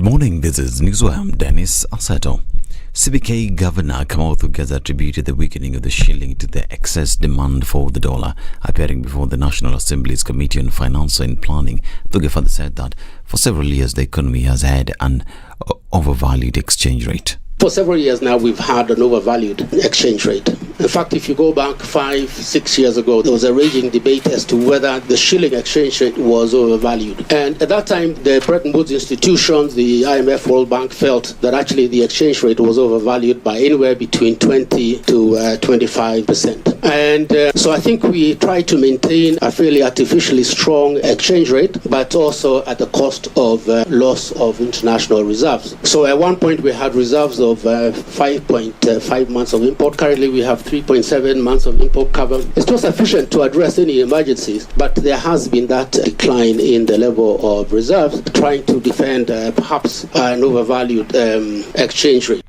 Good morning, this is Newswire. I'm Dennis Asato. CBK Governor Kamau Thuga's attributed the weakening of the shilling to the excess demand for the dollar. Appearing before the National Assembly's Committee on Finance and Planning, Thuga further said that for several years the economy has had an overvalued exchange rate. For several years now, we've had an overvalued exchange rate. In fact, if you go back 5-6 years ago, there was a raging debate as to whether the shilling exchange rate was overvalued. And at that time, the Bretton Woods institutions, the IMF, World Bank, felt that actually the exchange rate was overvalued by anywhere between 20 to 25%. And so I think we try to maintain a fairly artificially strong exchange rate, but also at the cost of loss of international reserves. So at one point, we had reserves of 5.5 months of import. Currently, we have 3.7 months of import cover. It's not sufficient to address any emergencies, but there has been that decline in the level of reserves, trying to defend perhaps an overvalued exchange rate.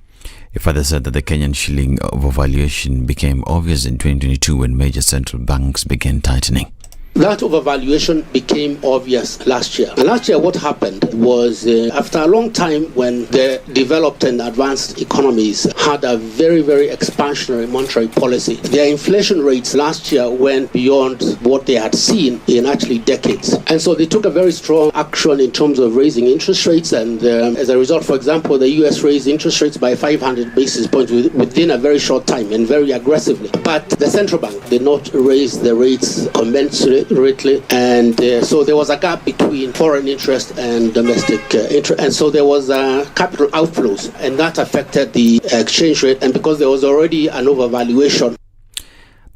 He further said that the Kenyan shilling overvaluation became obvious in 2022 when major central banks began tightening. That overvaluation became obvious last year. And last year what happened was after a long time when the developed and advanced economies had a very, very expansionary monetary policy, their inflation rates last year went beyond what they had seen in actually decades. And so they took a very strong action in terms of raising interest rates. And as a result, for example, the US raised interest rates by 500 basis points within a very short time and very aggressively. But the central bank did not raise the rates commensurately, and so there was a gap between foreign interest and domestic interest, and so there was capital outflows, and that affected the exchange rate. And because there was already an overvaluation,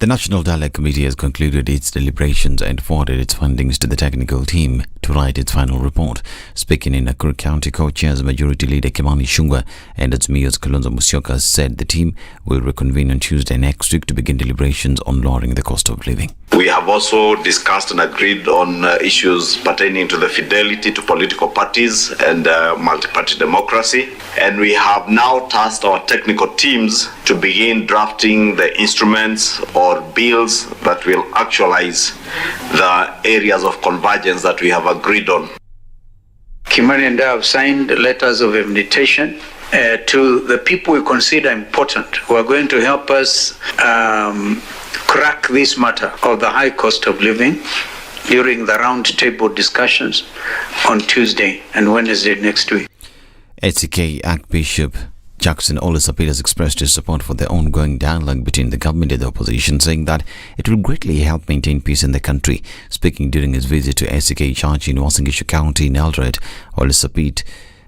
the National Dialogue Committee has concluded its deliberations and forwarded its findings to the technical team to write its final report. Speaking in Nakuru County, Co-Chairs Majority Leader Kimani Ichung'wah and its Mayors Kalonzo Musyoka said the team will reconvene on Tuesday next week to begin deliberations on lowering the cost of living. We have also discussed and agreed on issues pertaining to the fidelity to political parties and multi-party democracy. And we have now tasked our technical teams to begin drafting the instruments or bills that will actualize the areas of convergence that we have agreed on. Kimani and I have signed letters of invitation to the people we consider important who are going to help us crack this matter of the high cost of living during the round table discussions on Tuesday and Wednesday next week. ACK Archbishop Jackson Olisapit has expressed his support for the ongoing dialogue between the government and the opposition, saying that it will greatly help maintain peace in the country. Speaking during his visit to ACK Church in Uasin Gishu County in Eldoret, Olisapit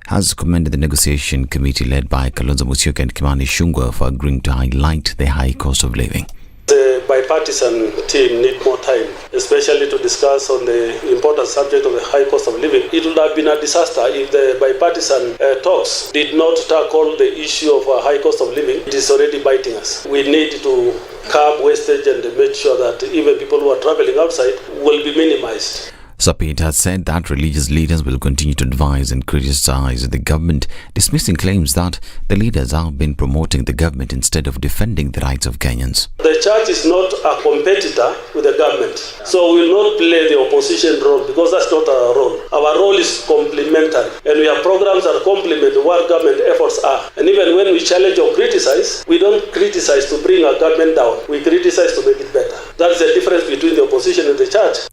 has commended the negotiation committee led by Kalonzo Musyoka and Kimani Ichung'wah for agreeing to highlight the high cost of living. The bipartisan team need more time, especially to discuss on the important subject of the high cost of living. It would have been a disaster if the bipartisan talks did not tackle the issue of high cost of living. It is already biting us. We need to curb wastage and make sure that even people who are traveling outside will be minimized. Sapit has said that religious leaders will continue to advise and criticize the government, dismissing claims that the leaders have been promoting the government instead of defending the rights of Kenyans. The church is not a competitor with the government, so we will not play the opposition role because that's not our role. Our role is complementary, and we have programs that complement what government efforts are. And even when we challenge or criticize, we don't criticize to bring our government down. We criticize to make it better. That's the difference between the opposition and the church.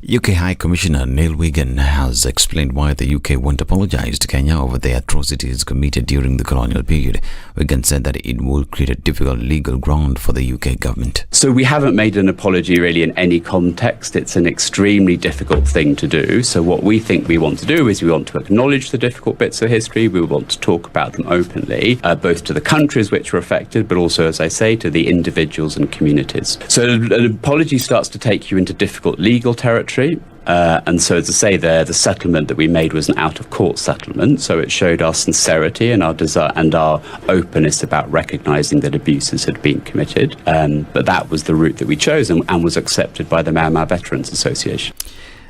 UK High Commissioner Neil Wigan has explained why the UK won't apologise to Kenya over the atrocities committed during the colonial period. Wigan said that it will create a difficult legal ground for the UK government. So we haven't made an apology really in any context. It's an extremely difficult thing to do. So what we think we want to do is we want to acknowledge the difficult bits of history. We want to talk about them openly, both to the countries which were affected, but also, as I say, to the individuals and communities. So an apology starts to take you into difficult legal territory. And so, as I say there, the settlement that we made was an out-of-court settlement, so it showed our sincerity and our desire and our openness about recognising that abuses had been committed. But that was the route that we chose and was accepted by the Mau Mau Veterans Association.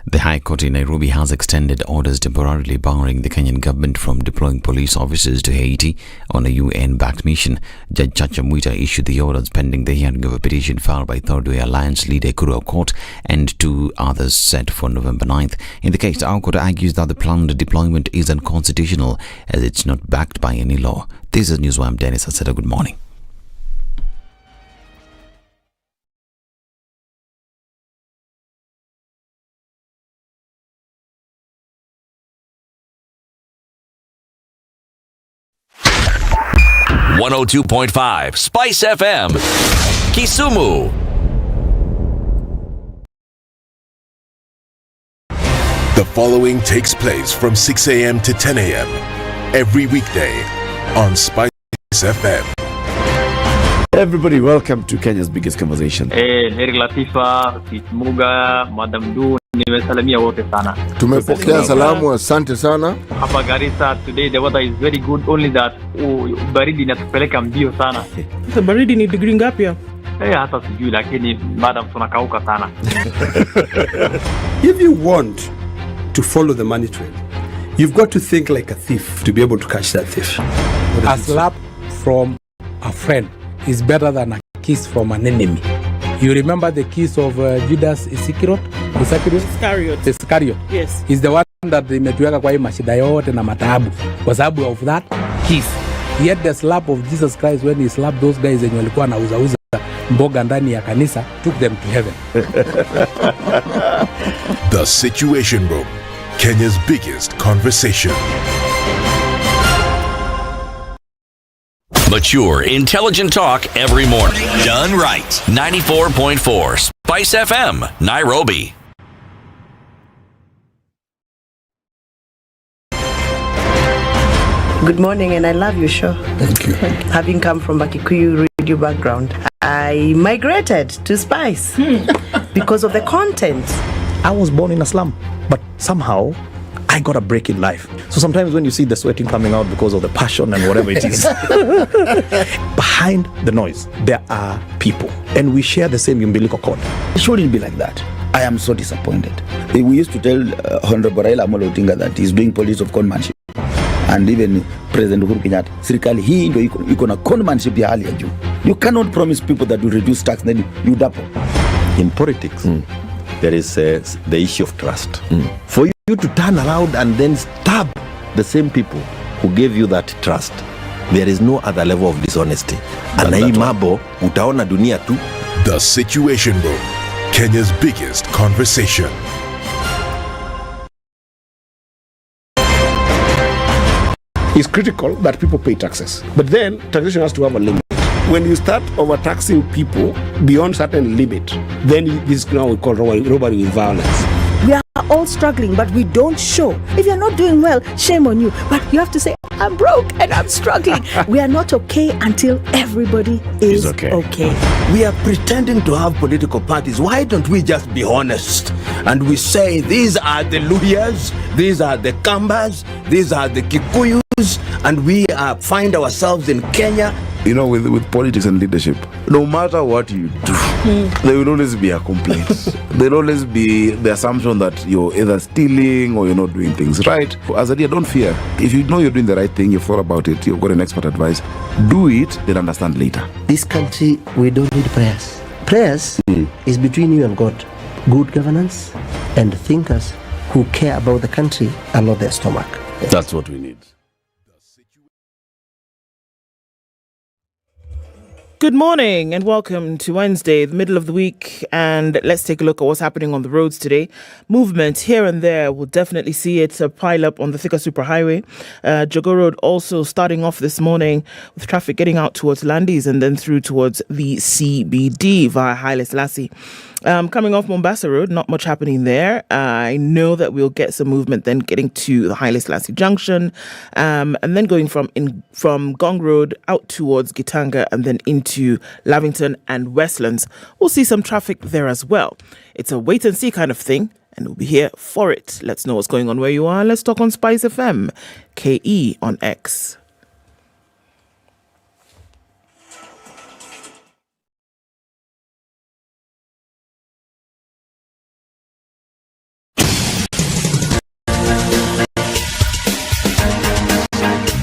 The High Court in Nairobi has extended orders temporarily barring the Kenyan government from deploying police officers to Haiti on a UN-backed mission. Judge Chacha Mwita issued the orders pending the hearing of a petition filed by Third Way Alliance leader Okoh and two others set for November 9th. In the case, Okoh argues that the planned deployment is unconstitutional as it's not backed by any law. This is Newswire. Dennis Aseda. Good morning. .5 SpiceFM, Kisumu. The following takes place from 6 a.m. to 10 a.m. every weekday on SpiceFM. Everybody, welcome to Kenya's biggest conversation. Nyeri Latiff, Muga, Madam Du, nimesalamia wote sana. Tumepokea salamu, asante sana. Hapa Garissa today the weather is very good, only that baridi inatupeleka mbio sana. The baridi ni degree ngapi hapo? Hata sijui lakini madam tunakauka sana. If you want to follow the money trail, you've got to think like a thief to be able to catch that thief. A slap from a friend is better than a kiss from an enemy. You remember the kiss of Judas Iscariot? Iscariot. Yes. He's the one that imetuweka kwa hii mashida yote na mataabu kwa sababu of that kiss. Yet the slap of Jesus Christ when he slapped those guys wenye walikuwa wanauza mboga ndani ya kanisa took them to heaven. The Situation Room, Kenya's biggest conversation. Mature, intelligent talk every morning. Done right. 94.4 Spice FM, Nairobi. Good morning, and I love your show. Thank you. Having come from a Kikuyu radio background, I migrated to Spice because of the content. I was born in a slum, but somehow I got a break in life. So sometimes when you see the sweating coming out because of the passion and whatever it is, behind the noise, there are people. And we share the same umbilical cord. It shouldn't be like that. I am so disappointed. We used to tell Honorable Raila Amolo Odinga that he's doing politics of conmanship. And even President Uhuru Kenyatta, serikali hii ndio iko na conmanship ya hali ya juu. You cannot promise people that you reduce tax, then you double. In politics, there is the issue of trust. For you to turn around and then stab the same people who gave you that trust, there is no other level of dishonesty. Na hii mambo utaona dunia tu. The Situation Room, Kenya's biggest conversation. It's critical that people pay taxes. But then taxation has to have a limit. When you start overtaxing people beyond certain limit, then this is now we call robbery with violence. We are all struggling, but we don't show. If you're not doing well, shame on you. But you have to say, I'm broke and I'm struggling. We are not okay until everybody is okay. We are pretending to have political parties. Why don't we just be honest? And we say, these are the Luyas, these are the Kambas, these are the Kikuyus, and we find ourselves in Kenya. You know, with politics and leadership, no matter what you do, there will always be a complaint. There will always be the assumption that you're either stealing or you're not doing things right. As a leader, don't fear. If you know you're doing the right thing, you've thought about it, you've got an expert advice, do it, then understand later. This country, we don't need prayers. Prayers is between you and God. Good governance and thinkers who care about the country and not their stomach. That's what we need. Good morning and welcome to Wednesday, the middle of the week, and let's take a look at what's happening on the roads today. Movement here and there, we'll definitely see it pile up on the Thika Superhighway. Jogo Road also starting off this morning with traffic getting out towards Landis and then through towards the CBD via Haile Selassie. Coming off Mombasa Road, not much happening there. I know that we'll get some movement then getting to the Haile Selassie Junction, and then going from Gong Road out towards Gitanga and then into Lavington and Westlands. We'll see some traffic there as well. It's a wait and see kind of thing, and we'll be here for it. Let's know what's going on where you are. Let's talk on Spice FM, KE on X.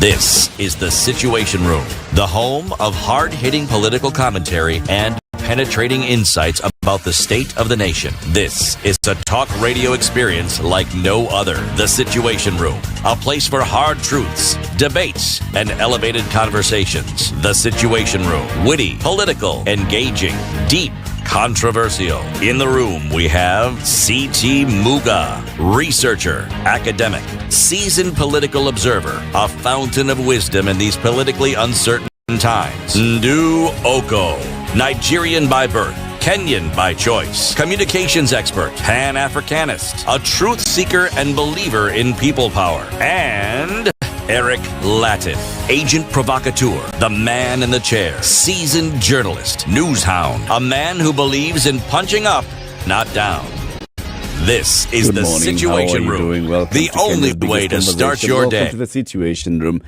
This is The Situation Room, the home of hard-hitting political commentary and penetrating insights about the state of the nation. This is a talk radio experience like no other. The Situation Room, a place for hard truths, debates, and elevated conversations. The Situation Room, witty, political, engaging, deep, controversial. In the room, we have C.T. Muga, researcher, academic, seasoned political observer, a fountain of wisdom in these politically uncertain times. Ndu Okoh, Nigerian by birth, Kenyan by choice, communications expert, Pan-Africanist, a truth seeker and believer in people power, and Eric Latiff, agent provocateur, the man in the chair, seasoned journalist, news hound, a man who believes in punching up, not down. This is Good the morning. Situation How are you Room, doing? Welcome the to Kenya's only biggest way to start conversation. your Welcome day. to the Situation Room.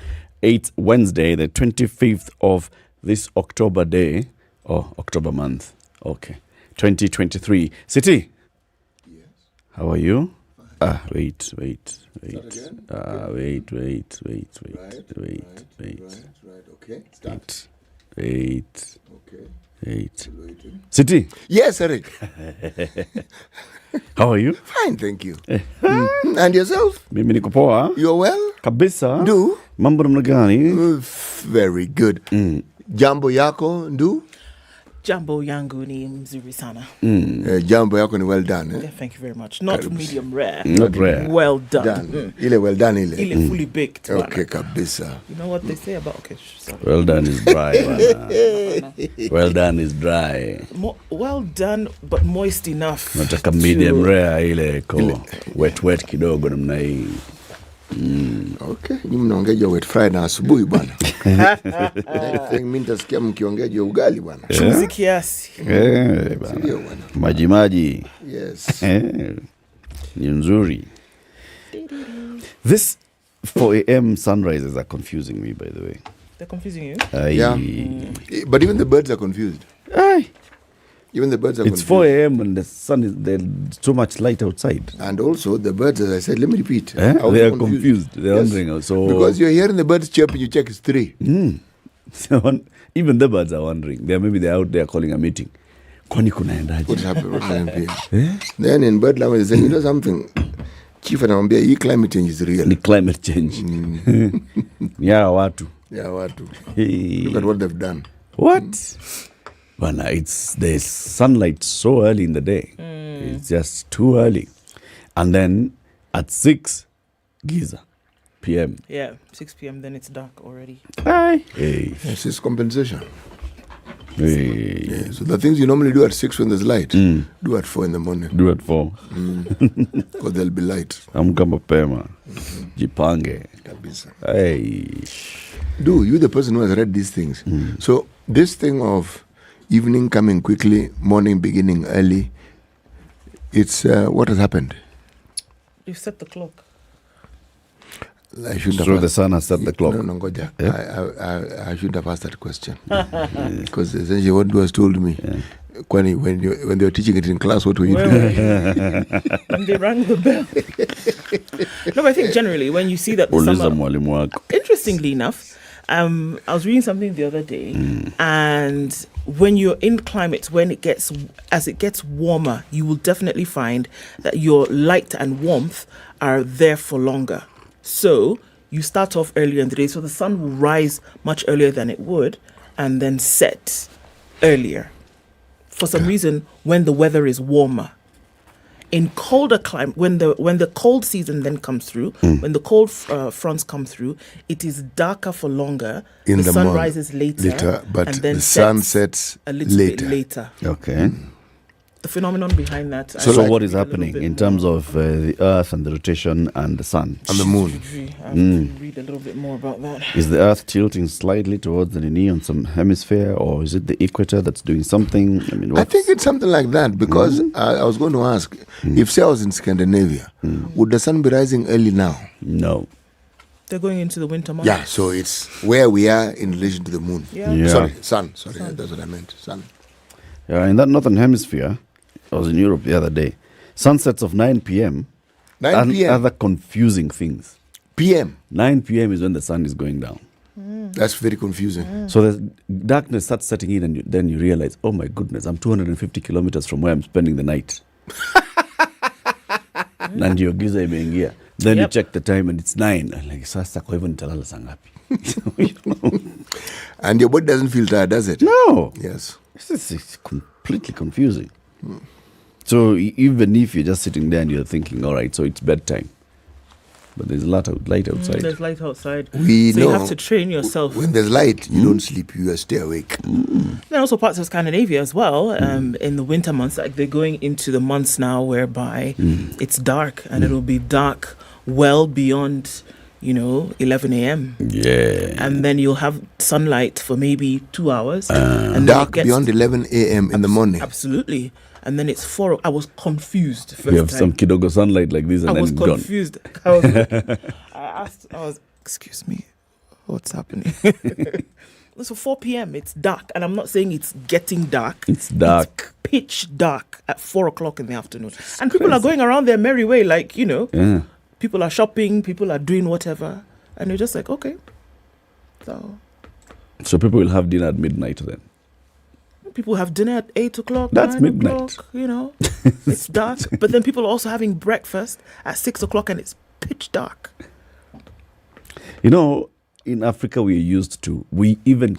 8th Wednesday, the 25th of this October day, or October month. Okay. 2023. City. Yes. How are you? Wait. Wait. Okay. Start. Wait. Okay. Wait. City. Yes, Eric. How are you? Fine, thank you. And yourself? Mimi niko poa. You're well? Kabisa. Do? Mambo namna gani? Very good. Jambo yako, Ndu? Jambo yangu ni mzuri sana. Jambo yako ni well done, eh? Yeah, thank you very much. Not medium rare. Not rare. Well done. Ile well done ile. Ile fully baked. Okay, kabisa. You know what they say about sorry. Well done is dry. Well done is dry. Well done but moist enough. Nataka medium rare ile ko wet kidogo namna hii. Okay, ni mnaongeja wet fry na asubuhi bwana. Mimi nitasikia mkiongeja ugali bwana. Chuzi kiasi. Maji. Yes. Ni nzuri. This 4 a.m. sunrises are confusing me, by the way. They're confusing you? Yeah. But even the birds are confused. Even the birds are It's confused. 4 a.m. and the sun is there's so much light outside. And also the birds, as I said, let me repeat. They are confused. They're wondering. So because you're hearing the birds chirping, you check it's 3. So even the birds are wondering. Maybe they're out there calling a meeting. Kwani kunaendaje? What's happening? Then in bird language, they say, you know something? Chief anamwambia hii climate change is real. The climate change. Yeah, watu. Look at what they've done. What? But it's the sunlight so early in the day. It's just too early. And then at 6 Giza p.m. Yeah, 6 p.m. then it's dark already. Yes, it's compensation. Yeah, so the things you normally do at 6 when there's light, do at 4 in the morning. Do at 4. Because there'll be light. Amka mapema. Jipange. Kabisa. Hey. Do you the person who has read these things? So this thing of evening coming quickly, morning beginning early, it's what has happened? You've set the clock. I shouldn't So have the sun has set the clock. No, Ngoja. Yeah? I shouldn't have asked that question. Because essentially what was told me, when they were teaching it in class, what were you doing? When they rang the bell. No, but I think generally when you see that the summer, interestingly enough, I was reading something the other day, and when you're in climates, as it gets warmer, you will definitely find that your light and warmth are there for longer. So you start off earlier in the day, so the sun will rise much earlier than it would, and then set earlier. For some reason, when the weather is warmer. In colder climate, when the cold season then comes through, when the cold fronts come through, it is darker for longer. The sun rises later, but and then the sun sets a little bit later. Okay. The phenomenon behind that. So what is happening in terms of the Earth and the rotation and the sun? And the moon. I have to read a little bit more about that. Is the Earth tilting slightly towards the knee on some hemisphere, or is it the equator that's doing something? I think it's something like that, because I was going to ask, if say I was in Scandinavia, would the sun be rising early now? No. They're going into the winter months. Yeah, so it's where we are in relation to the moon. Yeah. Sorry, sun. That's what I meant, sun. Yeah, in that northern hemisphere, I was in Europe the other day. Sunsets of 9 p.m. 9 and p.m. other confusing things. p.m. 9 p.m. is when the sun is going down. That's very confusing. So the darkness starts setting in, and then you realize, oh my goodness, I'm 250 kilometers from where I'm spending the night. And your giza imeingia. Then you check the time and it's 9. I'm like, sasa kwa hivyo nitalala saa ngapi? And your body doesn't feel tired, does it? No. Yes. It's completely confusing. So even if you're just sitting there and you're thinking, all right, so it's bedtime. But there's light outside. There's light outside. We so know you have to train yourself. When there's light, you don't sleep, you stay awake. There are also parts of Scandinavia as well, in the winter months. Like they're going into the months now whereby it's dark, and it'll be dark well beyond, 11 a.m. Yeah. And then you'll have sunlight for maybe 2 hours. And dark beyond 11 a.m. in the morning. Absolutely. And then it's 4. I was confused. You have some kidogo sunlight like this, and then I was gone. confused. I was, excuse me, what's happening? So 4 p.m. it's dark, and I'm not saying it's getting dark. It's dark. It's pitch dark at 4 o'clock in the afternoon, and people are going around their merry way, like Yeah. People are shopping, people are doing whatever, and you're just like, okay. So people will have dinner at midnight then. People have dinner at 8 o'clock. That's 9 midnight. o'clock, it's dark. But then people are also having breakfast at 6 o'clock, and it's pitch dark. In Africa, we even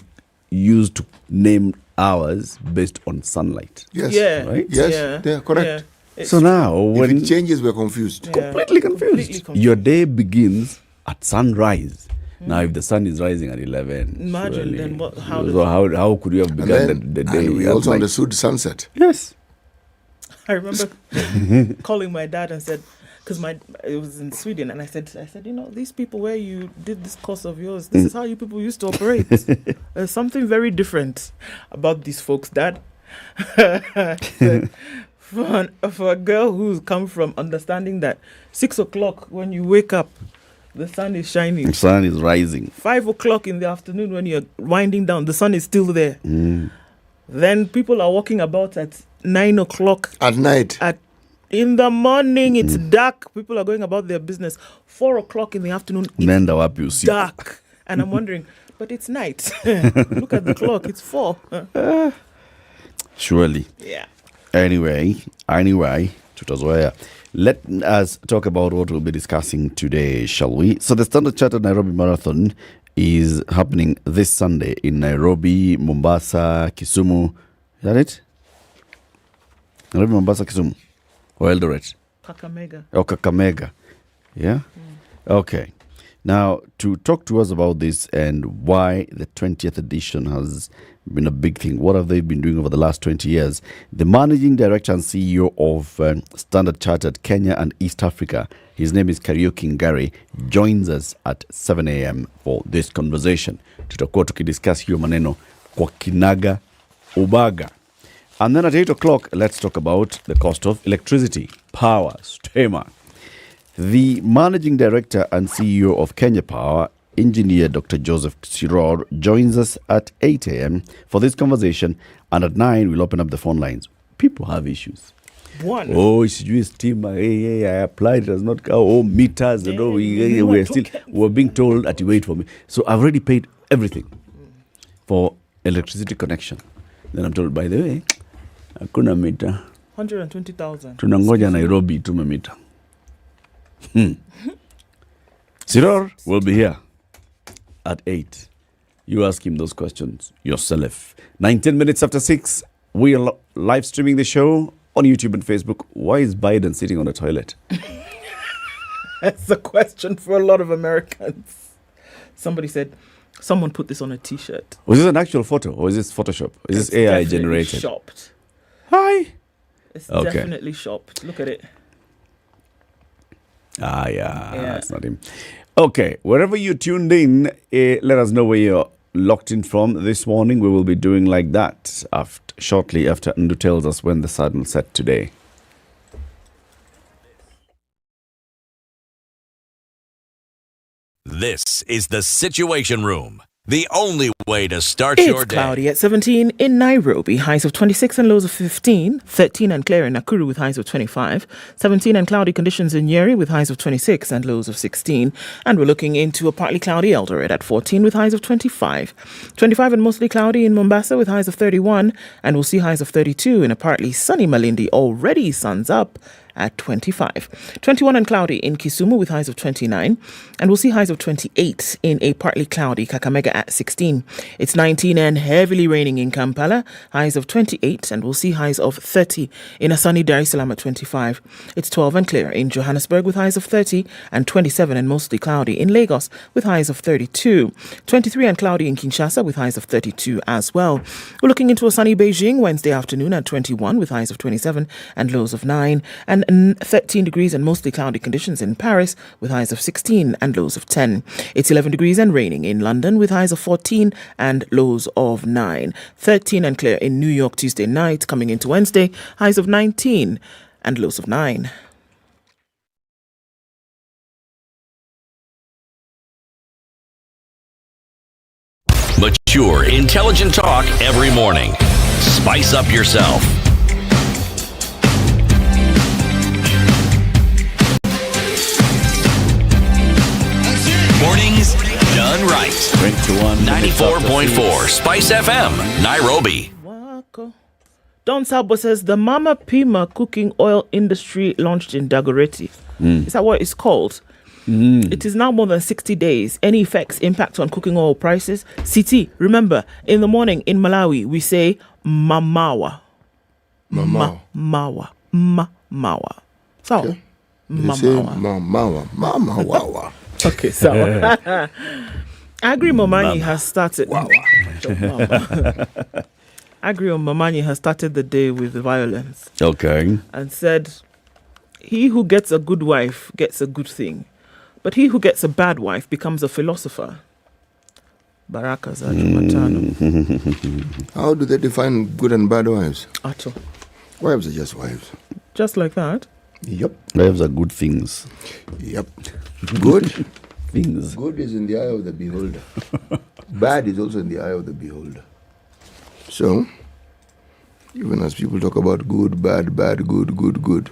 used to name hours based on sunlight. Yes. Yeah. Right? Yes, yeah, correct. Yeah. So now, when it changes, we're confused. Completely confused. Your day begins at sunrise. Now, if the sun is rising at 11, imagine then how could you have begun the day? And we also understood sunset. Yes. I remember calling my dad and said, because it was in Sweden, and I said, these people where you did this course of yours, this is how you people used to operate. There's something very different about these folks, Dad. For a girl who's come from understanding that 6 o'clock when you wake up, the sun is shining. The sun is rising. 5 o'clock in the afternoon when you're winding down, the sun is still there. Then people are walking about at 9 o'clock. At night. In the morning, it's dark. People are going about their business. 4 o'clock in the afternoon, it's dark. And I'm wondering, but it's night. Look at the clock, it's 4. Surely. Yeah. Anyway, tutazoea. Let us talk about what we'll be discussing today, shall we? So the Standard Chartered Nairobi Marathon is happening this Sunday in Nairobi, Mombasa, Kisumu. Is that it? Nairobi, Mombasa, Kisumu. Or Eldoret? Kakamega. Yeah? Okay. Now, to talk to us about this and why the 20th edition has been a big thing, what have they been doing over the last 20 years? The Managing Director and CEO of Standard Chartered Kenya and East Africa, his name is Kariuki Ngari, joins us at 7 a.m. for this conversation. Tutakuwa tukidiscuss hiyo maneno kwa kinaga ubaga. And then at 8 o'clock, let's talk about the cost of electricity, power, stima. The Managing Director and CEO of Kenya Power, Engineer Dr. Joseph Siror, joins us at 8 a.m. for this conversation. And at 9, we'll open up the phone lines. People have issues. Oh, sijui stima. Hey, I applied. It has not come. Oh, meters. We're being told that you wait for me. So I've already paid everything for electricity connection. Then I'm told, by the way, hakuna meter. 120,000. Tunangoja Nairobi tume meter. Siror will be here at 8. You ask him those questions yourself. 19 minutes after 6, we are live streaming the show on YouTube and Facebook. Why is Biden sitting on the toilet? That's a question for a lot of Americans. Somebody said, someone put this on a t-shirt. Was this an actual photo or is this Photoshop? Is this AI generated? It's shopped. Hi. It's definitely shopped. Look at it. Yeah, that's not him. Okay, wherever you tuned in, let us know where you're locked in from this morning. We will be doing like that shortly after Ndu tells us when the sun will set today. This is the Situation Room The only way to start It's your day. cloudy at 17 in Nairobi, highs of 26 and lows of 15, 13 and clear in Nakuru with highs of 25, 17 and cloudy conditions in Nyeri with highs of 26 and lows of 16, and we're looking into a partly cloudy Eldoret at 14 with highs of 25, 25 and mostly cloudy in Mombasa with highs of 31, and we'll see highs of 32 in a partly sunny Malindi, already sun's up at 25. 21 and cloudy in Kisumu with highs of 29, and we'll see highs of 28 in a partly cloudy Kakamega at 16. It's 19 and heavily raining in Kampala, highs of 28, and we'll see highs of 30 in a sunny Dar es Salaam at 25. It's 12 and clear in Johannesburg with highs of 30, and 27 and mostly cloudy in Lagos with highs of 32. 23 and cloudy in Kinshasa with highs of 32 as well. We're looking into a sunny Beijing Wednesday afternoon at 21 with highs of 27 and lows of 9, and 13 degrees and mostly cloudy conditions in Paris with highs of 16 and lows of 10. It's 11 degrees and raining in London with highs of 14 and lows of 9. 13 and clear in New York Tuesday night, coming into Wednesday, highs of 19 and lows of 9. Mature, intelligent talk every morning. Spice up yourself. Mornings done right. 94.4 Spice FM, Nairobi. Don Salbo says the Mama Pima cooking oil industry launched in Dagoretti. Is that what it's called? It is now more than 60 days. Any effects, impact on cooking oil prices? CT, remember, in the morning in Malawi, we say mamawa. Mamawa. Mamawa. So, Okay. They say mamawa. Okay, so Agri Momani has started. Agri Momani has started the day with violence. Okay. And said, "He who gets a good wife gets a good thing, but he who gets a bad wife becomes a philosopher." Baraka za Jumatano. How do they define good and bad wives? Ato. Wives are just wives. Just like that. Yep. Wives are good things. Yep. Good things. Good is in the eye of the beholder. Bad is also in the eye of the beholder. So, even as people talk about good, bad, good.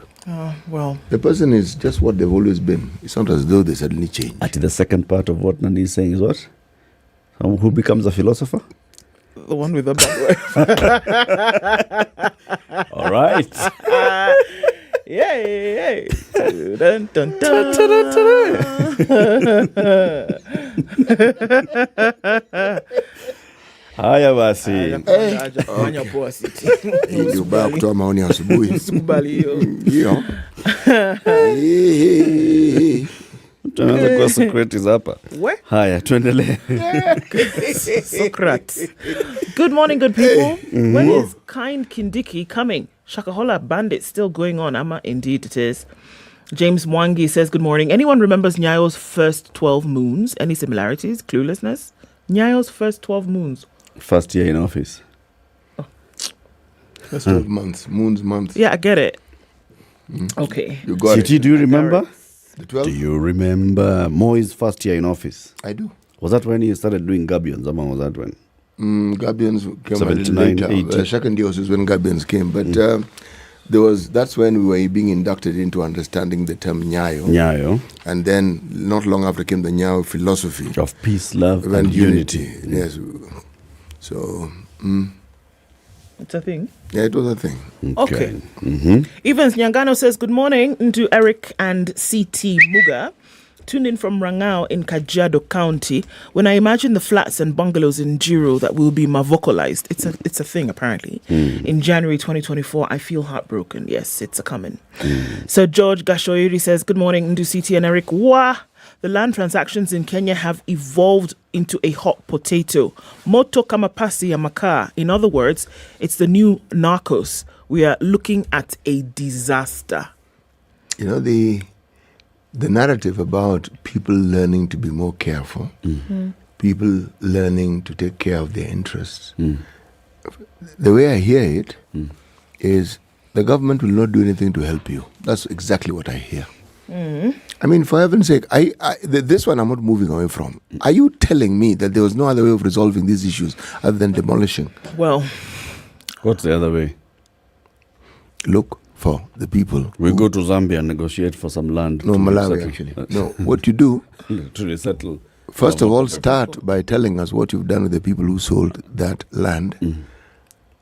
Well, the person is just what they've always been. It's not as though they suddenly change. Actually, the second part of what Nani is saying is what? Who becomes a philosopher? The one with the bad wife. All right. Yay! Dun, dun, dun. Haya basi. Ubaya kutoa maoni asubuhi. Sikubali hiyo. Hiyo. Tunaanza kuwa Socrates hapa. Haya, tuendelee. Socrates. Good morning, good people. When is Kind Kindiki coming? Shakahola bandit still going on, Ama? Indeed it is. James Mwangi says, good morning. Anyone remembers Nyayo's first 12 moons? Any similarities? Cluelessness? Nyayo's first 12 moons. First year in office. First 12 months. Moons months. Yeah, I get it. Okay. You got City, it. do you remember? The 12? Do you remember Moi's first year in office? I do. Was that when he started doing Gabions? Or was that when? Gabions came 79, later. 80. Second year was when Gabions came. But that's when we were being inducted into understanding the term Nyayo. Nyayo. And then not long after came the Nyayo philosophy. Of peace, love, and unity. Yes. So... It's a thing. Yeah, it was a thing. Okay. Evans Nyangano says, good morning to Eric and CT Muga. Tuned in from Rangao in Kajiado County. When I imagine the flats and bungalows in Jiro that will be Mavocalized, it's a thing apparently. In January 2024, I feel heartbroken. Yes, it's a coming. So George Gashoiri says, good morning to CT and Eric. Wah! The land transactions in Kenya have evolved into a hot potato. Moto kama pasi ya makaa. In other words, it's the new narcos. We are looking at a disaster. You know, the narrative about people learning to be more careful, people learning to take care of their interests, the way I hear it is the government will not do anything to help you. That's exactly what I hear. I mean, for heaven's sake, this one I'm not moving away from. Are you telling me that there was no other way of resolving these issues other than demolishing? Well, what's the other way? Look for the people. We go to Zambia and negotiate for some land. No, Malawi, actually. No, what you do... to resettle. First of all, start by telling us what you've done with the people who sold that land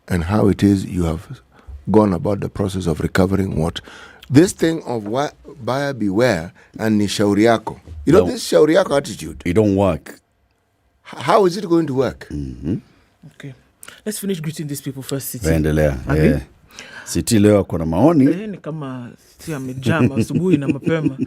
and how it is you have gone about the process of recovering what... This thing of buyer beware and ni shauri yako. You know, this shauri yako attitude. It don't work. How is it going to work? Okay. Let's finish greeting these people first, City. Endelea. Yeah. City leo kuna maoni. Ni kama si amejama asubuhi na mapema.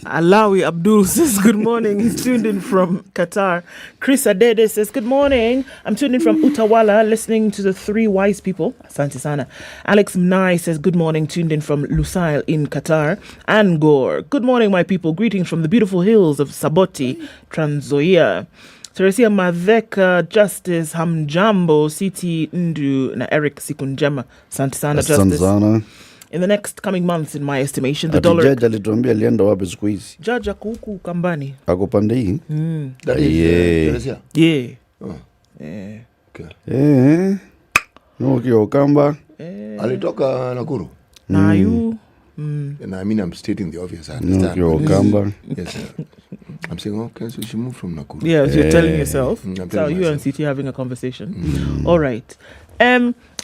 Alawi Abdul says good morning. He's tuned in from Qatar. Chris Adede says good morning. I'm tuned in from Utawala, listening to the three wise people. Asante sana. Alex Mnai says good morning, tuned in from Lusail in Qatar. Angor, good morning, my people. Greetings from the beautiful hills of Saboti, Trans Nzoia. Teresia Madheka, Justice Hamjambo, City Ndu, na Eric Sikunjema. Asante sana, Justice. In the next coming months, in my estimation, the dollar... Judge alituambia alienda wapi siku hizi? Judge ako huku Kambani. Ako pande hii? Yeah. Okay. No kio Kamba. Alitoka Nakuru. Nayu. And I mean, I'm stating the obvious. I understand. No kio Kamba. Yes, sir. I'm saying, okay, so she moved from Nakuru. Yeah, so you're telling yourself. So you and CT having a conversation. All right.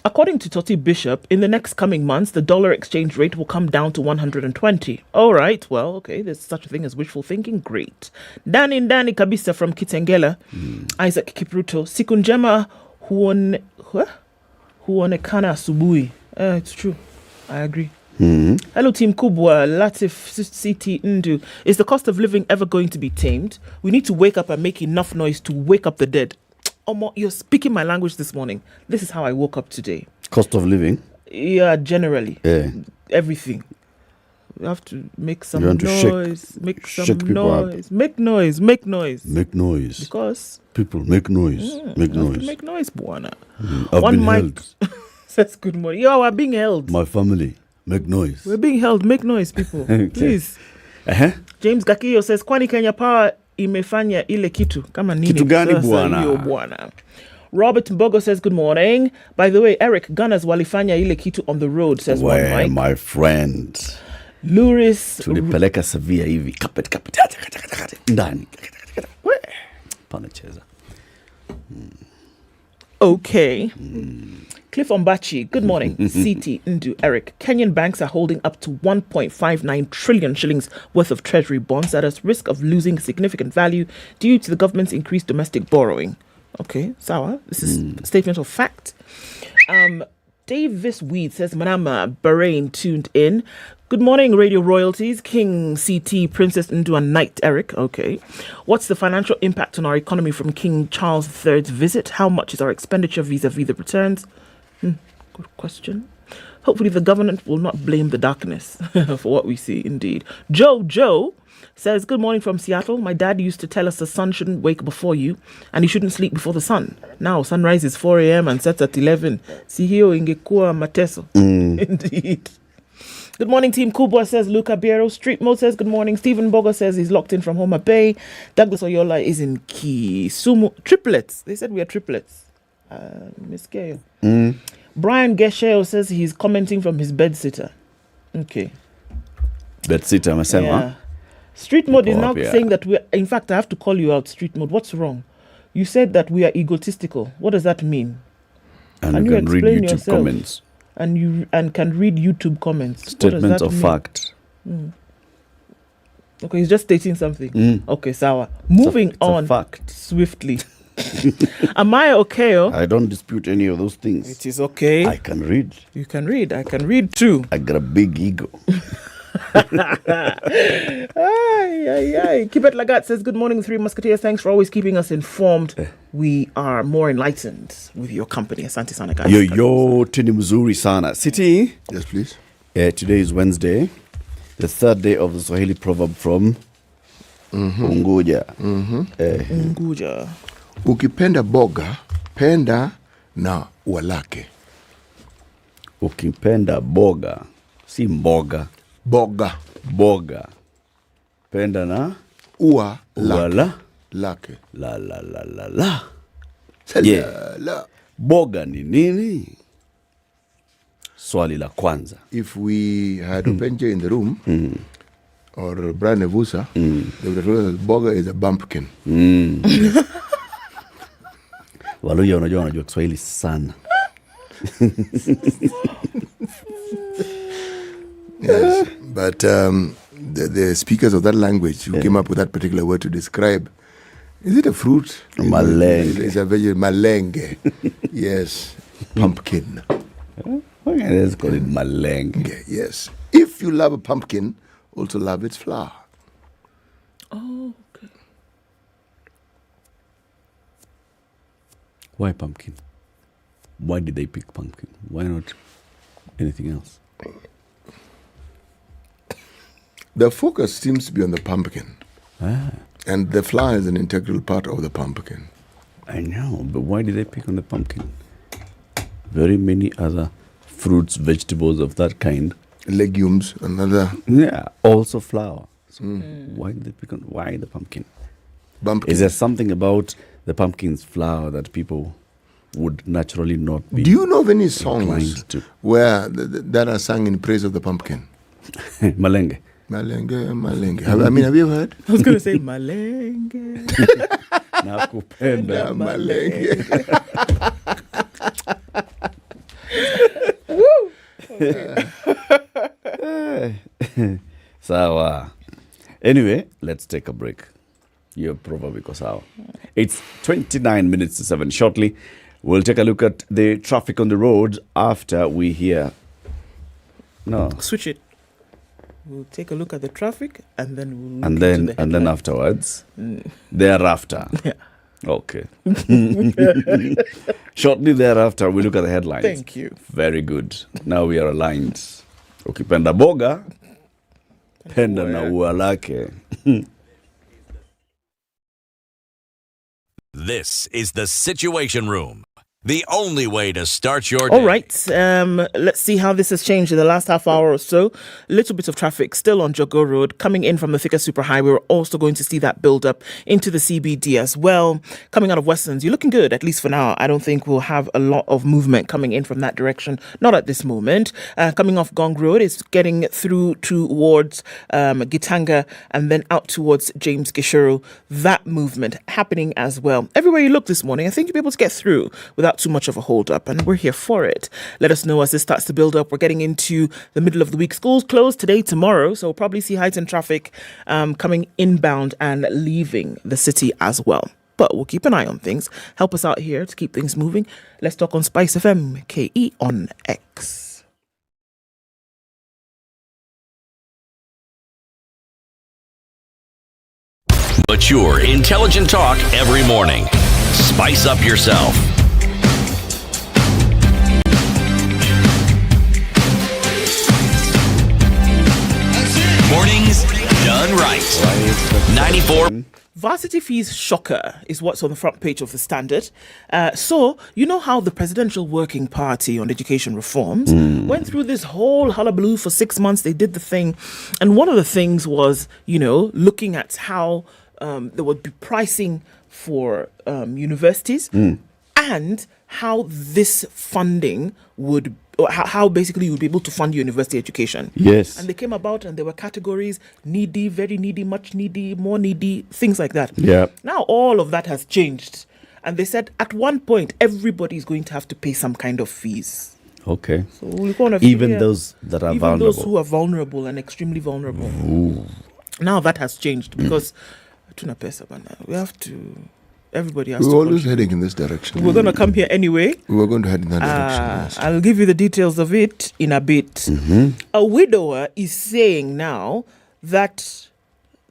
According to Toti Bishop, in the next coming months, the dollar exchange rate will come down to 120. All right. Well, okay. There's such a thing as wishful thinking. Great. Dani Kabisa from Kitengela. Isaac Kipruto. Sikunjema huonekana asubuhi. It's true. I agree. Hello, Team Kubwa. Latiff CT Ndu. Is the cost of living ever going to be tamed? We need to wake up and make enough noise to wake up the dead. Omo, you're speaking my language this morning. This is how I woke up today. Cost of living? Yeah, generally. Yeah. Everything. We have to make some noise. Make some noise. Make noise. Make noise. Make noise. Because people make noise. Make noise. Make noise, Buana. I've been held. Says good morning. Yo, we're being held. My family. Make noise. We're being held. Make noise, people. Please. James Gakiyo says, Kwani Kenya Power imefanya ile kitu kama nini? Kitu gani bwana? Robert Mbogo says good morning. By the way, Eric, Gunners walifanya ile kitu on the road, says one Mike. My friend. Luris tulipeleka Sevilla hivi carpet ndani panacheza. Okay. Cliff Ombachi, good morning. CT Ndu Eric. Kenyan banks are holding up to 1.59 trillion shillings worth of treasury bonds at a risk of losing significant value due to the government's increased domestic borrowing. Okay, sawa. This is a statement of fact. Davis Weed says, Manama, Bahrain tuned in. Good morning, Radio Royalties. King CT, Princess Ndu and Knight Eric. Okay. What's the financial impact on our economy from King Charles III's visit? How much is our expenditure vis-a-vis the returns? Good question. Hopefully the government will not blame the darkness for what we see, indeed. Joe says, good morning from Seattle. My dad used to tell us the sun shouldn't wake before you and you shouldn't sleep before the sun. Now, sunrise is 4 a.m. and sets at 11. Si hiyo ingekuwa mateso. Indeed. Good morning, Team Kubwa, says Luca Biero. Street Mode says good morning. Stephen Bogo says he's locked in from Homa Bay. Douglas Oyola is in Kisumu. Triplets. They said we are triplets. Miss Gail. Brian Gesheo says he's commenting from his bedsitter. Okay. Bedsitter, myself, yeah. Street Mode is now saying that we're... In fact, I have to call you out, Street Mode. What's wrong? You said that we are egotistical. What does that mean? And you can read YouTube comments. And you can read YouTube comments. Statements of fact. Okay, he's just stating something. Okay, sawa. Moving on fact. Swiftly. Am I okay? I don't dispute any of those things. It is okay. I can read. You can read. I can read too. I got a big ego. Kibet Lagat says, good morning, Three Musketeers. Thanks for always keeping us informed. We are more enlightened with your company. Asante sana, guys. Yo, tini mzuri sana. City. Yes, please. Today is Wednesday, the third day of the Swahili proverb from Unguja. Unguja. Ukipenda boga, penda na walake. Ukipenda boga, si mboga. Boga. Boga. Penda na ua la lake. La. Yeah. Boga ni nini? Swali la kwanza. If we had Openje in the room, or Brian Evusa, they would have told us boga is a bumpkin. Waluya wanajua Kiswahili sana. Yes, but the speakers of that language who came up with that particular word to describe, is it a fruit? Malenge. It's a vegetable. Malenge. Yes, pumpkin. Okay, let's call it malenge. Yes. If you love a pumpkin, also love its flower. Oh, okay. Why pumpkin? Why did they pick pumpkin? Why not anything else? The focus seems to be on the pumpkin. And the flower is an integral part of the pumpkin. I know, but why did they pick on the pumpkin? Very many other fruits, vegetables of that kind. Legumes, another. Yeah, also flower. So why did they pick on, why the pumpkin? Is there something about the pumpkin's flower that people would naturally not be? Do you know of any songs to? where that are sung in praise of the pumpkin? Malenge. Malenge. Have you heard? I was going to say malenge. Nakupenda malenge. Sawa. Anyway, let's take a break. You're probably sawa. It's 29 minutes to 7. Shortly, we'll take a look at the traffic on the road after we hear. No. Switch it. We'll take a look at the traffic and then we'll look And then afterwards. Thereafter. Yeah. Okay. Shortly thereafter, we look at the headlines. Thank you. Very good. Now we are aligned. Ukipenda boga, penda na ua lake. This is the Situation Room. The only way to start your day. All right. Let's see how this has changed in the last half hour or so. A little bit of traffic still on Jogo Road. Coming in from the Thika Superhighway, we're also going to see that build up into the CBD as well. Coming out of Westlands, you're looking good, at least for now. I don't think we'll have a lot of movement coming in from that direction. Not at this moment. Coming off Gong Road, it's getting through towards Gitanga and then out towards James Gishuru. That movement happening as well. Everywhere you look this morning, I think you'll be able to get through without too much of a hold up, and we're here for it. Let us know as this starts to build up. We're getting into the middle of the week. Schools closed today, tomorrow, so we'll probably see heightened traffic coming inbound and leaving the city as well. But we'll keep an eye on things. Help us out here to keep things moving. Let's talk on SpiceFM, KE on X. Mature, intelligent talk every morning. Spice up yourself. Mornings done right. 94. Varsity fees shocker is what's on the front page of the Standard. So, you know how the Presidential Working Party on Education Reforms went through this whole hullabaloo for 6 months. They did the thing. And one of the things was, looking at how there would be pricing for universities and how this funding would how basically you would be able to fund university education. Yes. And they came about and there were categories: needy, very needy, much needy, more needy, things like that. Yeah. Now all of that has changed. And they said at one point everybody is going to have to pay some kind of fees. Okay. So we're going to even those that are vulnerable. Even those who are vulnerable and extremely vulnerable. Ooh. Now that has changed because we have to. Everybody has We're to. always contribute. heading in this direction. We're going to come here anyway. We were going to head in that direction. Yes. I'll give you the details of it in a bit. A widower is saying now that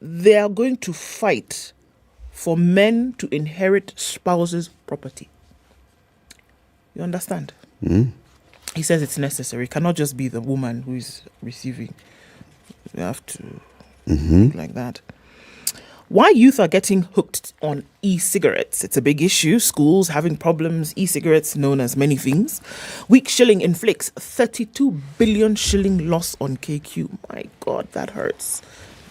they are going to fight for men to inherit spouses' property. You understand? He says it's necessary. It cannot just be the woman who is receiving. You have to like that. Why youth are getting hooked on e-cigarettes. It's a big issue. Schools having problems. E-cigarettes known as many things. Weak shilling inflicts 32 billion shilling loss on KQ. My God, that hurts.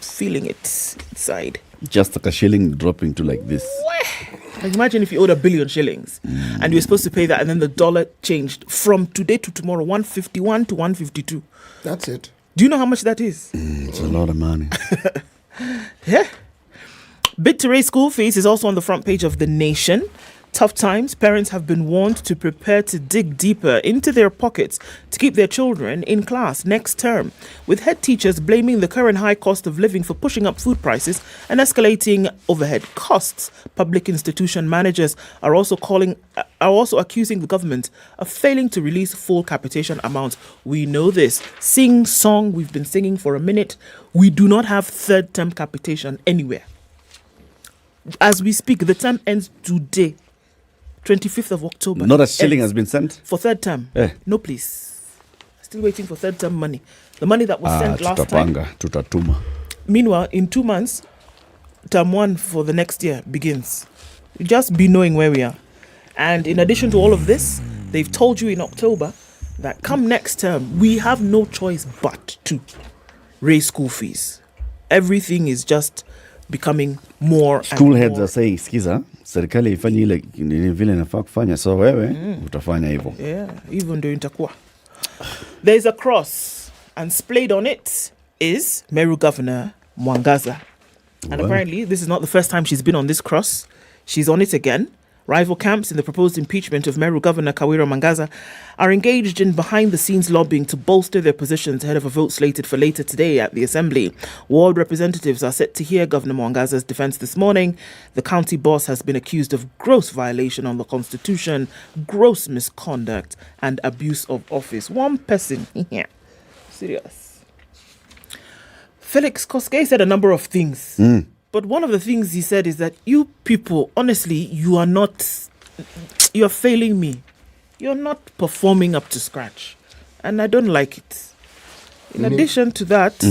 feeling it inside. Just like a shilling dropping to like this. Like imagine if you owed 1 billion shillings and you were supposed to pay that, and then the dollar changed from today to tomorrow, 151 to 152. That's it. Do you know how much that is? It's a lot of money. Yeah. Bid to raise school fees is also on the front page of The Nation. Tough times, parents have been warned to prepare to dig deeper into their pockets to keep their children in class next term, with head teachers blaming the current high cost of living for pushing up food prices and escalating overhead costs. Public institution managers are also accusing the government of failing to release full capitation amounts. We know this. Sing song we've been singing for a minute. We do not have third term capitation anywhere. As we speak, the term ends today. 25th of October. Not a shilling has been sent? For third term. No, please. Still waiting for third term money. The money that was sent last time. Tutatuma. Meanwhile, in 2 months, term 1 for the next year begins. You just be knowing where we are. And in addition to all of this, they've told you in October that come next term, we have no choice but to raise school fees. Everything is just becoming more School and heads more. are saying, skiza, serikali ifanye ile vile inafaa kufanya, so wewe utafanya hivyo. Yeah, even ndio itakuwa. There's a cross, and splayed on it is Meru Governor Mwangaza. And apparently, this is not the first time she's been on this cross. She's on it again. Rival camps in the proposed impeachment of Meru Governor Kawira Mwangaza are engaged in behind-the-scenes lobbying to bolster their positions ahead of a vote slated for later today at the Assembly. Ward representatives are set to hear Governor Mwangaza's defence this morning. The county boss has been accused of gross violation on the Constitution, gross misconduct and abuse of office. One person here. Serious. Felix Koske said a number of things. But one of the things he said is that you people, honestly, you're failing me. You're not performing up to scratch. And I don't like it. In addition to that...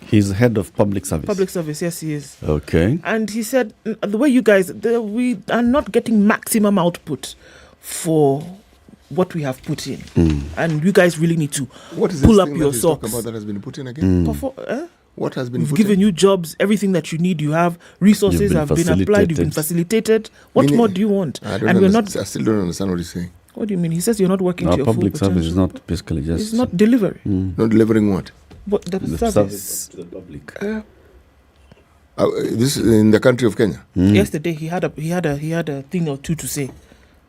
He's head of public service. Public service, yes, he is. Okay. And he said, the way you guys, we are not getting maximum output for what we have put in. And you guys really need to pull up your socks. About that has been put in again? What has been We've put given in? you jobs, everything that you need, you have. Resources have been applied, you've been facilitated. What more do you want? I still don't understand what he's saying. What do you mean? He says you're not working to your full public potential. service is not basically just... It's not delivering. Not delivering what? But the service. to the public. This is in the country of Kenya? Yesterday he had a thing or two to say.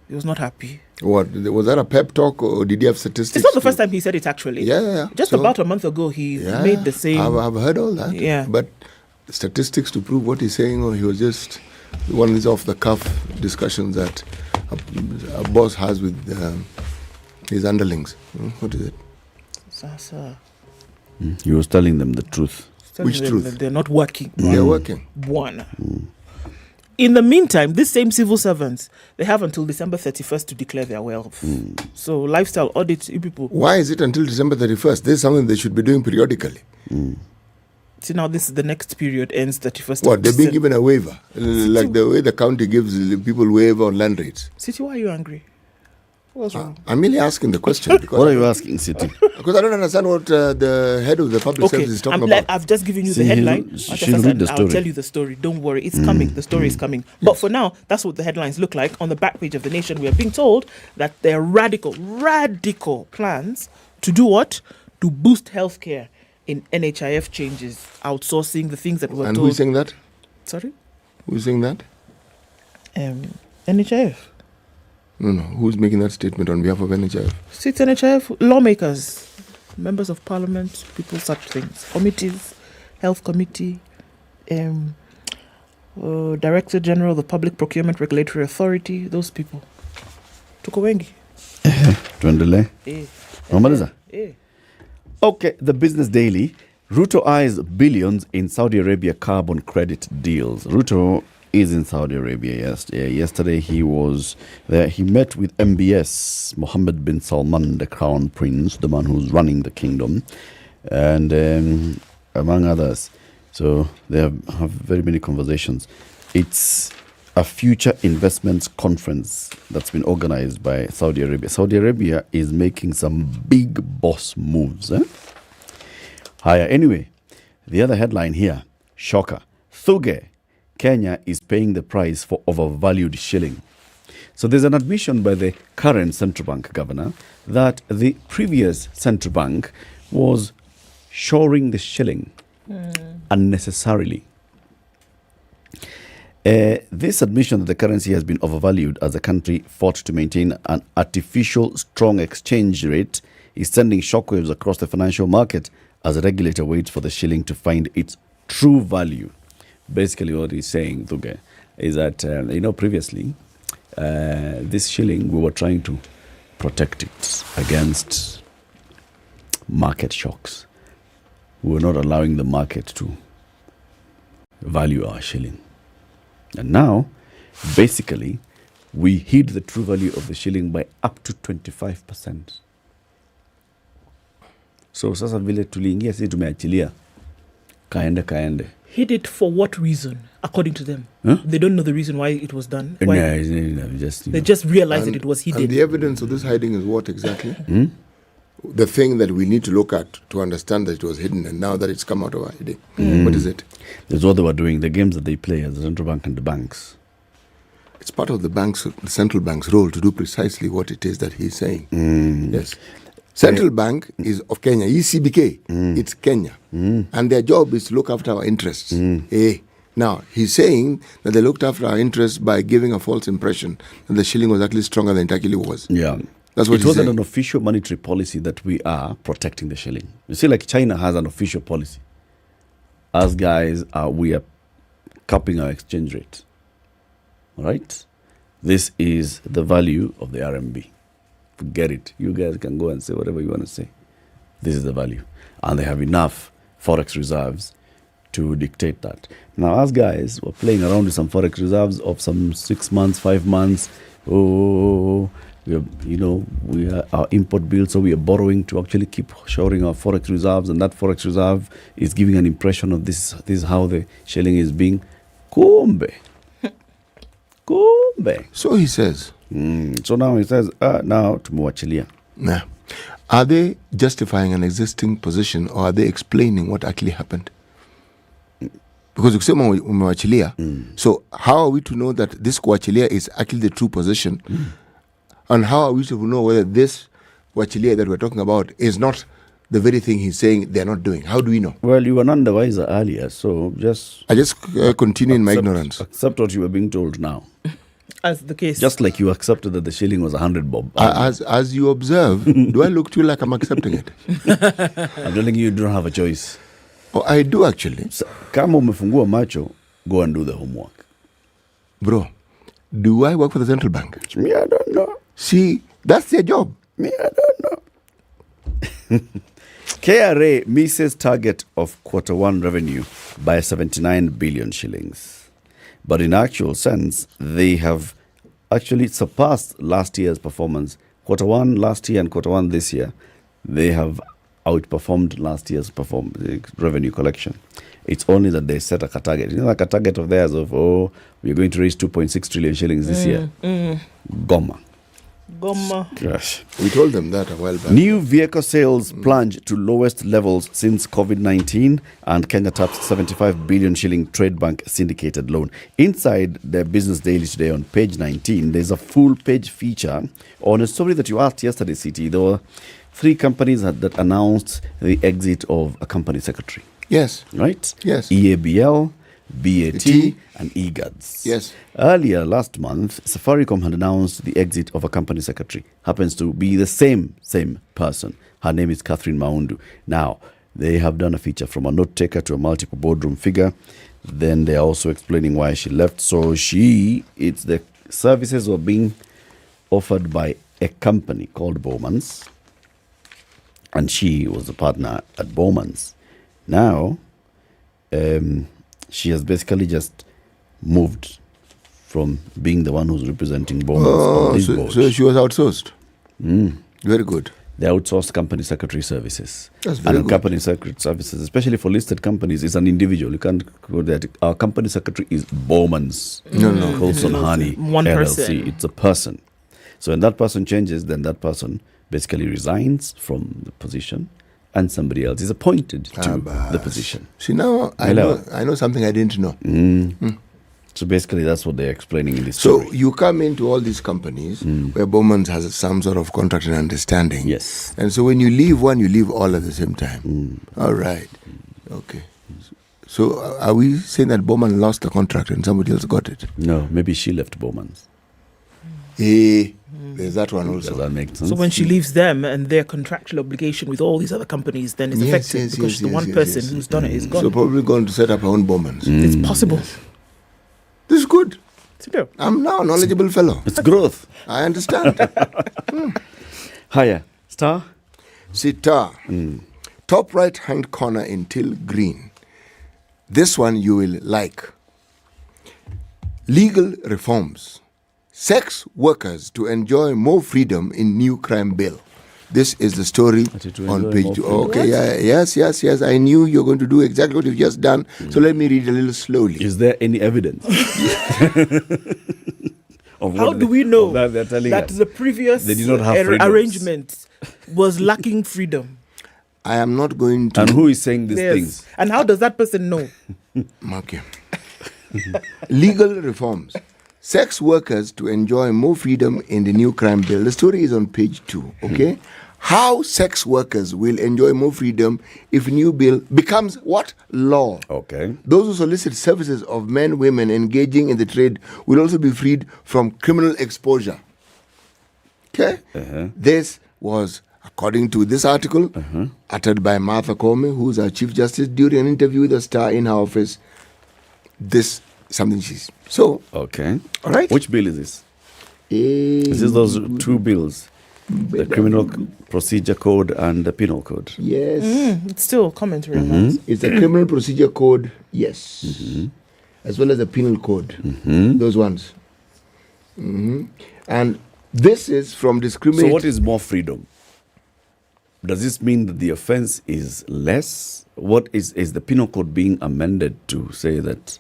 He was not happy. What? Was that a pep talk or did he have statistics? It's not the first time he said it, actually. Yeah. Just about a month ago, he made the same... I've heard all that. Yeah. But statistics to prove what he's saying, or he was just one of these off-the-cuff discussions that a boss has with his underlings. What is it? Sasa. He was telling them the truth. Which Them truth? that they're not working. They're working. One. In the meantime, these same civil servants, they have until December 31st to declare their wealth. So lifestyle audit, you people. Why is it until December 31st? This is something they should be doing periodically. See, now this is the next period ends 31st. What? They're being given a waiver, like the way the county gives people waiver on land rates. City, why are you angry? What's wrong? I'm merely asking the question. Because What are you asking, City? Because I don't understand what the head of the public service is talking about. I've just given you the See, headline. she'll read the I'll story. tell you the story. Don't worry. It's coming. The story is coming. But for now, that's what the headlines look like. On the back page of The Nation, we are being told that there are radical plans to do what? To boost healthcare in NHIF changes, outsourcing the things that were And told. who's saying that? Sorry? Who's saying that? NHIF. No. Who's making that statement on behalf of NHIF? It's NHIF, lawmakers, members of parliament, people such things. Committees, health committee, Director General of the Public Procurement Regulatory Authority, those people. Tuko wengi. Tuendelee. Umaliza? Eh. Okay, the Business Daily. Ruto eyes billions in Saudi Arabia carbon credit deals. Ruto is in Saudi Arabia. Yesterday he was there. He met with MBS, Mohammed bin Salman, the Crown Prince, the man who's running the kingdom, and among others. So they have very many conversations. It's a future investments conference that's been organized by Saudi Arabia. Saudi Arabia is making some big boss moves. Higher. Anyway, The other headline here, shocker. Thuge, Kenya is paying the price for overvalued shilling. So there's an admission by the current central bank governor that the previous central bank was shoring the shilling unnecessarily. This admission that the currency has been overvalued as the country fought to maintain an artificial strong exchange rate is sending shockwaves across the financial market as the regulator waits for the shilling to find its true value. Basically what he's saying, Thuge, is that, previously, this shilling, we were trying to protect it against market shocks. We were not allowing the market to value our shilling. And now, basically, we hid the true value of the shilling by up to 25%. So sasa vile tuliingia sisi tumeachilia kaende. Hid it for what reason, according to them? Huh? They don't know the reason why it was done. Why? No, They just realized that it was hidden. And the evidence of this hiding is what exactly? The thing that we need to look at to understand that it was hidden, and now that it's come out of our hiding. What is it? That's what they were doing, the games that they play as the central bank and the banks. It's part of the central bank's role to do precisely what it is that he's saying. Yes. Central Bank is of Kenya, ECBK, it's Kenya. And their job is to look after our interests. Now, he's saying that they looked after our interests by giving a false impression that the shilling was actually stronger than it actually was. Yeah. That's what it wasn't an official monetary policy that we are protecting the shilling. You see, like China has an official policy. Us guys, we are capping our exchange rate. All right? This is the value of the RMB. Forget it. You guys can go and say whatever you want to say. This is the value. And they have enough forex reserves to dictate that. Now, us guys were playing around with some forex reserves of some 6 months, 5 months. We are our import bill, so we are borrowing to actually keep shoring our forex reserves, and that forex reserve is giving an impression of this is how the shilling is being kumbe. So he says. So now he says, now tumwachilia. Nah. Are they justifying an existing position, or are they explaining what actually happened? Because ukisema umewachilia, so how are we to know that this kuachilia is actually the true position? And how are we to know whether this wachilia that we're talking about is not the very thing he's saying they're not doing? How do we know? Well, you were none the wiser earlier, so I just continue in my ignorance. Accept what you were being told now. As the case. Just like you accepted that the shilling was 100 bob. As you observe, do I look to you like I'm accepting it? I'm telling you don't have a choice. Oh, I do actually. Kama umefungua macho, go and do the homework. Bro, do I work for the central bank? Me, I don't know. See, that's their job. Me, I don't know. KRA misses target of Q1 revenue by 79 billion shillings. But in actual sense, they have actually surpassed last year's performance. Q1 last year and Q1 this year, they have outperformed last year's revenue collection. It's only that they set a target. You know, like a target of theirs of, we're going to raise 2.6 trillion shillings this year. Goma. Gosh. We told them that a while back. New vehicle sales plunge to lowest levels since COVID-19, and Kenya taps 75 billion shilling trade bank syndicated loan. Inside the Business Daily today on page 19, there's a full page feature on a story that you asked yesterday, CT. There were 3 companies that announced the exit of a company secretary. Yes. Right? Yes. EABL, BAT, and eGads. Yes. Earlier last month, Safaricom had announced the exit of a company secretary. Happens to be the same person. Her name is Catherine Maundu. Now, they have done a feature from a note taker to a multiple boardroom figure. Then they are also explaining why she left. So it's the services were being offered by a company called Bowman's, and she was a partner at Bowman's. Now, she has basically just moved from being the one who's representing Bowman's on this board. So she was outsourced. Very good. They outsourced company secretary services. That's very good. Company secretary services, especially for listed companies, is an individual. You can't go there. Our company secretary is Bowman's. No. Colson Honey, one LLC. person. It's a person. So when that person changes, then that person basically resigns from the position, and somebody else is appointed to the position. See, now I know something I didn't know. So basically, that's what they're explaining in this So story. you come into all these companies where Bowman has some sort of contract and understanding. Yes. And so when you leave one, you leave all at the same time. All right. Okay. So are we saying that Bowman lost the contract and somebody else got it? No, maybe she left Bowman's. There's that one also. Does that make sense? So when she leaves them and their contractual obligation with all these other companies, then it's effective because the one person who's done it is gone. So probably going to set up her own Bowman's. It's possible. This is good. It's good. I'm now a knowledgeable fellow. It's growth. I understand. Higher. Star? Star. Top right hand corner in teal green. This one you will like. Legal reforms. Sex workers to enjoy more freedom in new crime bill. This is the story on page 2. Okay, yes. I knew you're going to do exactly what you've just done. So let me read a little slowly. Is there any evidence? How do we know that they're telling that us? the previous They did not have freedoms. arrangement was lacking freedom? I am not going to. And who is saying these things? And how does that person know? Okay. Legal reforms. Sex workers to enjoy more freedom in the new crime bill. The story is on page 2, okay? How sex workers will enjoy more freedom if new bill becomes what? Law. Okay. Those who solicit services of men, women engaging in the trade will also be freed from criminal exposure. Okay? This was, according to this article, uttered by Martha Koome, who's our Chief Justice, during an interview with the Star in her office. This something she's so okay. All right. Which bill is this? Is this those two bills? The Criminal Procedure Code and the Penal Code? Yes. It's still commentary on that. It's the Criminal Procedure Code, yes. As well as the Penal Code. Those ones. And this is from discriminate. So what is more freedom? Does this mean that the offense is less? What is the Penal Code being amended to say that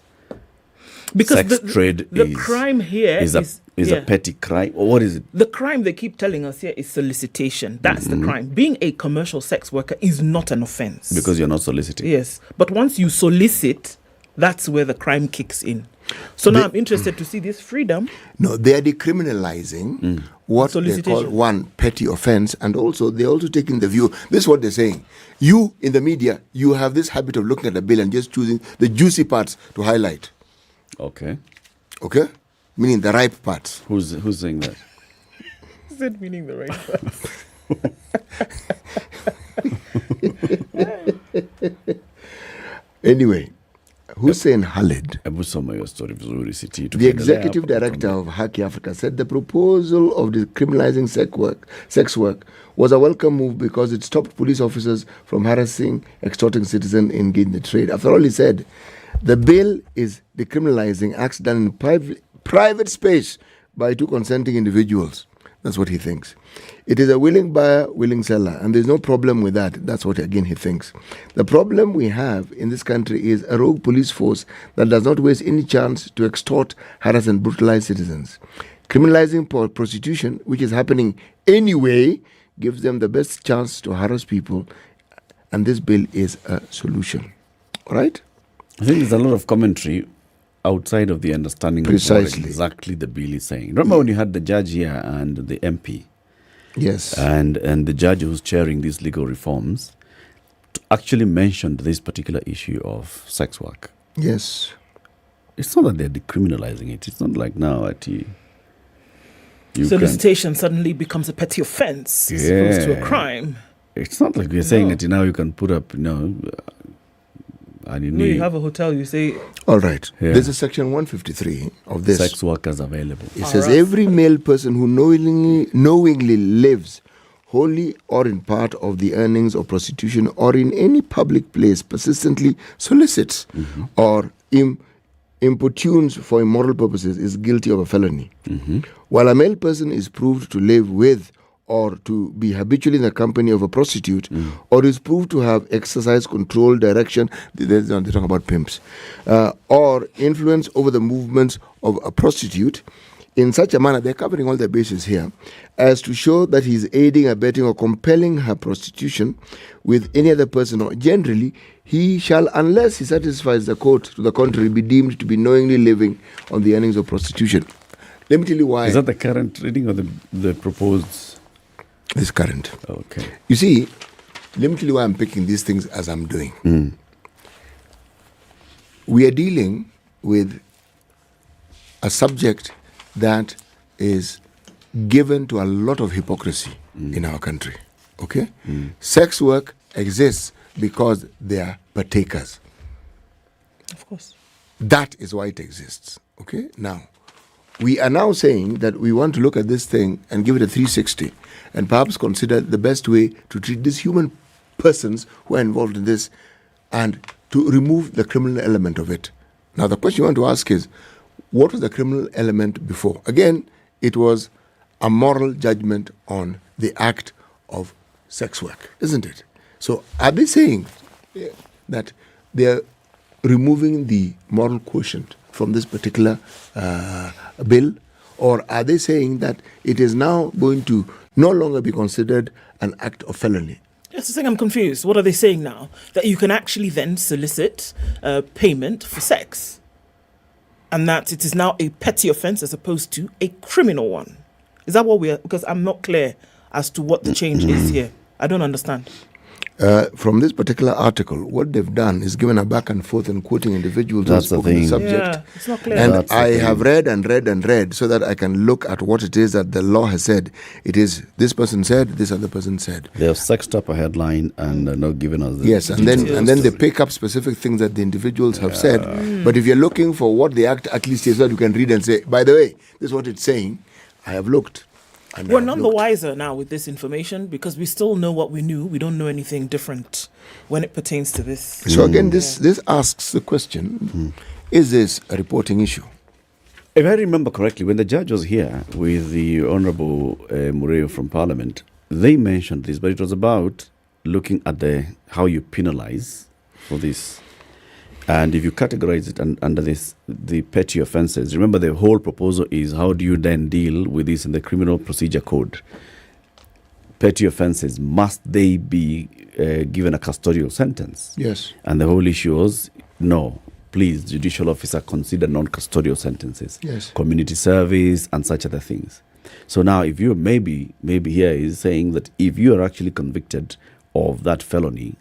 because sex trade the crime here is a petty crime? Or what is it? The crime they keep telling us here is solicitation. That's the crime. Being a commercial sex worker is not an offense. Because you're not soliciting. Yes. But once you solicit, that's where the crime kicks in. So now I'm interested to see this freedom. No, they are decriminalizing what they call one petty offense, and also they're also taking the view. This is what they're saying. You in the media, you have this habit of looking at a bill and just choosing the juicy parts to highlight. Okay. Okay? Meaning the ripe parts. Who's saying that? Is it meaning the right parts? Anyway, Hussein Khalid, the executive director of Haki Africa, said the proposal of decriminalizing sex work was a welcome move because it stopped police officers from harassing, extorting citizens engaged in the trade. After all, he said, the bill is decriminalizing acts done in private space by two consenting individuals. That's what he thinks. It is a willing buyer, willing seller, and there's no problem with that. That's what, again, he thinks. The problem we have in this country is a rogue police force that does not waste any chance to extort, harass, and brutalize citizens. Criminalizing prostitution, which is happening anyway, gives them the best chance to harass people, and this bill is a solution. All right? I think there's a lot of commentary outside of the understanding Precisely. of what exactly the bill is saying. Remember when you had the judge here and the MP? Yes. And the judge who's chairing these legal reforms actually mentioned this particular issue of sex work. Yes. It's not that they're decriminalizing it. It's not like now that you solicitation suddenly becomes a petty offense as opposed to a crime. It's not like we're saying that now you can put up, and you have a hotel, you say... All right. Yeah. There's a section 153 of this. Sex workers available. It says every male person who knowingly lives wholly or in part of the earnings of prostitution or in any public place persistently solicits or importunes for immoral purposes is guilty of a felony. While a male person is proved to live with or to be habitually in the company of a prostitute, or is proved to have exercised control, direction, they're talking about pimps, or influence over the movements of a prostitute, in such a manner, they're covering all the bases here, as to show that he's aiding, abetting, or compelling her prostitution with any other person, or generally, he shall, unless he satisfies the court to the contrary, be deemed to be knowingly living on the earnings of prostitution. Let me tell you why. Is that the current reading or the proposed? This current. Okay. You see, let me tell you why I'm picking these things as I'm doing. We are dealing with a subject that is given to a lot of hypocrisy in our country. Okay? Sex work exists because they are partakers. Of course. That is why it exists. Okay? Now, we are now saying that we want to look at this thing and give it a 360 and perhaps consider the best way to treat these human persons who are involved in this and to remove the criminal element of it. Now, the question you want to ask is, what was the criminal element before? Again, it was a moral judgment on the act of sex work, isn't it? So are they saying that they are removing the moral quotient from this particular bill? Or are they saying that it is now going to no longer be considered an act of felony? That's the thing, I'm confused. What are they saying now? That you can actually then solicit payment for sex? And that it is now a petty offence as opposed to a criminal one? Is that what we are? Because I'm not clear as to what the change is here. I don't understand. From this particular article, what they've done is given a back and forth and quoting individuals who spoke on the subject. Yeah, it's not clear. And I have read and read and read so that I can look at what it is that the law has said. It is this person said, this other person said. They have sexed up a headline and not given us the yes, and then they pick up specific things that the individuals have said. But if you're looking for what the act at least is, that you can read and say, by the way, this is what it's saying. I have looked. We're none the wiser now with this information because we still know what we knew. We don't know anything different when it pertains to this. So again, this asks the question, is this a reporting issue? If I remember correctly, when the judge was here with the Honourable Mureo from Parliament, they mentioned this, but it was about looking at how you penalise for this. And if you categorize it under the petty offences, remember the whole proposal is how do you then deal with this in the Criminal Procedure Code? Petty offences, must they be given a custodial sentence? Yes. And the whole issue was, no, please, judicial officer, consider non-custodial sentences. Yes. Community service and such other things. So now if you maybe here is saying that if you are actually convicted of that felony,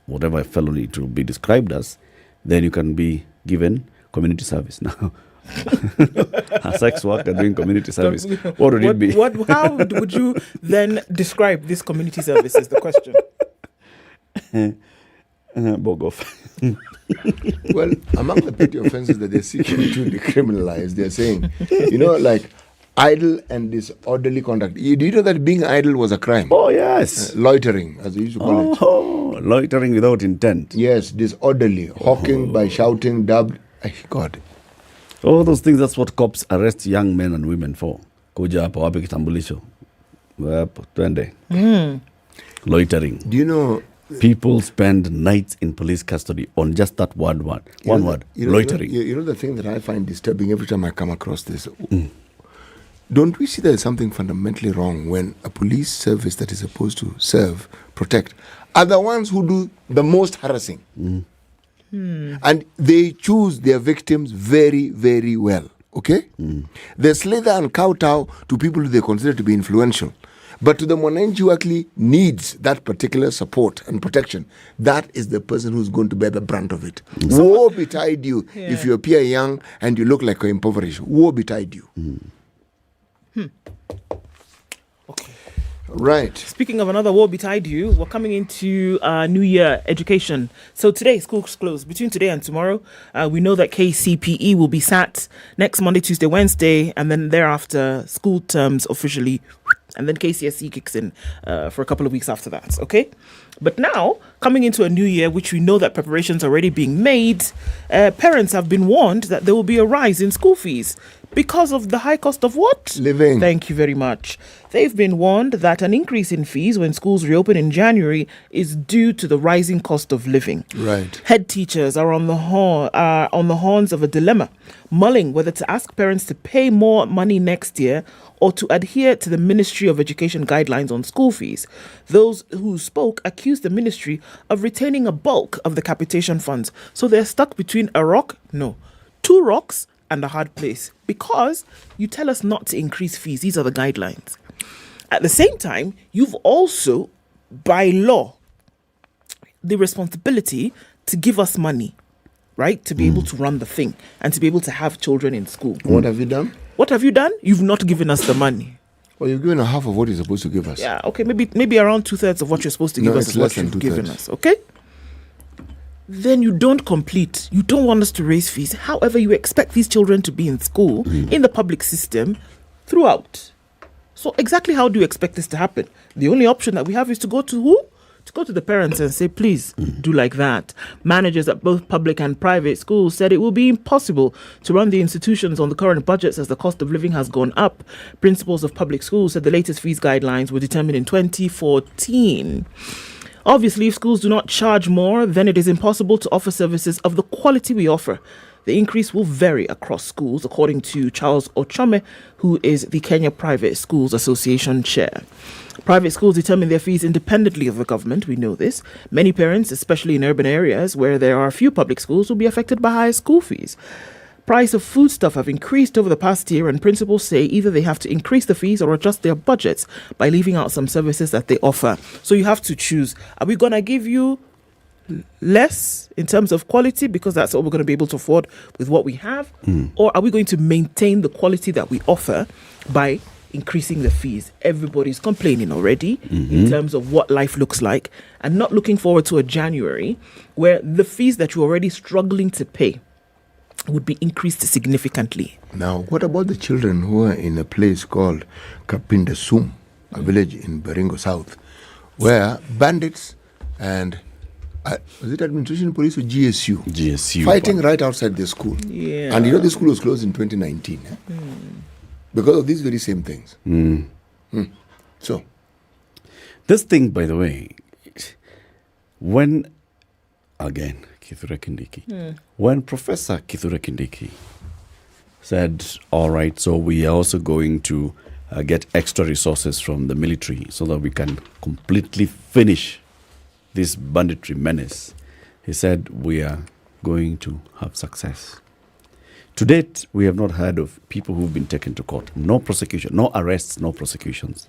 whatever felony it will be described as, then you can be given community service. Now, a sex worker doing community service, what would it be? How would you then describe this community service is the question. Bog off. Well, among the petty offences that they're seeking to decriminalize, they're saying, like idle and disorderly conduct. Do you know that being idle was a crime? Oh, yes. Loitering, as they used to call it. Oh, loitering without intent. Yes, disorderly. Hawking by shouting, dubbed. God. All those things, that's what cops arrest young men and women for. Kuja hapa wapi kitambulisho. Wapo, twende. Loitering. Do you know... People spend nights in police custody on just that one word. Loitering. You know the thing that I find disturbing every time I come across this? Don't we see there's something fundamentally wrong when a police service that is supposed to serve, protect, are the ones who do the most harassing? And they choose their victims very, very well, okay? They slither and kowtow to people who they consider to be influential. But to the mwananchi who actually needs that particular support and protection, that is the person who's going to bear the brunt of it. Woe betide you if you appear young and you look like an impoverished. Woe betide you. Okay. Right. Speaking of another war betide you, we're coming into New Year education. So today, school's closed. Between today and tomorrow, we know that KCPE will be sat next Monday, Tuesday, Wednesday, and then thereafter, school terms officially, and then KCSE kicks in for a couple of weeks after that, okay? But now, coming into a new year, which we know that preparations are already being made, parents have been warned that there will be a rise in school fees. Because of the high cost of what? Living. Thank you very much. They've been warned that an increase in fees when schools reopen in January is due to the rising cost of living. Right. Head teachers are on the horns of a dilemma, mulling whether to ask parents to pay more money next year or to adhere to the Ministry of Education guidelines on school fees. Those who spoke accused the ministry of retaining a bulk of the capitation funds. So they're stuck between two rocks and a hard place, because you tell us not to increase fees. These are the guidelines. At the same time, you've also, by law, the responsibility to give us money, right? To be able to run the thing and to be able to have children in school. What have you done? What have you done? You've not given us the money. Well, you've given half of what you're supposed to give us. Yeah, okay, maybe around 2/3 of what you're supposed to give us is what you've given us, okay? Then you don't complete. You don't want us to raise fees. However, you expect these children to be in school, in the public system, throughout. So exactly how do you expect this to happen? The only option that we have is to go to who? To go to the parents and say, please do like that. Managers at both public and private schools said it will be impossible to run the institutions on the current budgets as the cost of living has gone up. Principals of public schools said the latest fees guidelines were determined in 2014. Obviously, if schools do not charge more, then it is impossible to offer services of the quality we offer. The increase will vary across schools, according to Charles Ochome, who is the Kenya Private Schools Association chair. Private schools determine their fees independently of the government, we know this. Many parents, especially in urban areas where there are few public schools, will be affected by higher school fees. Price of foodstuff have increased over the past year, and principals say either they have to increase the fees or adjust their budgets by leaving out some services that they offer. So you have to choose. Are we going to give you less in terms of quality because that's what we're going to be able to afford with what we have? Or are we going to maintain the quality that we offer by increasing the fees? Everybody's complaining already in terms of what life looks like, and not looking forward to a January where the fees that you're already struggling to pay would be increased significantly. Now, what about the children who are in a place called Kapindasum, a village in Baringo South, where bandits and was it administration police or GSU fighting right outside the school? Yeah. And the school was closed in 2019 because of these very same things. So, this thing, by the way, when again, Kithure Kindiki. When Professor Kithure Kindiki said, all right, so we are also going to get extra resources from the military so that we can completely finish this banditry menace, he said we are going to have success. To date, we have not heard of people who've been taken to court. No prosecution, no arrests, no prosecutions.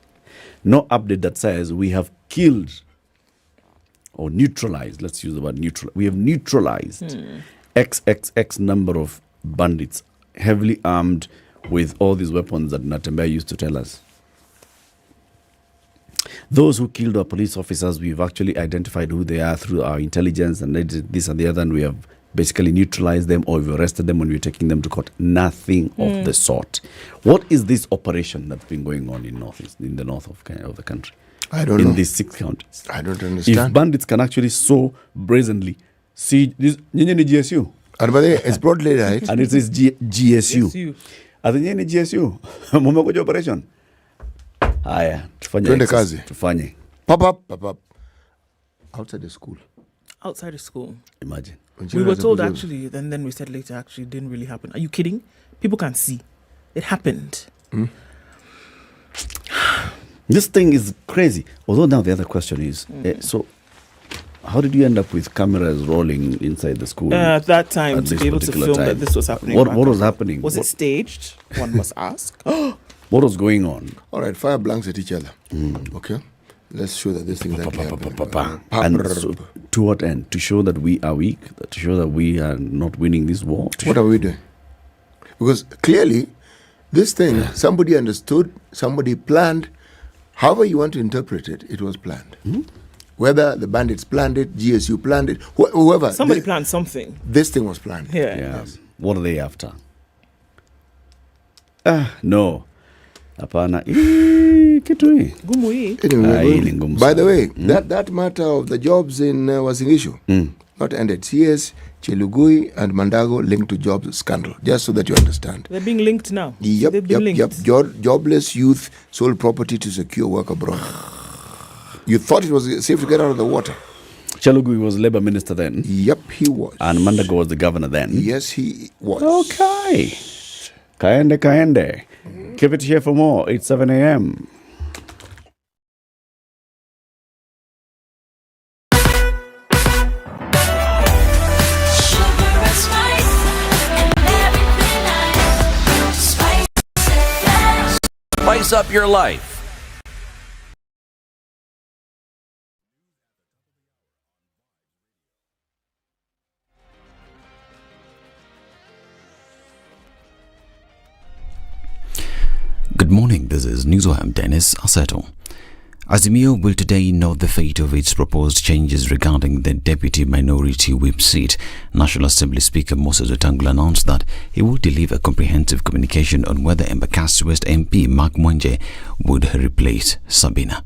No update that says we have killed or neutralized, let's use the word neutral. We have neutralized XXX number of bandits, heavily armed with all these weapons that Natembeya used to tell us. Those who killed our police officers, we've actually identified who they are through our intelligence, and this and the other, and we have basically neutralized them, or we've arrested them when we're taking them to court. Nothing of the sort. What is this operation that's been going on in the north of the country? I don't know. In these 6 counties. I don't understand. If bandits can actually so brazenly see this, GSU. And by the way, it's broad daylight. And it is GSU. At the GSU, Mumagoja operation. Haya, tufanye. Pop up. Outside the school. Outside the school. Imagine. We were told actually, then we said later actually it didn't really happen. Are you kidding? People can't see. It happened. This thing is crazy. Although now the other question is, so how did you end up with cameras rolling inside the school? At that time, to be able to film that this was happening. What was happening? Was it staged? One must ask. What was going on? All right, fire blanks at each other. Okay? Let's show that this thing is happening. And so, to what end? To show that we are weak? To show that we are not winning this war? What are we doing? Because clearly, this thing, somebody understood, somebody planned. However you want to interpret it, it was planned. Whether the bandits planned it, GSU planned it, whoever. Somebody planned something. This thing was planned. Yeah. Yes. What are they after? No. Apana. Anyway, by the way, that matter of the jobs in Wasingishu, Not ended. CS, Chelugui, and Mandago linked to jobs scandal, just so that you understand. They're being linked now. Yep, They've been linked. Jobless youth sold property to secure work abroad. You thought it was safe to get out of the water. Chelugui was Labour Minister then? Yep, he was. And Mandago was the governor then? Yes, he was. Okay. Kaende. Keep it here for more. It's 7 a.m. Spice up your life. Good morning, this is Newswire. Dennis Aseto. Azimio will today note the fate of its proposed changes regarding the deputy minority whip seat. National Assembly Speaker Moses Wetangula announced that he will deliver comprehensive communication on whether Embakasi West MP Mark Mwenje would replace Sabina.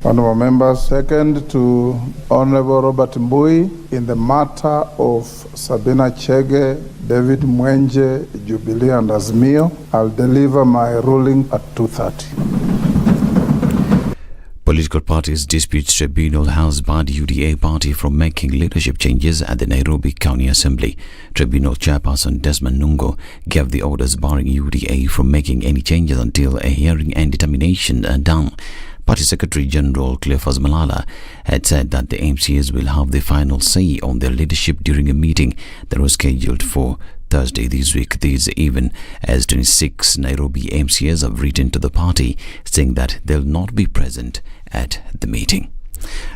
Honourable members, second to Honourable Robert Mbui in the matter of Sabina Chege, David Mwenje, Jubilee and Azimio. I'll deliver my ruling at 2:30. Political Parties Disputes Tribunal has barred UDA party from making leadership changes at the Nairobi County Assembly. Tribunal Chairperson Desmond Nungo gave the orders barring UDA from making any changes until a hearing and determination are done. Party Secretary General Cleophas Malala had said that the MCAs will have the final say on their leadership during a meeting that was scheduled for Thursday this week. This even as 26 Nairobi MCAs have written to the party saying that they'll not be present at the meeting.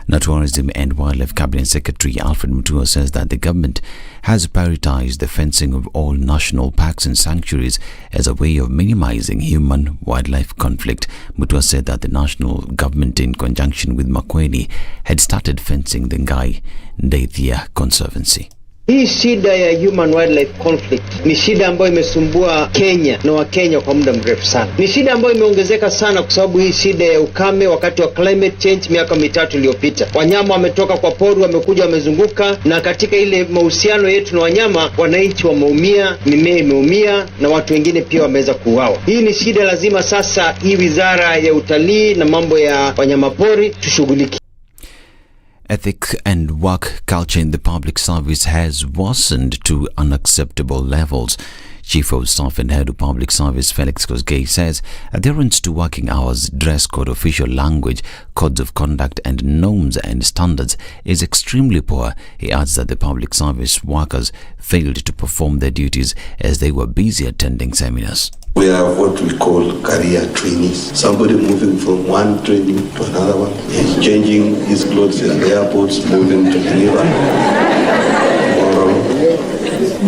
Now, Tourism and Wildlife Cabinet Secretary Alfred Mutua says that the government has prioritized the fencing of all national parks and sanctuaries as a way of minimizing human-wildlife conflict. Mutua said that the national government, in conjunction with Makueni, had started fencing the Ngai Ndaithia Conservancy. Hii shida ya human wildlife conflict ni shida ambayo imesumbua Kenya na Wakenya kwa muda mrefu sana. Ni shida ambayo imeongezeka sana kwa sababu hii shida ya ukame wakati wa climate change miaka mitatu iliyopita. Wanyama wametoka kwa pori, wamekuja wamezunguka, na katika ile mahusiano yetu na wanyama, wananchi wameumia, mimea imeumia na watu wengine pia wameweza kuuawa. Hii ni shida lazima sasa hii wizara ya utalii na mambo ya wanyamapori tushughulikie. Ethics and work culture in the public service has worsened to unacceptable levels. Chief of Staff and Head of Public Service Felix Kosgei says adherence to working hours, dress code, official language, codes of conduct and norms and standards is extremely poor. He adds that the public service workers failed to perform their duties as they were busy attending seminars. We have what we call career trainees. Somebody moving from one training to another one. He's changing his clothes in the airports, moving to Geneva. Tomorrow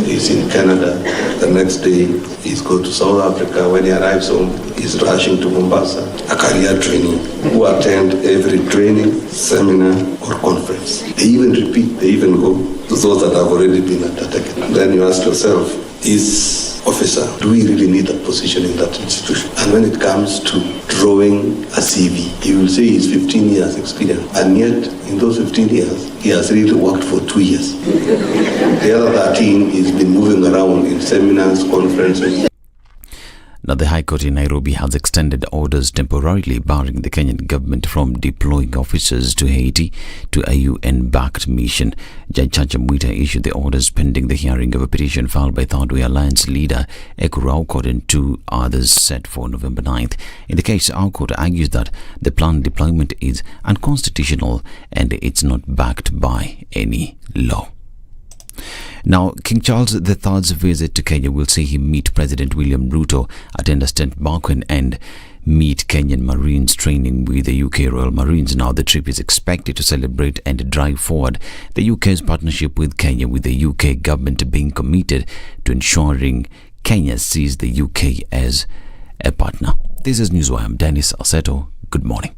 he's in Canada. The next day he's going to South Africa. When he arrives home, he's rushing to Mombasa. A career trainee who attend every training, seminar or conference. They even repeat, they even go to those that have already been attended. Then you ask yourself, is officer, do we really need that position in that institution? And when it comes to drawing a CV, he will say he's 15 years experience, and yet in those 15 years, he has really worked for 2 years. The other 13, he's been moving around in seminars, conferences. Now, the High Court in Nairobi has extended orders temporarily barring the Kenyan government from deploying officers to Haiti to a UN-backed mission. Judge Chacha Mwita issued the orders pending the hearing of a petition filed by Third Way Alliance leader Okoh and two others set for November 9th. In the case, Okoh argues that the planned deployment is unconstitutional and it's not backed by any law. Now, King Charles III's visit to Kenya will see him meet President William Ruto, attend a St. Barquin and meet Kenyan Marines training with the UK Royal Marines. Now, the trip is expected to celebrate and drive forward the UK's partnership with Kenya, with the UK government being committed to ensuring Kenya sees the UK as a partner. This is Newswire. I'm Dennis Aseto. Good morning.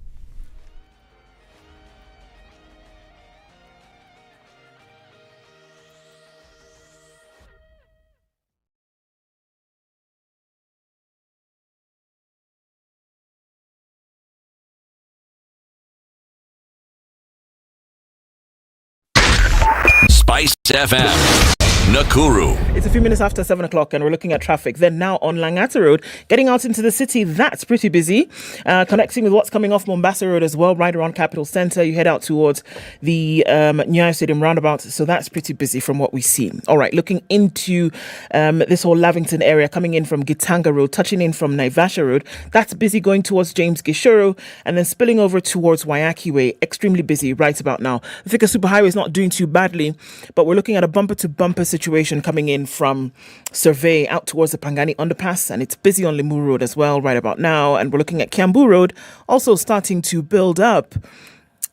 SpiceFm, Nakuru. It's a few minutes after 7 o'clock and we're looking at traffic. Then now on Langata Road, getting out into the city, that's pretty busy. Connecting with what's coming off Mombasa Road as well, right around Capital Centre. You head out towards the Nyeri Stadium roundabout. So that's pretty busy from what we see. All right, looking into this whole Lavington area, coming in from Gitanga Road, touching in from Naivasha Road. That's busy going towards James Gishuru and then spilling over towards Wayaki Way. Extremely busy right about now. The Thika Superhighway is not doing too badly, but we're looking at a bumper-to-bumper situation coming in from Survey out towards the Pangani Underpass, and it's busy on Limuru Road as well right about now. And we're looking at Kiambu Road also starting to build up.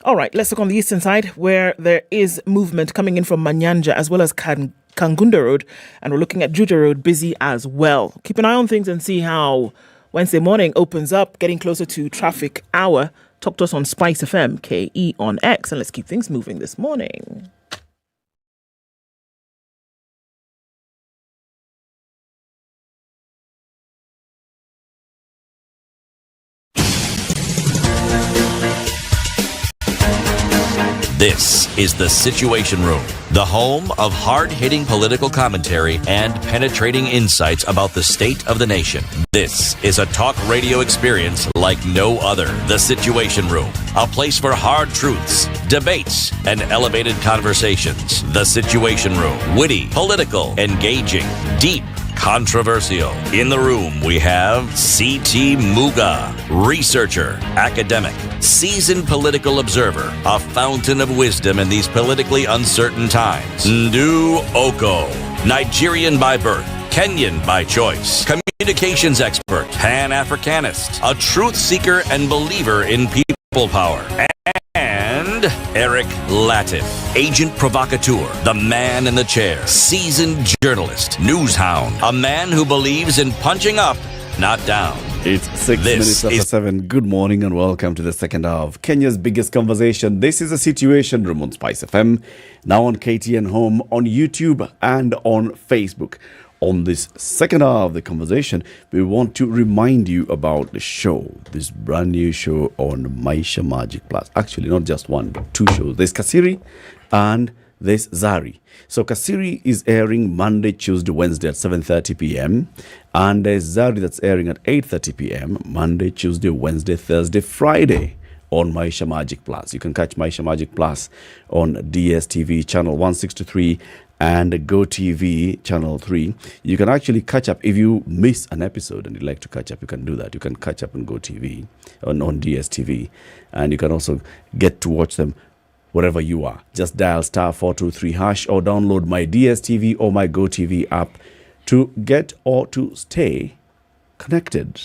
All right, let's look on the eastern side where there is movement coming in from Manyanja as well as Kangunda Road, and we're looking at Juja Road busy as well. Keep an eye on things and see how Wednesday morning opens up, getting closer to traffic hour. Talk to us on SpiceFM, KE on X, and let's keep things moving this morning. This is the Situation Room, the home of hard-hitting political commentary and penetrating insights about the state of the nation. This is a talk radio experience like no other. The Situation Room, a place for hard truths, debates, and elevated conversations. The Situation Room, witty, political, engaging, deep, controversial. In the room, we have C.T. Muga, researcher, academic, seasoned political observer, a fountain of wisdom in these politically uncertain times. Ndu Okoh, Nigerian by birth, Kenyan by choice, communications expert, Pan-Africanist, a truth seeker and believer in people power. And Eric Latiff, agent provocateur, the man in the chair, seasoned journalist, news hound, a man who believes in punching up, not down. It's 6 minutes after 7. Good morning and welcome to the second hour of Kenya's biggest conversation. This is a Situation Room on SpiceFM, now on KTN Home, on YouTube and on Facebook. On this second hour of the conversation, we want to remind you about the show, this brand new show on Maisha Magic Plus. Actually, not just one, but two shows. There's Kasiri and there's Zari. So Kasiri is airing Monday, Tuesday, Wednesday at 7:30 p.m. And there's Zari that's airing at 8:30 p.m. Monday, Tuesday, Wednesday, Thursday, Friday on Maisha Magic Plus. You can catch Maisha Magic Plus on DSTV channel 163 and GoTV channel 3. You can actually catch up if you miss an episode and you'd like to catch up. You can do that. You can catch up on GoTV, on DSTV, and you can also get to watch them wherever you are. Just dial *423# or download my DSTV or my GoTV app to get or to stay connected.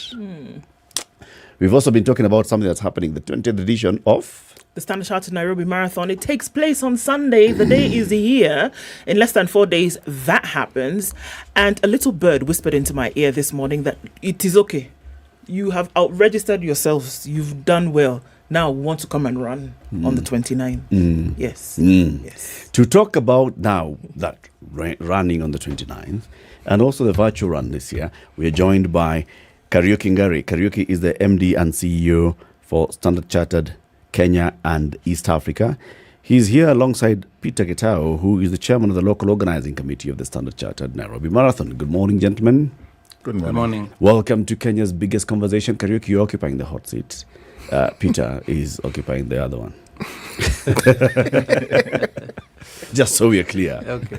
We've also been talking about something that's happening, the 20th edition of the Standard Chartered Nairobi Marathon. It takes place on Sunday. The day is here. In less than 4 days, that happens. And a little bird whispered into my ear this morning that it is okay. You have out-registered yourselves. You've done well. Now we want to come and run on the 29th. Yes. Yes. To talk about now that running on the 29th and also the virtual run this year, we are joined by Kariuki Ngari. Kariuki is the MD and CEO for Standard Chartered Kenya and East Africa. He's here alongside Peter Getao, who is the chairman of the local organizing committee of the Standard Chartered Nairobi Marathon. Good morning, gentlemen. Good morning. Good morning. Welcome to Kenya's biggest conversation. Kariuki, you're occupying the hot seat. Peter is occupying the other one. Just so we're clear. Okay.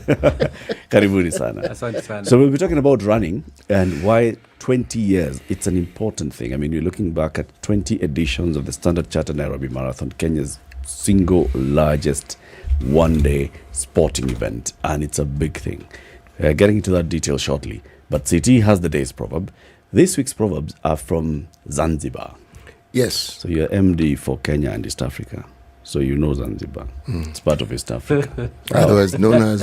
Karibuni sana. Asante sana. So we'll be talking about running and why 20 years. It's an important thing. I mean, you're looking back at 20 editions of the Standard Chartered Nairobi Marathon, Kenya's single largest one-day sporting event, and it's a big thing. Getting into that detail shortly. But CT has the day's proverb. This week's proverbs are from Zanzibar. Yes. So you're MD for Kenya and East Africa. So you know Zanzibar. It's part of East Africa. Otherwise known as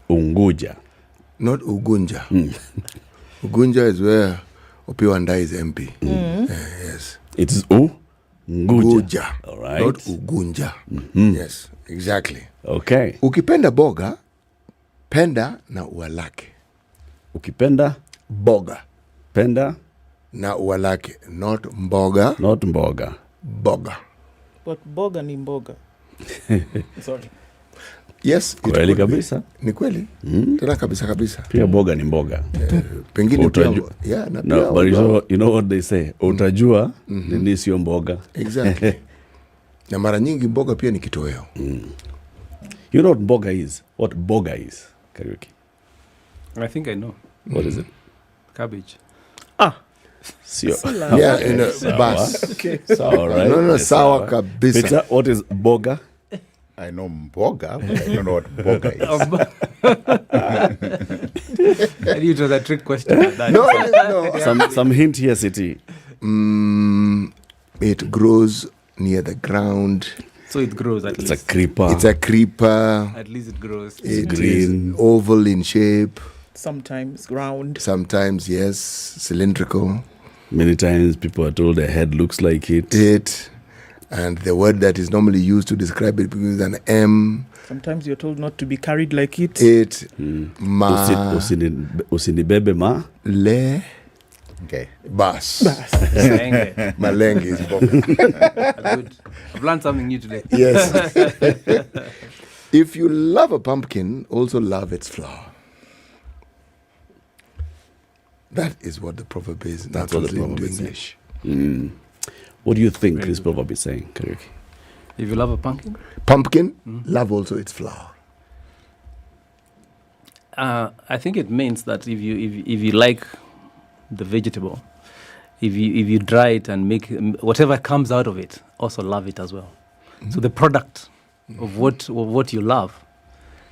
Unguja. Not Ugunja. Ugunja is where Opiwanda is MP. Yes. It's Unguja. All right. Not Ugunja. Yes, exactly. Okay. Ukipenda boga, penda na ua lake. Ukipenda boga, penda na ua lake. Not mboga. Not mboga. Boga. But boga ni mboga. Sorry. Yes, it Kweli could be. kabisa. Ni kweli. Tena kabisa. Pia boga ni mboga. Pengine pia, Utajua. na No, pia but you know what they say. Utajua nini sio mboga. Exactly. Na mara nyingi mboga pia ni kitoweo. You know what mboga is? What boga is? Karaoke. I think I know. What is it? Cabbage. Sio. Yeah, in a bus. Okay. Sawa, right? No, sawa kabisa. Peter, what is boga? I know mboga, but I don't know what boga is. I knew it was a trick question. No. Some hint here, City. It grows near the ground. So it grows at least. It's a creeper. It's a creeper. At least it grows. It's green. Oval in shape. Sometimes round. Sometimes, yes, cylindrical. Many times people are told their head looks like it. And the word that is normally used to describe it begins with an M. Sometimes you're told not to be carried like it. Ma. Usinibebe ma. Le. Okay. Bas. Malenge. Malenge is boga. Good. I've learned something new today. Yes. If you love a pumpkin, also love its flower. That is what the proverb is. That's what the proverb into is English. What do you think this proverb is saying, Karaoke? If you love a pumpkin? Pumpkin, love also its flower. I think it means that if you like the vegetable, if you dry it and make whatever comes out of it, also love it as well. So the product of what you love,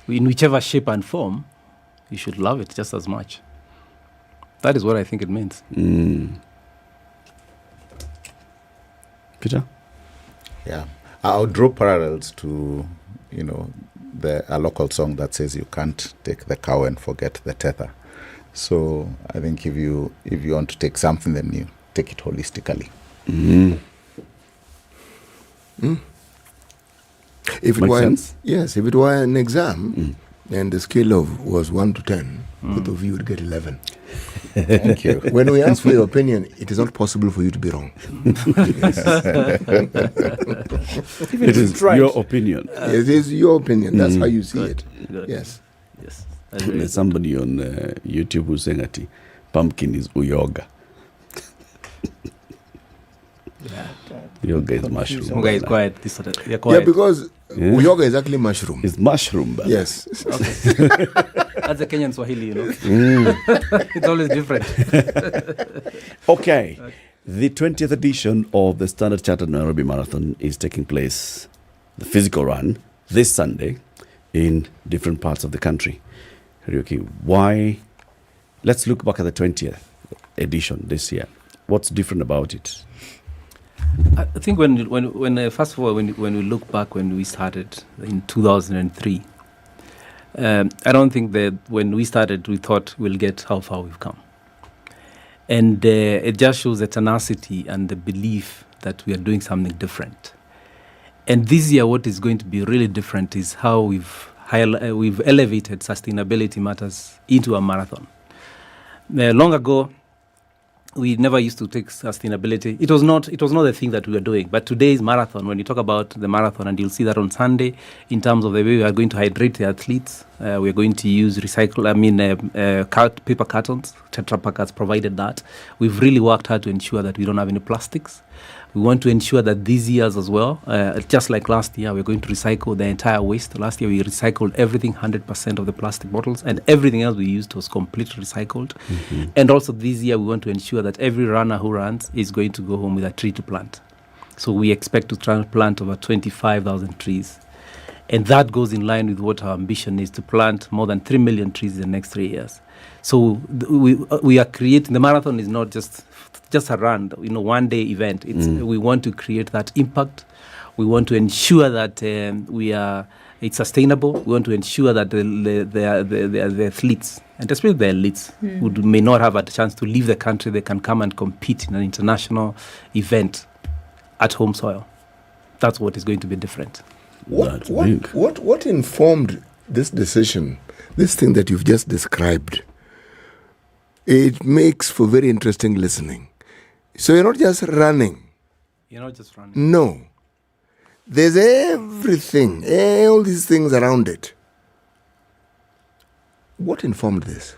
in whichever shape and form, you should love it just as much. That is what I think it means. Peter? Yeah. I'll draw parallels to, a local song that says you can't take the cow and forget the tether. So I think if you want to take something, then you take it holistically. If it Makes were sense? Yes, if it were an exam and the scale was 1 to 10, both of you would get 11. Thank you. When we ask for your opinion, it is not possible for you to be wrong. It is your opinion. It is your opinion. That's how you see it. Good. Yes. Yes. There's somebody on YouTube who's saying that pumpkin is uyoga. Yoga is mushroom. Muga is quiet. You're Yeah, quiet. because uyoga is actually mushroom. It's mushroom. But Yes. That's a Kenyan Swahili, It's always different. Okay. The 20th edition of the Standard Chartered Nairobi Marathon is taking place, the physical run, this Sunday in different parts of the country. Karaoke, why? Let's look back at the 20th edition this year. What's different about it? I think when first of all, when we look back when we started in 2003, I don't think that when we started we thought we'll get how far we've come. And it just shows the tenacity and the belief that we are doing something different. And this year what is going to be really different is how we've elevated sustainability matters into a marathon. Long ago, we never used to take sustainability. It was not the thing that we were doing. But today's marathon, when you talk about the marathon, and you'll see that on Sunday, in terms of the way we are going to hydrate the athletes, we are going to use paper cartons, Tetra Pak has provided that. We've really worked hard to ensure that we don't have any plastics. We want to ensure that these years as well, just like last year, we're going to recycle the entire waste. Last year, we recycled everything, 100% of the plastic bottles, and everything else we used was completely recycled. And also this year, we want to ensure that every runner who runs is going to go home with a tree to plant. So we expect to plant over 25,000 trees. And that goes in line with what our ambition is, to plant more than 3 million trees in the next 3 years. So we are creating, the marathon is not just a run, one day event. We want to create that impact. We want to ensure that it's sustainable. We want to ensure that the athletes, and especially the elites, who may not have a chance to leave the country, they can come and compete in an international event at home soil. That's what is going to be different. What informed this decision, this thing that you've just described? It makes for very interesting listening. So you're not just running. You're not just running. No. There's everything, all these things around it. What informed this?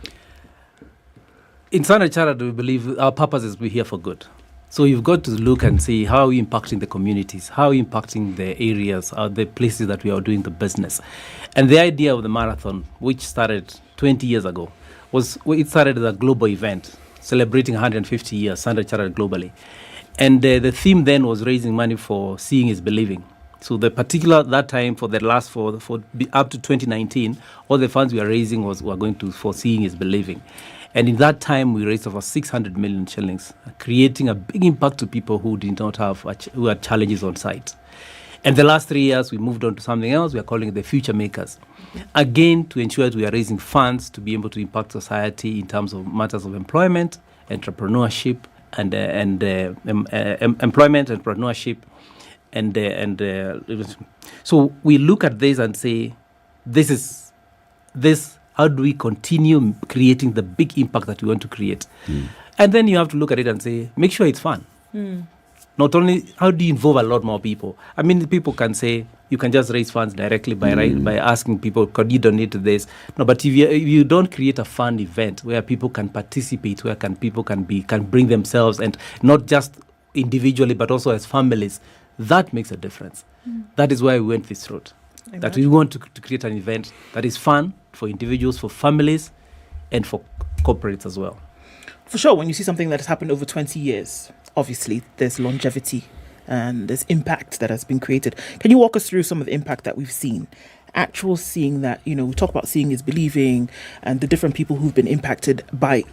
In Standard Chartered, we believe our purpose is we're here for good. So you've got to look and see how are we impacting the communities, how are we impacting the areas, the places that we are doing the business. And the idea of the marathon, which started 20 years ago, it started as a global event celebrating 150 years, Standard Chartered globally. And the theme then was raising money for seeing is believing. So the particular, that time for the last, for up to 2019, all the funds we are raising were going to for seeing is believing. And in that time, we raised over 600 million shillings, creating a big impact to people who did not have, who had challenges on site. And the last 3 years, we moved on to something else. We are calling it the Future Makers. Again, to ensure that we are raising funds to be able to impact society in terms of matters of employment, entrepreneurship, and so we look at this and say, how do we continue creating the big impact that we want to create? And then you have to look at it and say, make sure it's fun. Not only, how do you involve a lot more people? I mean, people can say, you can just raise funds directly by asking people, could you donate to this? No, but if you don't create a fun event where people can participate, where people can bring themselves, and not just individually, but also as families, that makes a difference. That is why we went this route. That we want to create an event that is fun for individuals, for families, and for corporates as well. For sure, when you see something that has happened over 20 years, obviously there's longevity and there's impact that has been created. Can you walk us through some of the impact that we've seen? Actual seeing that, we talk about seeing is believing, and the different people who've been impacted by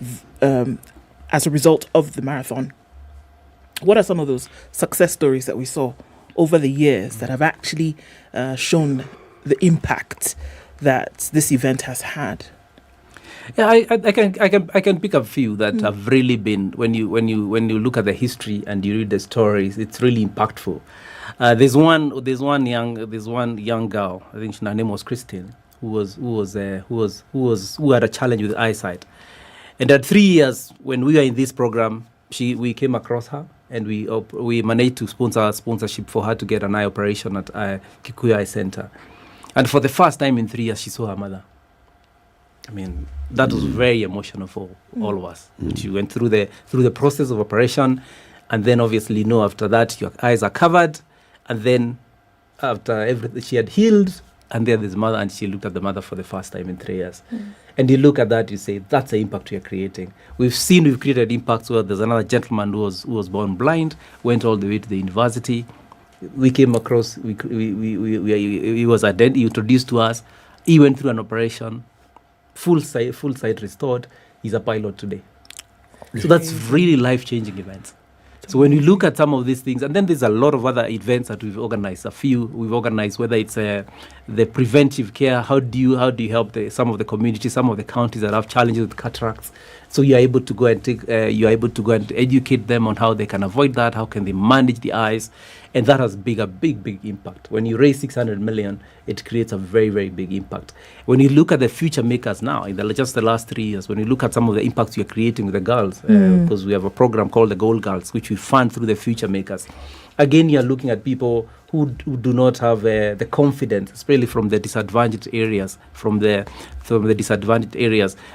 as a result of the marathon. What are some of those success stories that we saw over the years that have actually shown the impact that this event has had? Yeah, I can pick a few that have really been, when you look at the history and you read the stories, it's really impactful. There's one young girl, I think her name was Christine, who had a challenge with eyesight, and at 3 years when we were in this program, we came across her. And we managed to sponsorship for her to get an eye operation at Kikuyu Eye Center. And for the first time in 3 years, she saw her mother. I mean, that was very emotional for all of us. She went through the process of operation, and then obviously, after that, your eyes are covered, and then after everything, she had healed, and there's mother, and she looked at the mother for the first time in 3 years. And you look at that, you say, that's the impact we are creating. We've created impacts where there's another gentleman who was born blind, went all the way to the university. We came across, he was he introduced to us. He went through an operation, full sight restored. He's a pilot today. So that's really life-changing events. So when you look at some of these things, and then there's a lot of other events that we've organized. A few we've organized, whether it's the preventive care. How do you help some of the communities, some of the counties that have challenges with cataracts? So you're able to go and educate them on how they can avoid that. How can they manage the eyes? And that has a big impact. When you raise 600 million, it creates a very, very big impact. When you look at the future makers now, in just the last 3 years, when you look at some of the impacts you're creating with the girls, because we have a program called the Gold Girls, which we fund through the future makers. Again, you're looking at people who do not have the confidence, especially from the disadvantaged areas,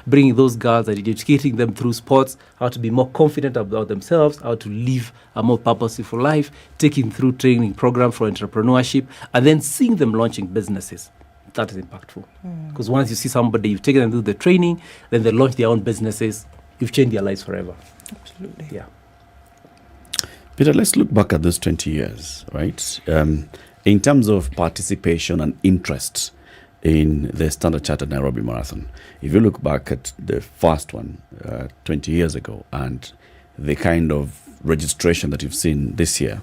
bringing those girls and educating them through sports, how to be more confident about themselves, how to live a more purposeful life, taking through training program for entrepreneurship, and then seeing them launching businesses. That is impactful. Because once you see somebody, you've taken them through the training, then they launch their own businesses, you've changed their lives forever. Absolutely. Yeah. Peter, let's look back at those 20 years, right? In terms of participation and interest in the Standard Chartered Nairobi Marathon, if you look back at the first one 20 years ago and the kind of registration that you've seen this year,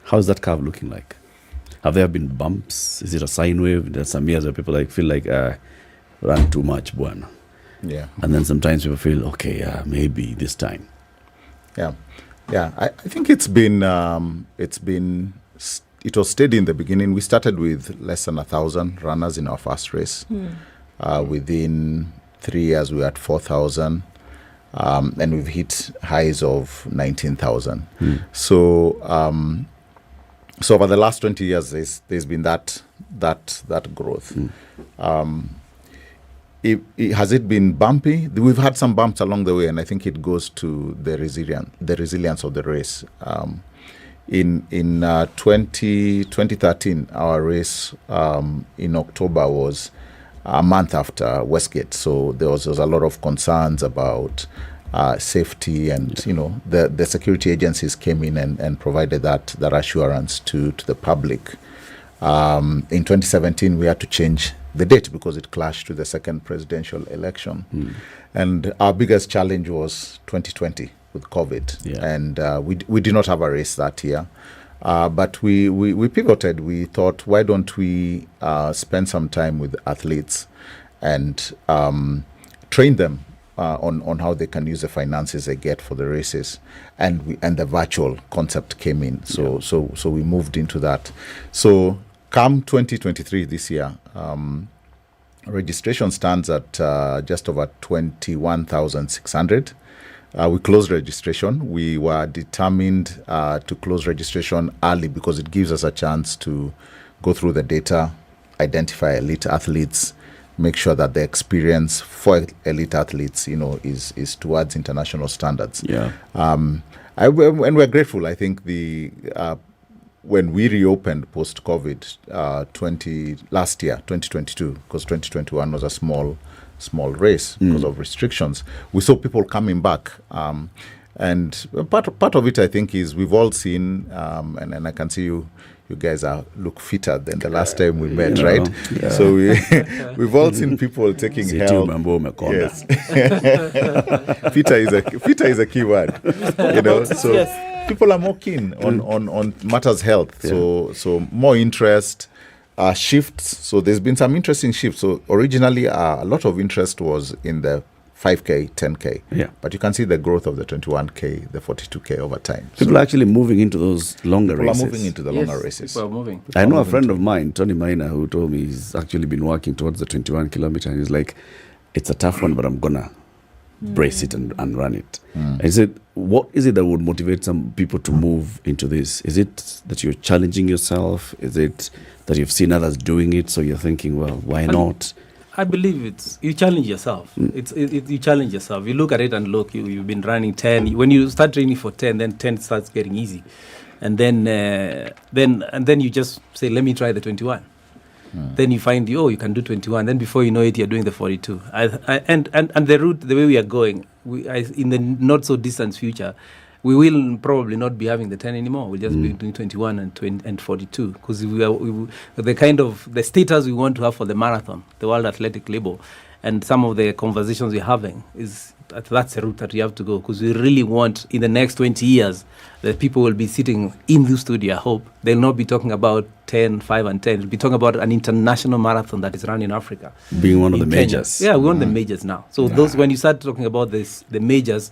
how's that curve looking like? Have there been bumps? Is it a sine wave? There's some years where people feel like run too much, buona. Yeah. And then sometimes people feel, okay, maybe this time. Yeah. Yeah, I think it was steady in the beginning. We started with less than 1,000 runners in our first race. Within 3 years, we were at 4,000, and we've hit highs of 19,000. So over the last 20 years, there's been that growth. has it been bumpy? We've had some bumps along the way, and I think it goes to the resilience of the race. In 2013, our race in October was a month after Westgate, so there was a lot of concerns about safety, and the security agencies came in and provided that assurance to the public. In 2017, we had to change the date because it clashed with the second presidential election. And our biggest challenge was 2020 with COVID. And we did not have a race that year. But we pivoted. We thought, why don't we spend some time with athletes and train them on how they can use the finances they get for the races, and the virtual concept came in. So we moved into that. So come 2023 this year, registration stands at just over 21,600. We closed registration. We were determined to close registration early because it gives us a chance to go through the data, identify elite athletes, make sure that the experience for elite athletes, is towards international standards. And we're grateful. I think when we reopened post-COVID last year, 2022, because 2021 was a small race because of restrictions, we saw people coming back. And part of it, I think, is we've all seen, and I can see you guys look fitter than the last time we met, right? Yeah. So we've all seen people taking help. Yes. Fitter is a key word. So people are more keen on matters health. So more interest. Shifts. So there's been some interesting shifts. So originally, a lot of interest was in the 5K, 10K. But you can see the growth of the 21K, the 42K over time. People are actually moving into those longer races. People are moving into the longer races. People are moving. I know a friend of mine, Tony Maina, who told me he's actually been working towards the 21 kilometer, and he's like, it's a tough one, but I'm going to brace it and run it. I said, what is it that would motivate some people to move into this? Is it that you're challenging yourself? Is it that you've seen others doing it, so you're thinking, well, why not? I believe you challenge yourself. You challenge yourself. You look at it and look, you've been running 10. When you start training for 10, then 10 starts getting easy. And then you just say, let me try the 21. Then you find, you can do 21. Then before you know it, you're doing the 42. And the route, the way we are going, in the not so distant future, we will probably not be having the 10 anymore. We'll just be doing 21 and 42, because the status we want to have for the marathon, the World Athletic Label, and some of the conversations we're having is that's the route that we have to go, because we really want in the next 20 years that people will be sitting in the studio. I hope they'll not be talking about 10, 5 and 10. They'll be talking about an international marathon that is run in Africa. Being one of the majors. Yeah, we want the majors now. So when you start talking about the majors,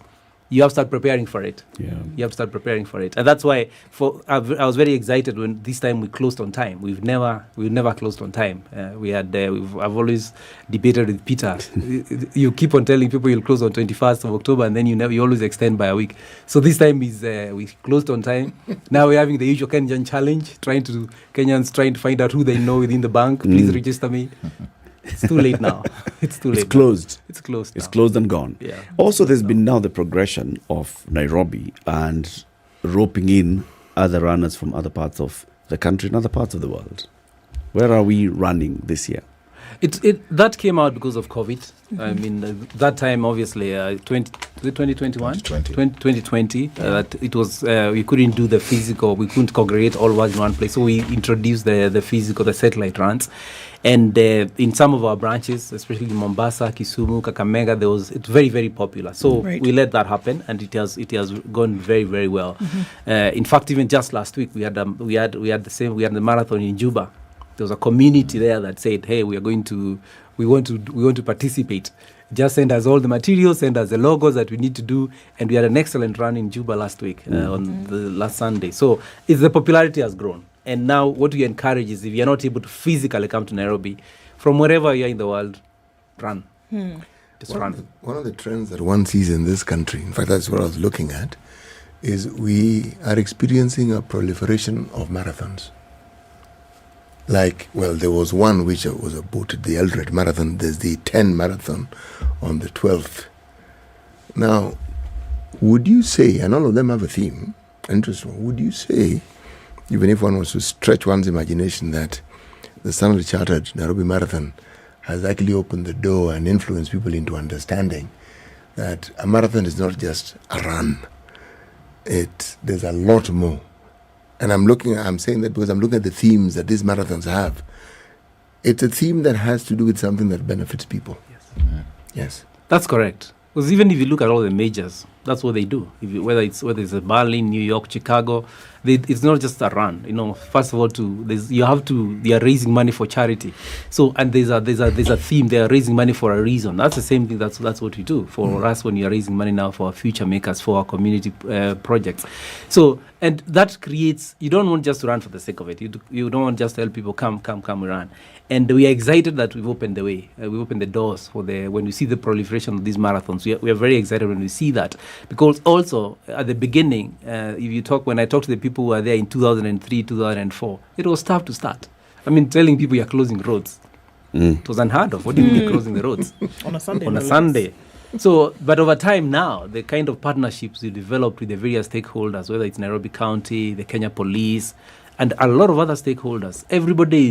you have to start preparing for it. You have to start preparing for it. And that's why I was very excited when this time we closed on time. We've never closed on time. I've always debated with Peter. You keep on telling people you'll close on 21st of October, and then you always extend by a week. So this time we closed on time. Now we're having the usual Kenyan challenge, Kenyans trying to find out who they know within the bank. Please register me. It's too late now. It's too late. It's closed. It's closed. It's closed and gone. Yeah. Also, there's been now the progression of Nairobi and roping in other runners from other parts of the country and other parts of the world. Where are we running this year? That came out because of COVID. I mean, that time, obviously, 2020, that it was, we couldn't do the physical, we couldn't congregate all work in one place. So we introduced the physical, the satellite runs. And in some of our branches, especially in Mombasa, Kisumu, Kakamega, it's very, very popular. So we let that happen, and it has gone very, very well. In fact, even just last week, we had the marathon in Juba. There was a community there that said, "Hey, we want to participate. Just send us all the materials, send us the logos that we need to do." And we had an excellent run in Juba last week, on the last Sunday. So the popularity has grown. And now what we encourage is, if you're not able to physically come to Nairobi, from wherever you're in the world, run. Just run. One of the trends that one sees in this country, in fact, that's what I was looking at, is we are experiencing a proliferation of marathons. Like, well, there was one which was aborted, the Eldoret Marathon. There's the 10 Marathon on the 12th. Now, would you say, and all of them have a theme, interesting, would you say, even if one was to stretch one's imagination, that the Standard Chartered Nairobi Marathon has actually opened the door and influenced people into understanding that a marathon is not just a run. There's a lot more. And I'm saying that because I'm looking at the themes that these marathons have. It's a theme that has to do with something that benefits people. Yes. Yes. That's correct. Because even if you look at all the majors, that's what they do. Whether it's Berlin, New York, Chicago, it's not just a run. First of all, they are raising money for charity. So, and there's a theme. They are raising money for a reason. That's the same thing. That's what we do for us when you are raising money now for our future makers, for our community projects. So, and that creates. You don't want just to run for the sake of it. You don't want just to tell people come run. And we are excited that we've opened the way. We've opened the doors for when we see the proliferation of these marathons. We are very excited when we see that. Because also, at the beginning, when I talk to the people who were there in 2003, 2004, it was tough to start. I mean, telling people you're closing roads. It was unheard of. What do you mean you're closing the roads? On a Sunday. On a Sunday. So, but over time now, the kind of partnerships we developed with the various stakeholders, whether it's Nairobi County, the Kenya Police, and a lot of other stakeholders, everybody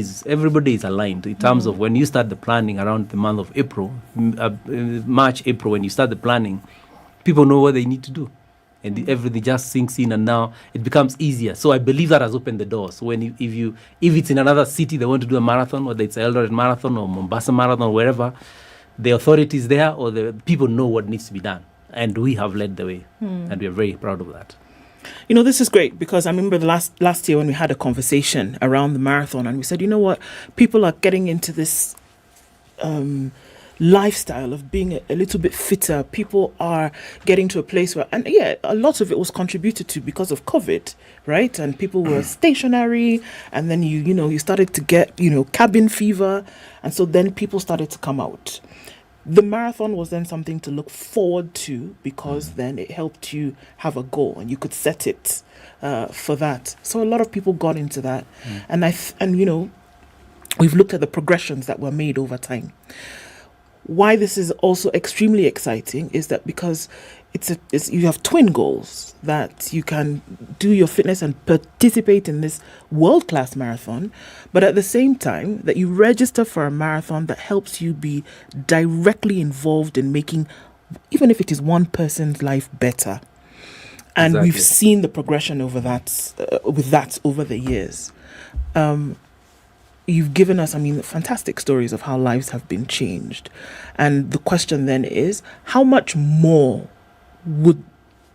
is aligned in terms of when you start the planning around the month of April, March, April, when you start the planning, people know what they need to do. And everything just sinks in, and now it becomes easier. So I believe that has opened the doors. So if it's in another city, they want to do a marathon, whether it's Eldoret Marathon or Mombasa Marathon or wherever, the authorities there or the people know what needs to be done. And we have led the way. And we are very proud of that. This is great because I remember the last year when we had a conversation around the marathon, and we said, you know what, people are getting into this lifestyle of being a little bit fitter. People are getting to a place where, and a lot of it was contributed to because of COVID, right? And people were stationary, and then you started to get cabin fever, and so then people started to come out. The marathon was then something to look forward to because then it helped you have a goal and you could set it for that. So a lot of people got into that, and we've looked at the progressions that were made over time. Why this is also extremely exciting is that because you have twin goals, that you can do your fitness and participate in this world-class marathon, but at the same time that you register for a marathon that helps you be directly involved in making, even if it is one person's life, better. And Exactly. We've seen the progression over that over the years. You've given us, fantastic stories of how lives have been changed. And the question then is, how much more would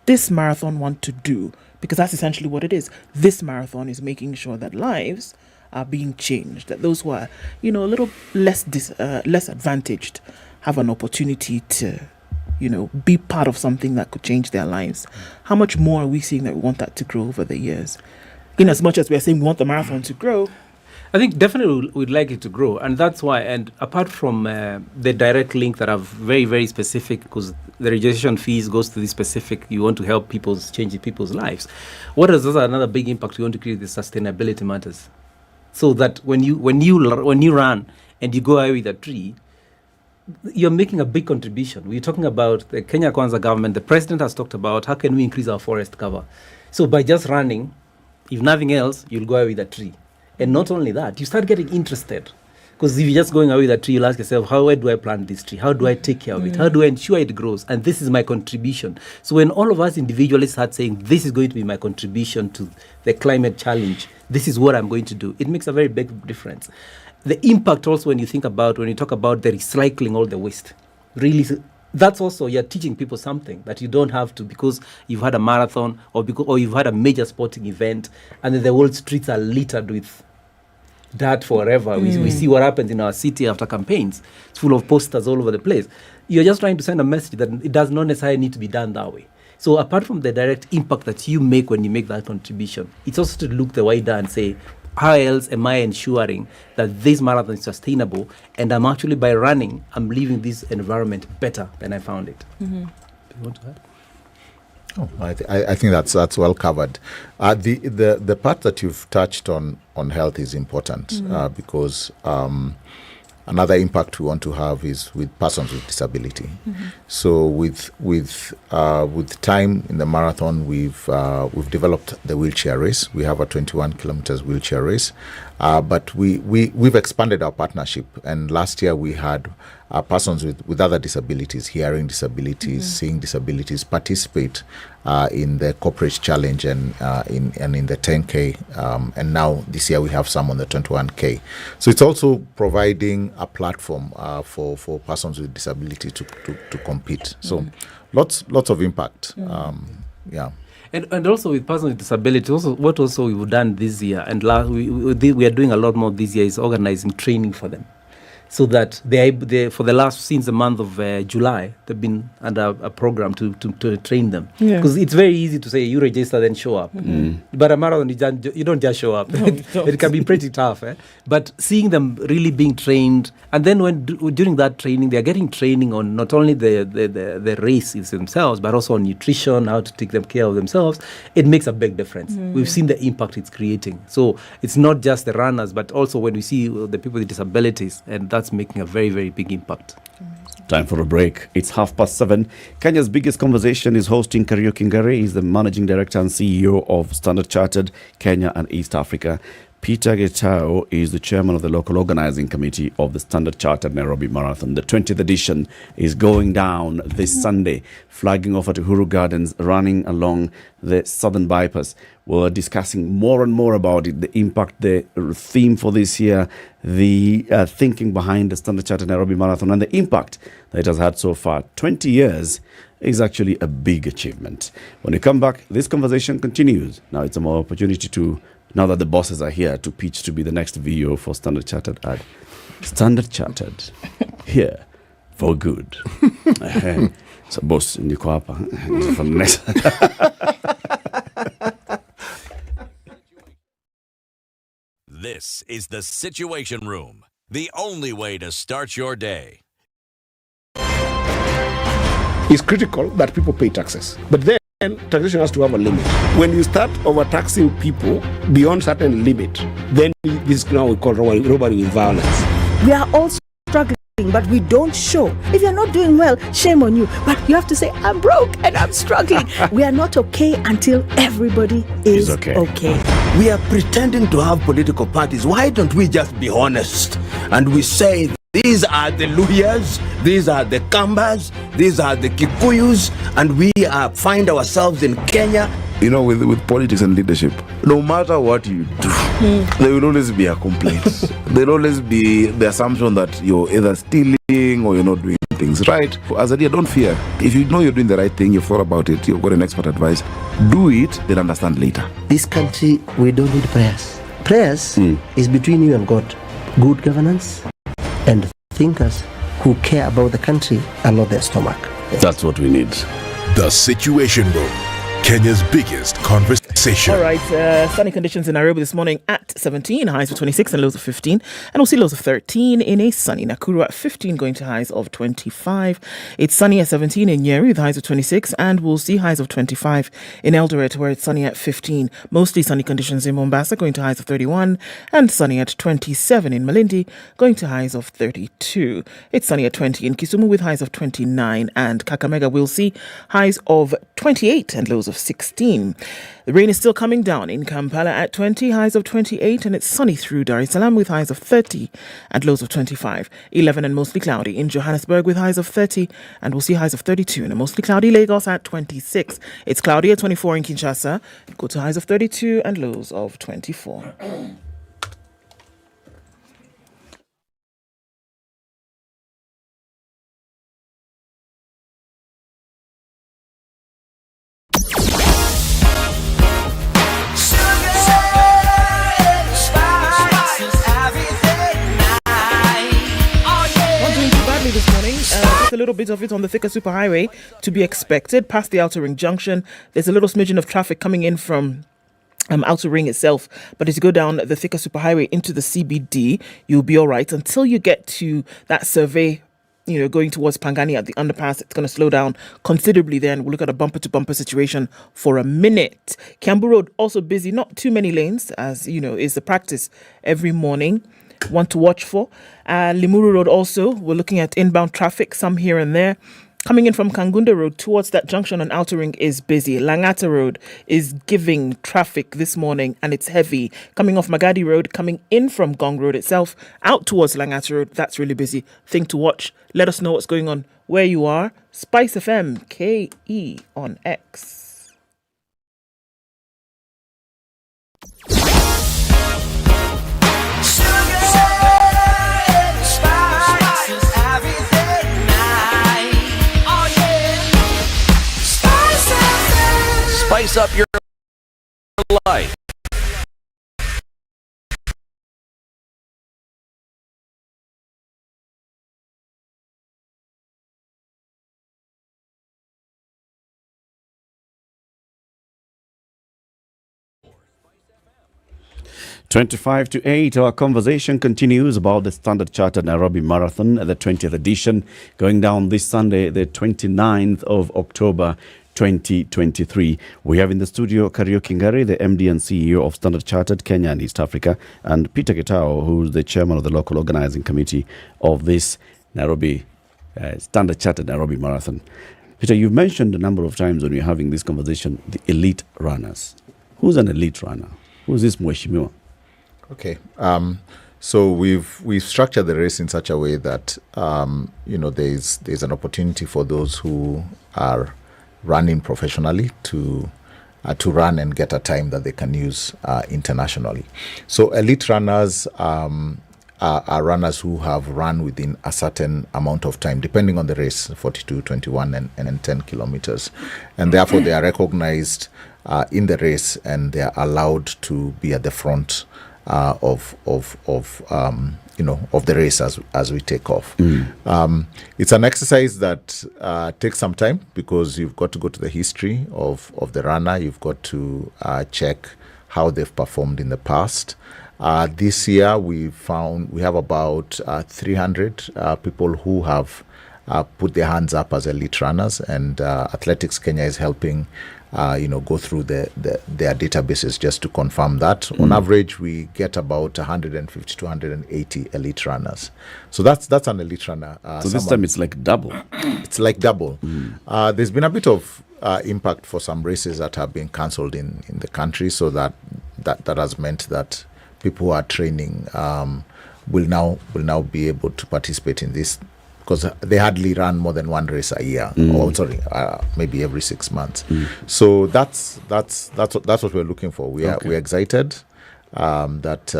this marathon want to do? Because that's essentially what it is. This marathon is making sure that lives are being changed, that those who are, a little less advantaged have an opportunity to, be part of something that could change their lives. How much more are we seeing that we want that to grow over the years? In as much as we are saying we want the marathon to grow, I think definitely we'd like it to grow, and that's why. And apart from the direct link that are very, very specific, because the registration fees goes to the specific, you want to help change people's lives. What is another big impact you want to create? The sustainability matters, so that when you run and you go away with a tree, you're making a big contribution. We're talking about the Kenya Kwanza government. The president has talked about how can we increase our forest cover. So by just running, if nothing else, you'll go away with a tree. And not only that, you start getting interested. Because if you're just going away with a tree, you'll ask yourself, where do I plant this tree? How do I take care of it? How do I ensure it grows? And this is my contribution. So when all of us individually start saying, this is going to be my contribution to the climate challenge, this is what I'm going to do, it makes a very big difference. The impact also when you talk about the recycling all the waste, really, that's also, you're teaching people something that you don't have to, because you've had a marathon or you've had a major sporting event and then the whole streets are littered with dirt forever. We see what happens in our city after campaigns. It's full of posters all over the place. You're just trying to send a message that it does not necessarily need to be done that way. So apart from the direct impact that you make when you make that contribution, it's also to look the wider and say, how else am I ensuring that this marathon is sustainable, and I'm actually, by running, I'm leaving this environment better than I found it. Mm-hmm. Do you want to add? Oh, I think that's well covered. The part that you've touched on health is important because another impact we want to have is with persons with disability. So with time in the marathon, we've developed the wheelchair race. We have a 21 kilometers wheelchair race, but we've expanded our partnership. And last year we had persons with other disabilities, hearing disabilities, seeing disabilities, participate in the corporate challenge and in the 10K. And now this year we have some on the 21K. So it's also providing a platform for persons with disability to compete. So lots of impact. Yeah. And also with persons with disability, what we've done this year, and we are doing a lot more this year, is organizing training for them. So that they for the last, since the month of July, they've been under a program to train them. Because it's very easy to say you register then show up. But a marathon, you don't just show up. No, it can be pretty tough. But seeing them really being trained, and then during that training, they are getting training on not only the races themselves, but also on nutrition, how to take care of themselves. It makes a big difference. We've seen the impact it's creating. So it's not just the runners, but also when we see the people with disabilities, and that's making a very, very big impact. Time for a break. It's 7:30. Kenya's biggest conversation is hosting Karaoke Njoroge. He's the managing director and CEO of Standard Chartered Kenya and East Africa. Peter Getao is the chairman of the local organizing committee of the Standard Chartered Nairobi Marathon. The 20th edition is going down this Sunday, flagging off at Uhuru Gardens, running along the southern bypass. We're discussing more and more about it, the impact, the theme for this year, the thinking behind the Standard Chartered Nairobi Marathon, and the impact that it has had so far. 20 years is actually a big achievement. When we come back, this conversation continues. Now it's a more opportunity to, now that the bosses are here, to pitch to be the next VO for Standard Chartered. Standard Chartered, here for good. So boss, niko hapa for the next. This is the Situation Room, the only way to start your day. It's critical that people pay taxes. But then taxation has to have a limit. When you start overtaxing people beyond certain limit, then this is now we call robbery with violence. We are all struggling, but we don't show. If you're not doing well, shame on you. But you have to say, I'm broke and I'm struggling. We are not okay until everybody is okay. We are pretending to have political parties. Why don't we just be honest? And we say, these are the Luyas, these are the Kambas, these are the Kikuyus, and we find ourselves in Kenya. You know, with politics and leadership, no matter what you do, there will always be a complaint. There will always be the assumption that you're either stealing or you're not doing things right. As a leader, don't fear. If you know you're doing the right thing, you've thought about it, you've got an expert advice, do it, then understand later. This country, we don't need prayers. Prayers is between you and God. Good governance and thinkers who care about the country and not their stomach. That's what we need. The Situation Room, Kenya's biggest conversation. All right, sunny conditions in Nairobi this morning at 17, highs of 26 and lows of 15. And we'll see lows of 13 in a sunny Nakuru at 15, going to highs of 25. It's sunny at 17 in Nyeri with highs of 26, and we'll see highs of 25 in Eldoret, where it's sunny at 15. Mostly sunny conditions in Mombasa, going to highs of 31, and sunny at 27 in Malindi, going to highs of 32. It's sunny at 20 in Kisumu with highs of 29, and Kakamega will see highs of 28 and lows of 16. The rain is still coming down in Kampala at 20, highs of 28, and it's sunny through Dar es Salaam with highs of 30 and lows of 25. 11 and mostly cloudy in Johannesburg with highs of 30, and we'll see highs of 32, and a mostly cloudy Lagos at 26. It's cloudy at 24 in Kinshasa, go to highs of 32 and lows of 24. A little bit of it on the Thika Superhighway to be expected past the Outer Ring Junction. There's a little smidgen of traffic coming in from Outer Ring itself, but as you go down the Thika Superhighway into the CBD, you'll be all right until you get to that survey going towards Pangani at the underpass, it's going to slow down considerably there, and we'll look at a bumper-to-bumper situation for a minute. Kiambu Road also busy, not too many lanes, as is the practice every morning. One to watch for. Limuru Road also, we're looking at inbound traffic, some here and there. Coming in from Kangunda Road towards that junction on Outer Ring is busy. Langata Road is giving traffic this morning, and it's heavy. Coming off Magadi Road, coming in from Gong Road itself, out towards Langata Road, that's really busy. Thing to watch. Let us know what's going on where you are. SpiceFM KE on X. Spice up your life. Twenty-five to 8, our conversation continues about the Standard Chartered Nairobi Marathon, the 20th edition, going down this Sunday, the 29th of October, 2023. We have in the studio Kariuki Ngari, the MD and CEO of Standard Chartered Kenya and East Africa, and Peter Getao, who's the chairman of the local organizing committee of this Nairobi Standard Chartered Nairobi Marathon. Peter, you've mentioned a number of times when we're having this conversation, the elite runners. Who's an elite runner? Who's this Mheshimiwa? Okay. So we've structured the race in such a way that there's an opportunity for those who are running professionally to run and get a time that they can use internationally. So elite runners are runners who have run within a certain amount of time, depending on the race, 42, 21, and 10 kilometers. And therefore, they are recognized in the race, and they are allowed to be at the front of the race as we take off. It's an exercise that takes some time, because you've got to go to the history of the runner. You've got to check how they've performed in the past. This year we have about 300 people who have put their hands up as elite runners, and Athletics Kenya is helping go through their databases just to confirm that. On average, we get about 150 to 180 elite runners. So that's an elite runner. So this time it's like double. It's like double. There's been a bit of impact for some races that have been cancelled in the country, so that has meant that people who are training will now be able to participate in this, because they hardly run more than one race a year, maybe every 6 months. So that's what we're looking for. We're excited that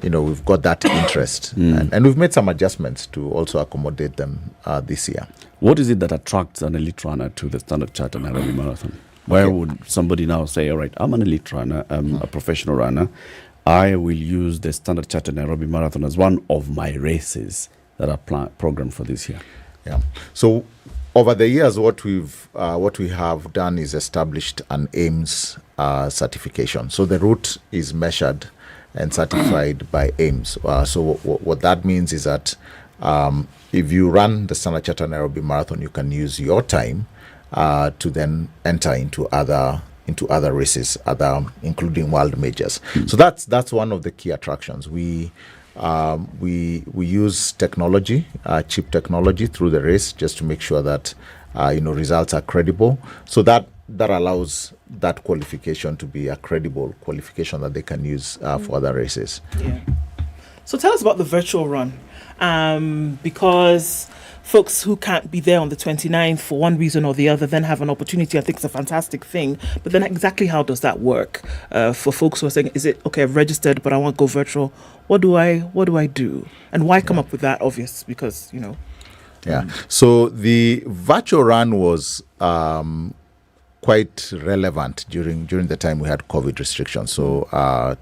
we've got that interest, and we've made some adjustments to also accommodate them this year. What is it that attracts an elite runner to the Standard Chartered Nairobi Marathon? Where would somebody now say, all right, I'm an elite runner, I'm a professional runner, I will use the Standard Chartered Nairobi Marathon as one of my races that are programmed for this year? Yeah. So over the years, what we have done is established an AIMS certification. So the route is measured and certified by AIMS. So what that means is that if you run the Standard Chartered Nairobi Marathon, you can use your time to then enter into other races, including world majors. So that's one of the key attractions. We use technology, cheap technology, through the race, just to make sure that results are credible. So that allows that qualification to be a credible qualification that they can use for other races. Yeah. So tell us about the virtual run, because folks who can't be there on the 29th for one reason or the other then have an opportunity. I think it's a fantastic thing. But then exactly how does that work for folks who are saying, is it, okay, I've registered, but I want to go virtual. What do I do? And why come up with that? Obvious, because, Yeah. So the virtual run was quite relevant during the time we had COVID restrictions. So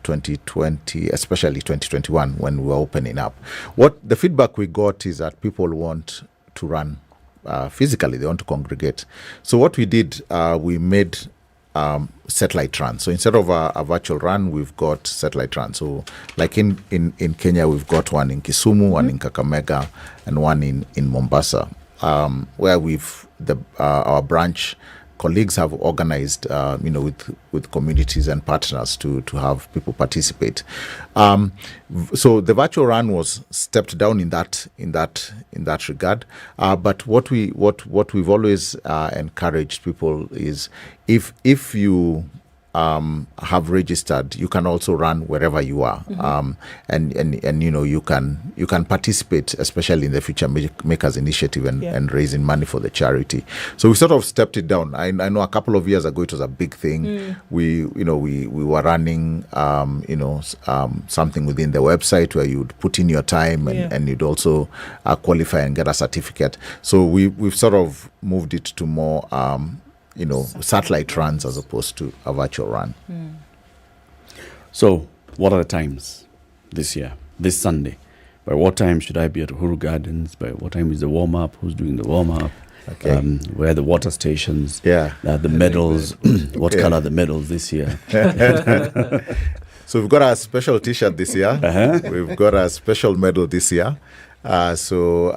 2020, especially 2021, when we were opening up. What the feedback we got is that people want to run physically, they want to congregate. So what we did, we made satellite run. So instead of a virtual run, we've got satellite run. So like in Kenya, we've got one in Kisumu, one in Kakamega, and one in Mombasa, where our branch colleagues have organized, with communities and partners to have people participate. So the virtual run was stepped down in that regard. But what we've always encouraged people is if you have registered, you can also run wherever you are, and you can participate, especially in the Future Makers Initiative and raising money for the charity. So we sort of stepped it down. I know a couple of years ago it was a big thing. We were running something within the website where you'd put in your time and you'd also qualify and get a certificate. So we've sort of moved it to more satellite runs as opposed to a virtual run. So, what are the times this year, this Sunday? By what time should I be at Uhuru Gardens? By what time is the warm-up? Who's doing the warm-up? Okay. Where are the water stations? Yeah. The medals. What color are the medals this year? So we've got a special T-shirt this year. We've got a special medal this year. So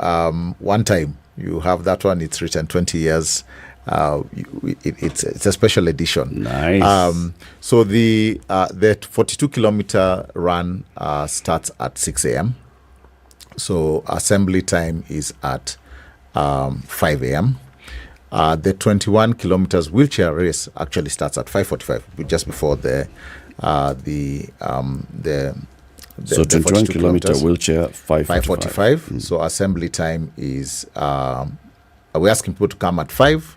one time, you have that one. It's written 20 years. It's a special edition. Nice. So the 42-kilometer run starts at 6 a.m. So assembly time is at 5 a.m. The 21 kilometers wheelchair race actually starts at 5:45, just before the so 21 kilometer wheelchair 5:45. So assembly time is we're asking people to come at 5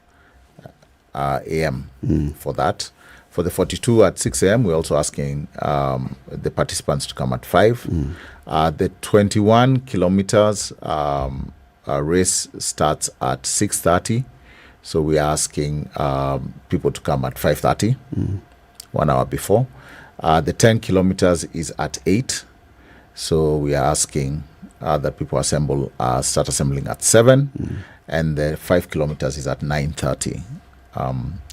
a.m. for that. For the 42 at 6 a.m., we're also asking the participants to come at 5. The 21 kilometers race starts at 6:30. So we're asking people to come at 5:30, 1 hour before. The 10 kilometers is at 8. So we are asking that people start assembling at 7. And the 5 kilometers is at 9:30.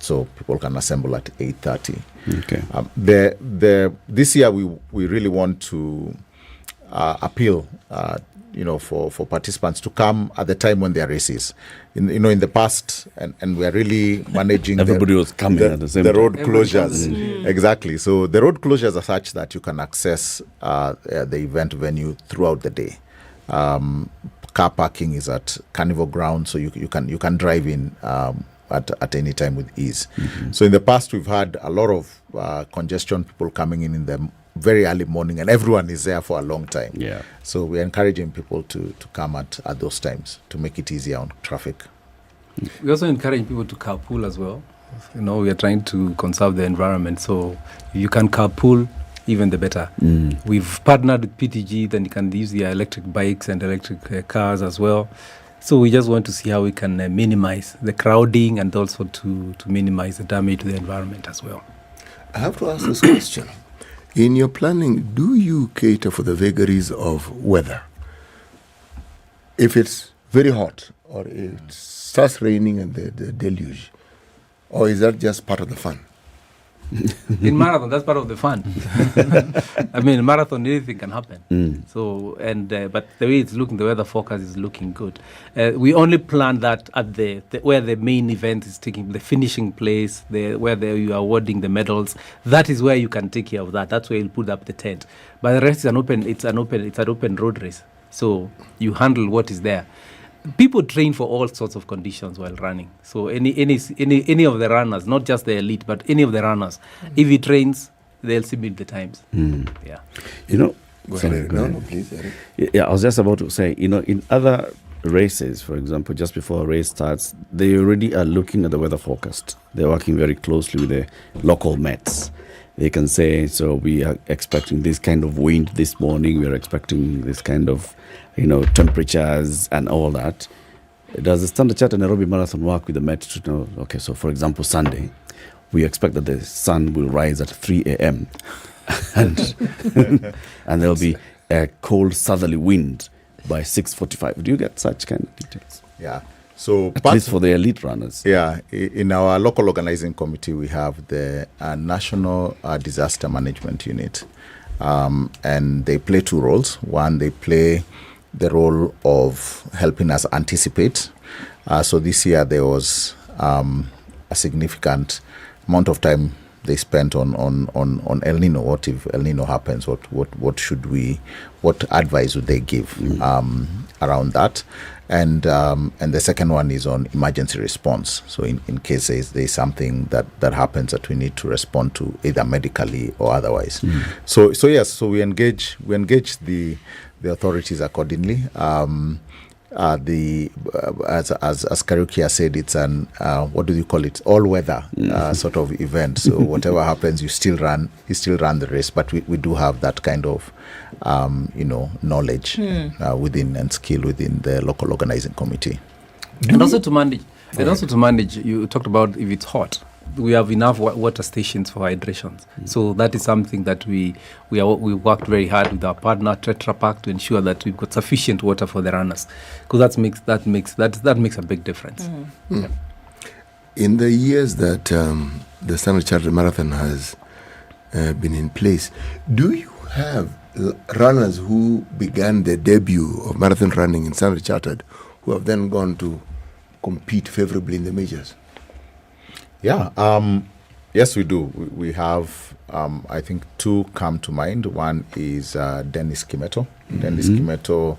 So people can assemble at 8:30. Okay. This year we really want to appeal, for participants to come at the time when there are races. In the past, and we are really managing. Everybody was coming at the same time. The road closures, exactly. So the road closures are such that you can access the event venue throughout the day. Car parking is at Carnival Ground, so you can drive in at any time with ease. So in the past, we've had a lot of congestion, people coming in the very early morning, and everyone is there for a long time. Yeah. So we're encouraging people to come at those times to make it easier on traffic. We also encourage people to carpool as well. We are trying to conserve the environment, so if you can carpool, even the better. We've partnered with PTG, then you can use their electric bikes and electric cars as well. So we just want to see how we can minimize the crowding and also to minimize the damage to the environment as well. I have to ask this question. In your planning, do you cater for the vagaries of weather? If it's very hot or it starts raining and the deluge, or is that just part of the fun? In marathon, that's part of the fun. I mean, marathon, anything can happen. So, but the way it's looking, the weather forecast is looking good. We only plan that at where the main event is taking, the finishing place, where you are awarding the medals. That is where you can take care of that. That's where you'll put up the tent. But the rest is it's an open road race. So you handle what is there. People train for all sorts of conditions while running. So any of the runners, not just the elite, but any of the runners, if he trains, they'll submit the times. Yeah. Go ahead. No, please. Yeah, I was just about to say, in other races, for example, just before a race starts, they already are looking at the weather forecast. They're working very closely with the local Mets. They can say, so we are expecting this kind of wind this morning. We are expecting this kind of, temperatures and all that. Does the Standard Chartered Nairobi Marathon work with the Met to know, okay, so for example, Sunday, we expect that the sun will rise at 3 a.m. and there'll be a cold southerly wind by 6:45. Do you get such kind of details? Yeah. So at least for the elite runners. Yeah, in our local organizing committee, we have the National Disaster Management Unit, and they play two roles. One, they play the role of helping us anticipate. So this year there was a significant amount of time they spent on El Nino. What if El Nino happens? What advice would they give around that? And the second one is on emergency response. So in case there's something that happens that we need to respond to either medically or otherwise. So yes, we engage the authorities accordingly. As Kariuki has said, it's an what do you call it? All-weather sort of event. So whatever happens, you still run the race. But we do have that kind of knowledge within and skill within the local organizing committee. And also to manage, you talked about if it's hot. We have enough water stations for hydration. So that is something that we worked very hard with our partner Tetra Pak to ensure that we've got sufficient water for the runners, because that makes a big difference. Yeah. In the years that the Standard Chartered Marathon has been in place, do you have runners who began their debut of marathon running in Standard Chartered who have then gone to compete favorably in the majors? Yeah, yes, we do. We have, I think, two come to mind. One is Dennis Kimeto. Dennis Kimeto,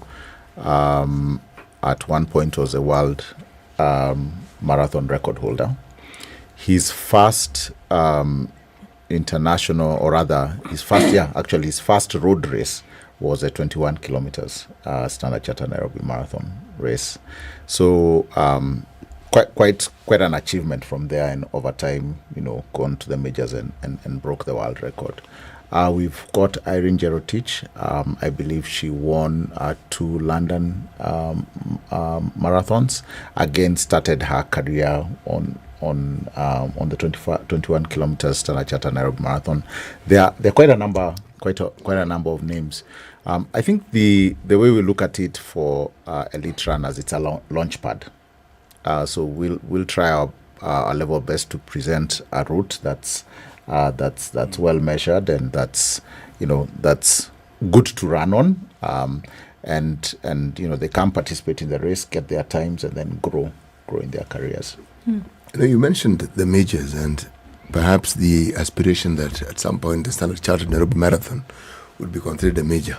at one point, was a world marathon record holder. His first international, or rather, his first road race was a 21 kilometers Standard Chartered Nairobi marathon race. So, quite an achievement from there, and over time, gone to the majors and broke the world record. We've got Irene Jerotich. I believe she won 2 London marathons. Again, started her career on the 21 kilometers Standard Chartered Nairobi marathon. There are quite a number of names. I think the way we look at it for elite runners, it's a launch pad. So we'll try our level best to present a route that's well measured and that's good to run on, and they can participate in the race, get their times, and then grow in their careers. You mentioned the majors and perhaps the aspiration that at some point the Standard Chartered Nairobi Marathon would be considered a major.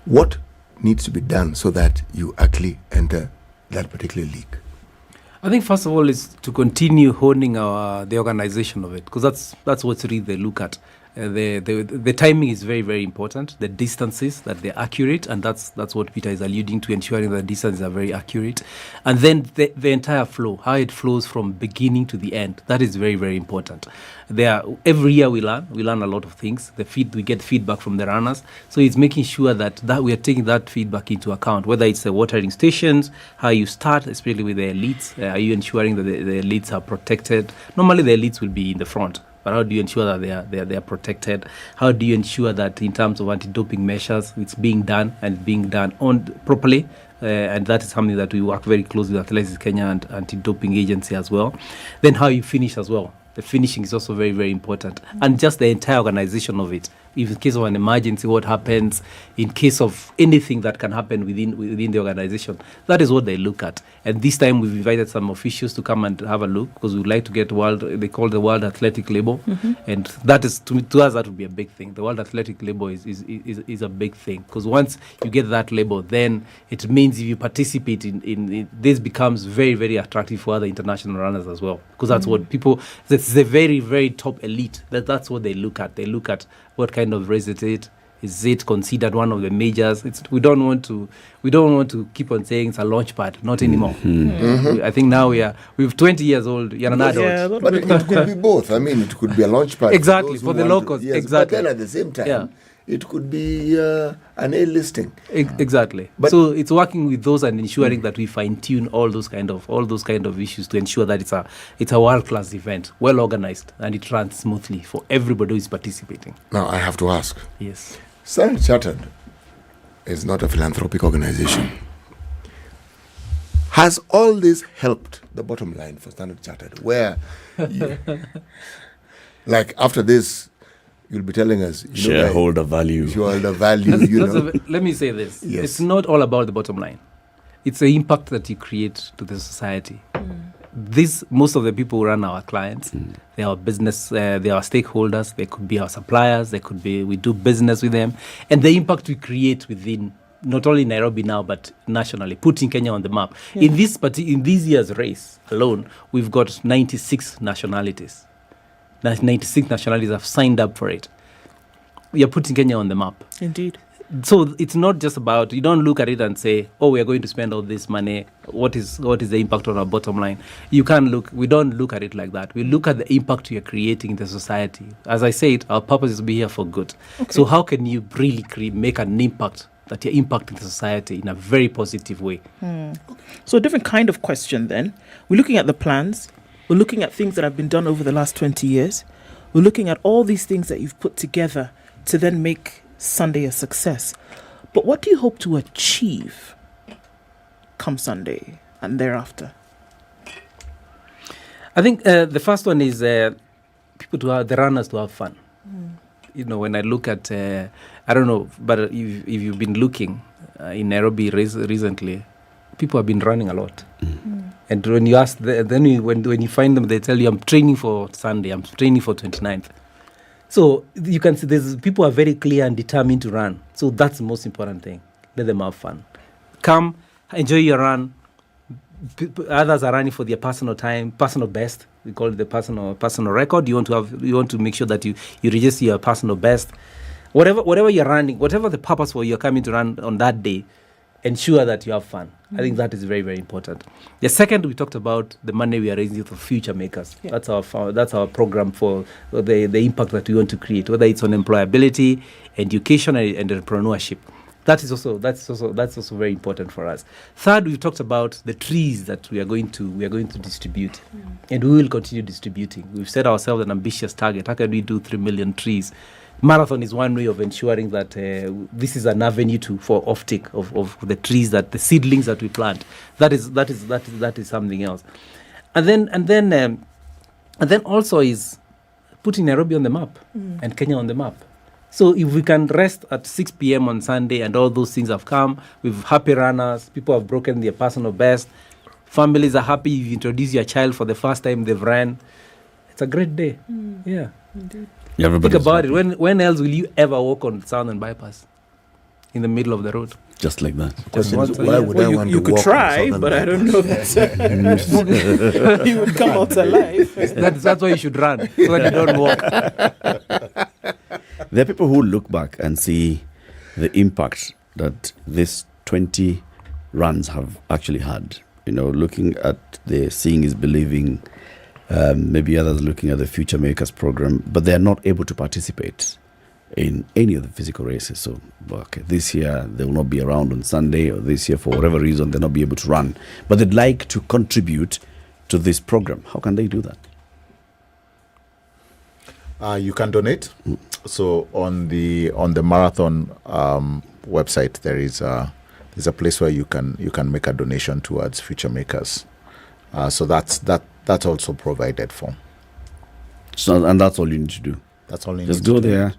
What needs to be done so that you actually enter that particular league? I think first of all is to continue honing the organization of it, because that's what really they look at. The timing is very, very important. The distances, that they're accurate, and that's what Peter is alluding to, ensuring that the distances are very accurate. And then the entire flow, how it flows from beginning to the end, that is very, very important. Every year we learn a lot of things. We get feedback from the runners, so it's making sure that we are taking that feedback into account, whether it's the watering stations, how you start, especially with the elites. Are you ensuring that the elites are protected? Normally the elites will be in the front, but how do you ensure that they are protected? How do you ensure that in terms of anti-doping measures, it's being done and being done properly? And that is something that we work very closely with Athletics Kenya and anti-doping agency as well. Then how you finish as well. The finishing is also very, very important. And just the entire organization of it. If in case of an emergency, what happens, in case of anything that can happen within the organization, that is what they look at. And this time we've invited some officials to come and have a look, because we would like to get they call the World Athletic Label. And that is, to us, that would be a big thing. The World Athletic Label is a big thing, because once you get that label, then it means if you participate in this becomes very, very attractive for other international runners as well, because that's what people, it's the very, very top elite, that's what they look at. They look at what kind of race it is. Is it considered one of the majors? We don't want to keep on saying it's a launch pad. Not anymore. I think now we're 20 years old. You're an adult. But it could be both. I mean, it could be a launch pad. Exactly, for the locals. Yes, exactly. But then at the same time, it could be an A-listing. Exactly. But so it's working with those and ensuring that we fine-tune all those kind of issues to ensure that it's a world-class event, well organized, and it runs smoothly for everybody who is participating. Now I have to ask. Yes. Standard Chartered is not a philanthropic organization. Has all this helped the bottom line for Standard Chartered? Where, like after this, you'll be telling us shareholder value. Shareholder value. Let me say this: Yes. It's not all about the bottom line. It's the impact that you create to the society. Most of the people who run our clients, they are our business, they are our stakeholders, they could be our suppliers, we do business with them, and the impact we create within not only Nairobi now, but nationally, putting Kenya on the map. Yeah. In this year's race alone, we've got 96 nationalities. 96 nationalities have signed up for it. We are putting Kenya on the map. Indeed. So it's not just about, you don't look at it and say, oh, we are going to spend all this money. What is the impact on our bottom line? We don't look at it like that. We look at the impact we are creating in the society. As I said, our purpose is to be here for good. Okay. So how can you really make an impact that you're impacting the society in a very positive way? So a different kind of question then. We're looking at the plans. We're looking at things that have been done over the last 20 years. We're looking at all these things that you've put together to then make Sunday a success. But what do you hope to achieve come Sunday and thereafter? I think the first one is the runners to have fun. When I look at, I don't know, but if you've been looking in Nairobi recently, people have been running a lot. And when you ask, when you find them, they tell you, I'm training for Sunday, I'm training for 29th. So you can see people are very clear and determined to run. So that's the most important thing. Let them have fun. Come, enjoy your run. Others are running for their personal time, personal best. We call it the personal record. You want to make sure that you register your personal best. Whatever you're running, whatever the purpose for you're coming to run on that day, ensure that you have fun. I think that is very, very important. The second, we talked about the money we are raising for future makers. Yeah. That's our program for the impact that we want to create, whether it's on employability, education, and entrepreneurship. That's also very important for us. Third, we've talked about the trees that we are going to distribute, and we will continue distributing. We've set ourselves an ambitious target. How can we do 3 million trees? Marathon is one way of ensuring that this is an avenue for offtake of the trees, the seedlings that we plant. That is something else. And then also is putting Nairobi on the map and Kenya on the map. So if we can rest at 6 p.m. on Sunday and all those things have come, with happy runners, people have broken their personal best, families are happy, you introduce your child for the first time, they've ran. It's a great day. Yeah. Indeed. Think about it. When else will you ever walk on Southern Bypass in the middle of the road? Just like that. Why would I want to walk? You could try, but I don't know that you would come out alive. That's why you should run, so that you don't walk. There are people who look back and see the impact that these 20 runs have actually had. Looking at the seeing is believing. Maybe others looking at the Future Makers program, but they are not able to participate in any of the physical races. So, this year they will not be around on Sunday, or this year for whatever reason they'll not be able to run, but they'd like to contribute to this program. How can they do that? You can donate. So on the marathon website, there's a place where you can make a donation towards Future Makers. So that's also provided for. So, and that's all you need to do. That's all you Just need to do. Just go there.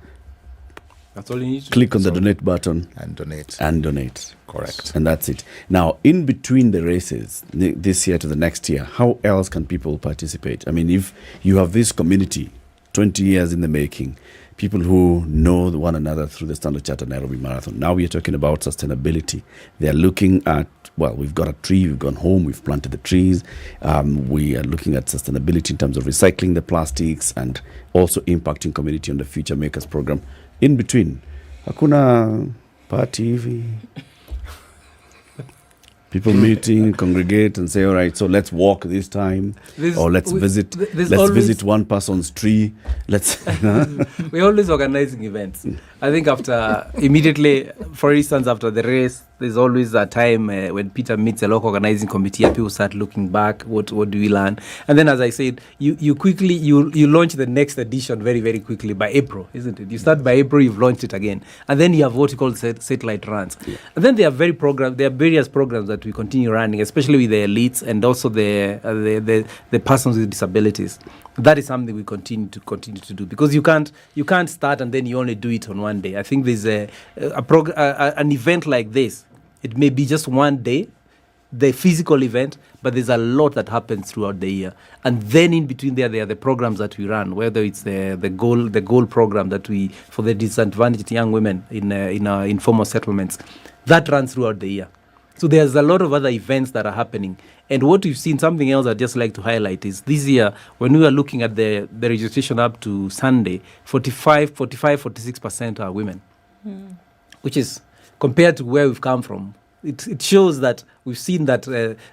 That's all you need to click do. on the donate button. And donate. And donate. Correct. And that's it. Now, in between the races, this year to the next year, how else can people participate? I mean, if you have this community, 20 years in the making, people who know one another through the Standard Chartered Nairobi Marathon. Now we are talking about sustainability. They are looking at, we've got a tree, we've gone home, we've planted the trees. We are looking at sustainability in terms of recycling the plastics and also impacting community on the Future Makers program. In between, hakuna party hivi. People meeting, congregate and say, all right, so let's walk this time, or let's visit one person's tree. We're always organizing events. I think immediately, for instance, after the race, There's always a time when Peter meets a local organizing committee and people start looking back, what do we learn? And then, as I said, you quickly, you launch the next edition very, very quickly by April, isn't it? You start by April, you've launched it again. And then you have what you call satellite runs. Yeah. And then there are various programs that we continue running, especially with the elites and also the persons with disabilities. That is something we continue to do, because you can't start and then you only do it on one day. I think there's an event like this. It may be just one day, the physical event, but there's a lot that happens throughout the year. And then in between there are the programs that we run, whether it's the goal program that we for the disadvantaged young women in our informal settlements, that runs throughout the year. So there's a lot of other events that are happening. And what we've seen, something else I'd just like to highlight is this year, when we were looking at the registration up to Sunday, 46% are women, which is, compared to where we've come from, it shows that we've seen that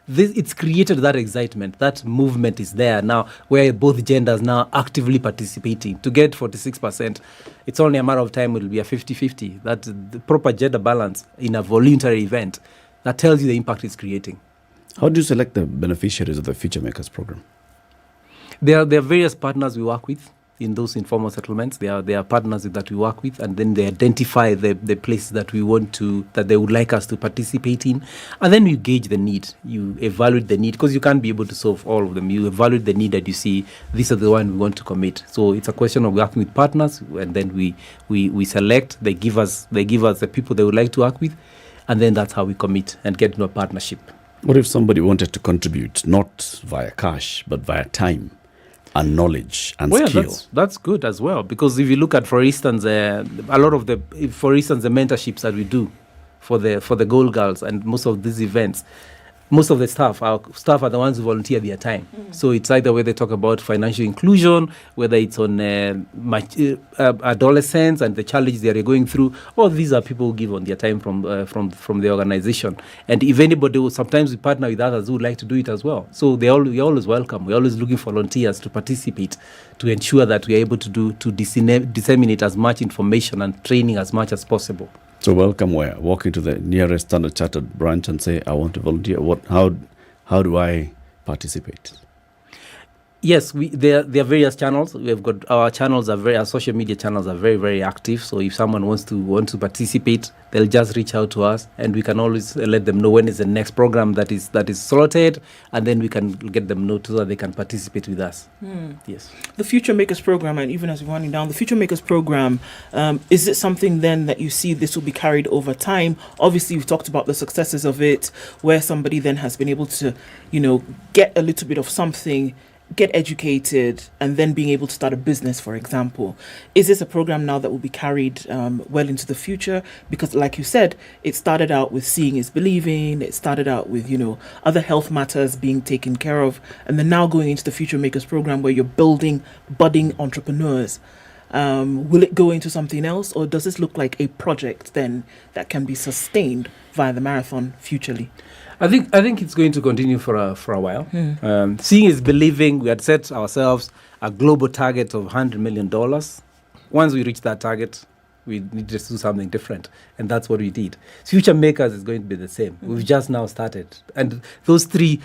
it's created that excitement, that movement is there now, where both genders now actively participating. To get 46%, it's only a matter of time, it will be a 50-50. That the proper gender balance in a voluntary event, that tells you the impact it's creating. How do you select the beneficiaries of the Future Makers program? There are various partners we work with in those informal settlements. There are partners that we work with, and then they identify the places that they would like us to participate in, and then you gauge the need. You evaluate the need, because you can't be able to solve all of them. You evaluate the need that you see. These are the ones we want to commit. So it's a question of working with partners, and then we select. They give us the people they would like to work with, and then that's how we commit and get into a partnership. What if somebody wanted to contribute, not via cash, but via time and knowledge and skill? That's good as well, because if you look at, for instance, the mentorships that we do for the Goal Girls and most of these events, most of our staff are the ones who volunteer their time. So it's either where they talk about financial inclusion, whether it's on adolescents and the challenges they are going through, or these are people who give on their time from the organization. And if anybody, sometimes we partner with others who would like to do it as well. So we're always welcome. We're always looking for volunteers to participate, to ensure that we are able to disseminate as much information and training as much as possible. So welcome where? Walk into the nearest Standard Chartered branch and say, I want to volunteer. How do I participate? Yes, there are various channels. We've got our social media channels are very, very active. So if someone wants to participate, they'll just reach out to us, and we can always let them know when is the next program that is slotted, and then we can get them know so that they can participate with us. Yes. The Future Makers program, and even as we're winding down, the Future Makers program, is it something then that you see this will be carried over time? Obviously, you've talked about the successes of it, where somebody then has been able to, get a little bit of something, get educated, and then being able to start a business, for example. Is this a program now that will be carried well into the future? Because like you said, it started out with seeing is believing, it started out with, other health matters being taken care of, and then now going into the Future Makers program where you're building budding entrepreneurs. Will it go into something else, or does this look like a project then that can be sustained via the marathon futurely? I think it's going to continue for a while. Seeing is believing. We had set ourselves a global target of $100 million. Once we reach that target, we need to do something different, and that's what we did. Future Makers is going to be the same. We've just now started, and those three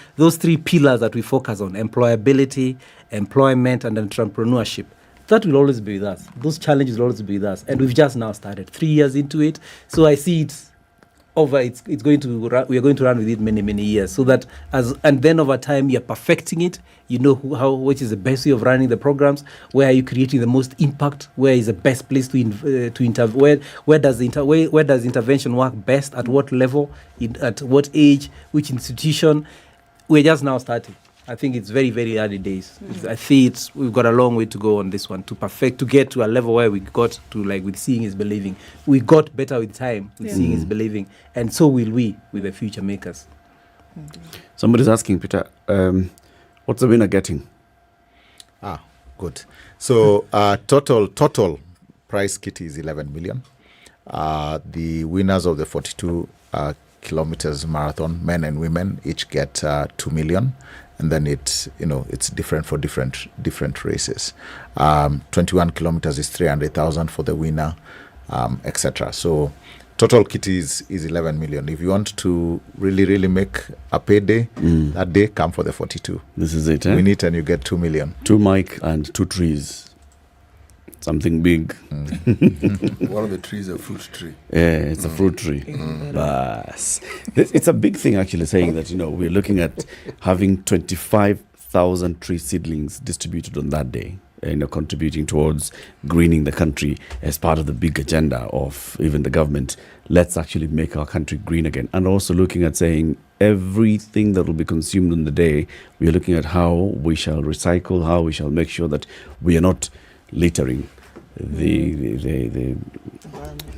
pillars that we focus on: employability, employment, and entrepreneurship. That will always be with us. Those challenges will always be with us, and we've just now started 3 years into it. So I see it. We are going to run with it many years, so that and then over time you're perfecting it. You know which is the best way of running the programs. Where are you creating the most impact? Where is the best place to intervene? Where does intervention work best? At what level? At what age? Which institution? We're just now starting. I think it's very, very early days. I think we've got a long way to go on this one to get to a level where we got to, like with seeing is believing. We got better with time with seeing is believing, and so will we with the Future Makers. Somebody's asking, Peter, what's the winner getting? Good. So total prize kit is 11 million. The winners of the 42 kilometers marathon, men and women, each get 2 million. And then it's different for different races. 21 kilometers is 300,000 for the winner, etc. So Total kit is 11 million. If you want to really make a payday, that day, come for the 42. This is it, eh? Win it and you get 2 million. 2 mic and 2 trees. Something big. One of the trees is a fruit tree. Yeah, it's a fruit tree. It's a big thing, actually, saying that, we're looking at having 25,000 tree seedlings distributed on that day, contributing towards greening the country as part of the big agenda of even the government. Let's actually make our country green again. And also looking at saying everything that will be consumed on the day, we are looking at how we shall recycle, how we shall make sure that we are not littering the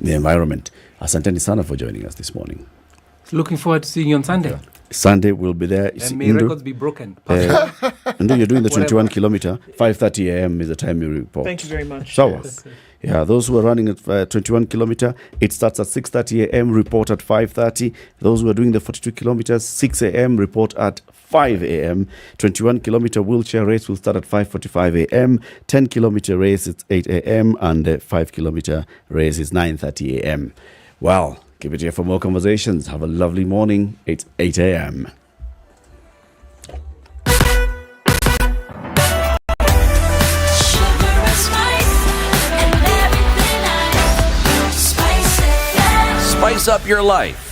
environment. Asanteni sana for joining us this morning. Looking forward to seeing you on Sunday. Sunday we'll be there. And may records be broken. And you're doing the 21 kilometer. 5:30 a.m. is the time you report. Thank you very much. So, Yes. yeah, those who are running at 21 kilometer, it starts at 6:30 a.m. Report at 5:30. Those who are doing the 42 kilometers, 6 a.m. Report at 5 a.m. 21 kilometer wheelchair race will start at 5:45 a.m. 10 kilometer race is 8 a.m. and 5 kilometer race is 9:30 a.m. Well, keep it here for more conversations. Have a lovely morning. It's 8 a.m. Spice up your life.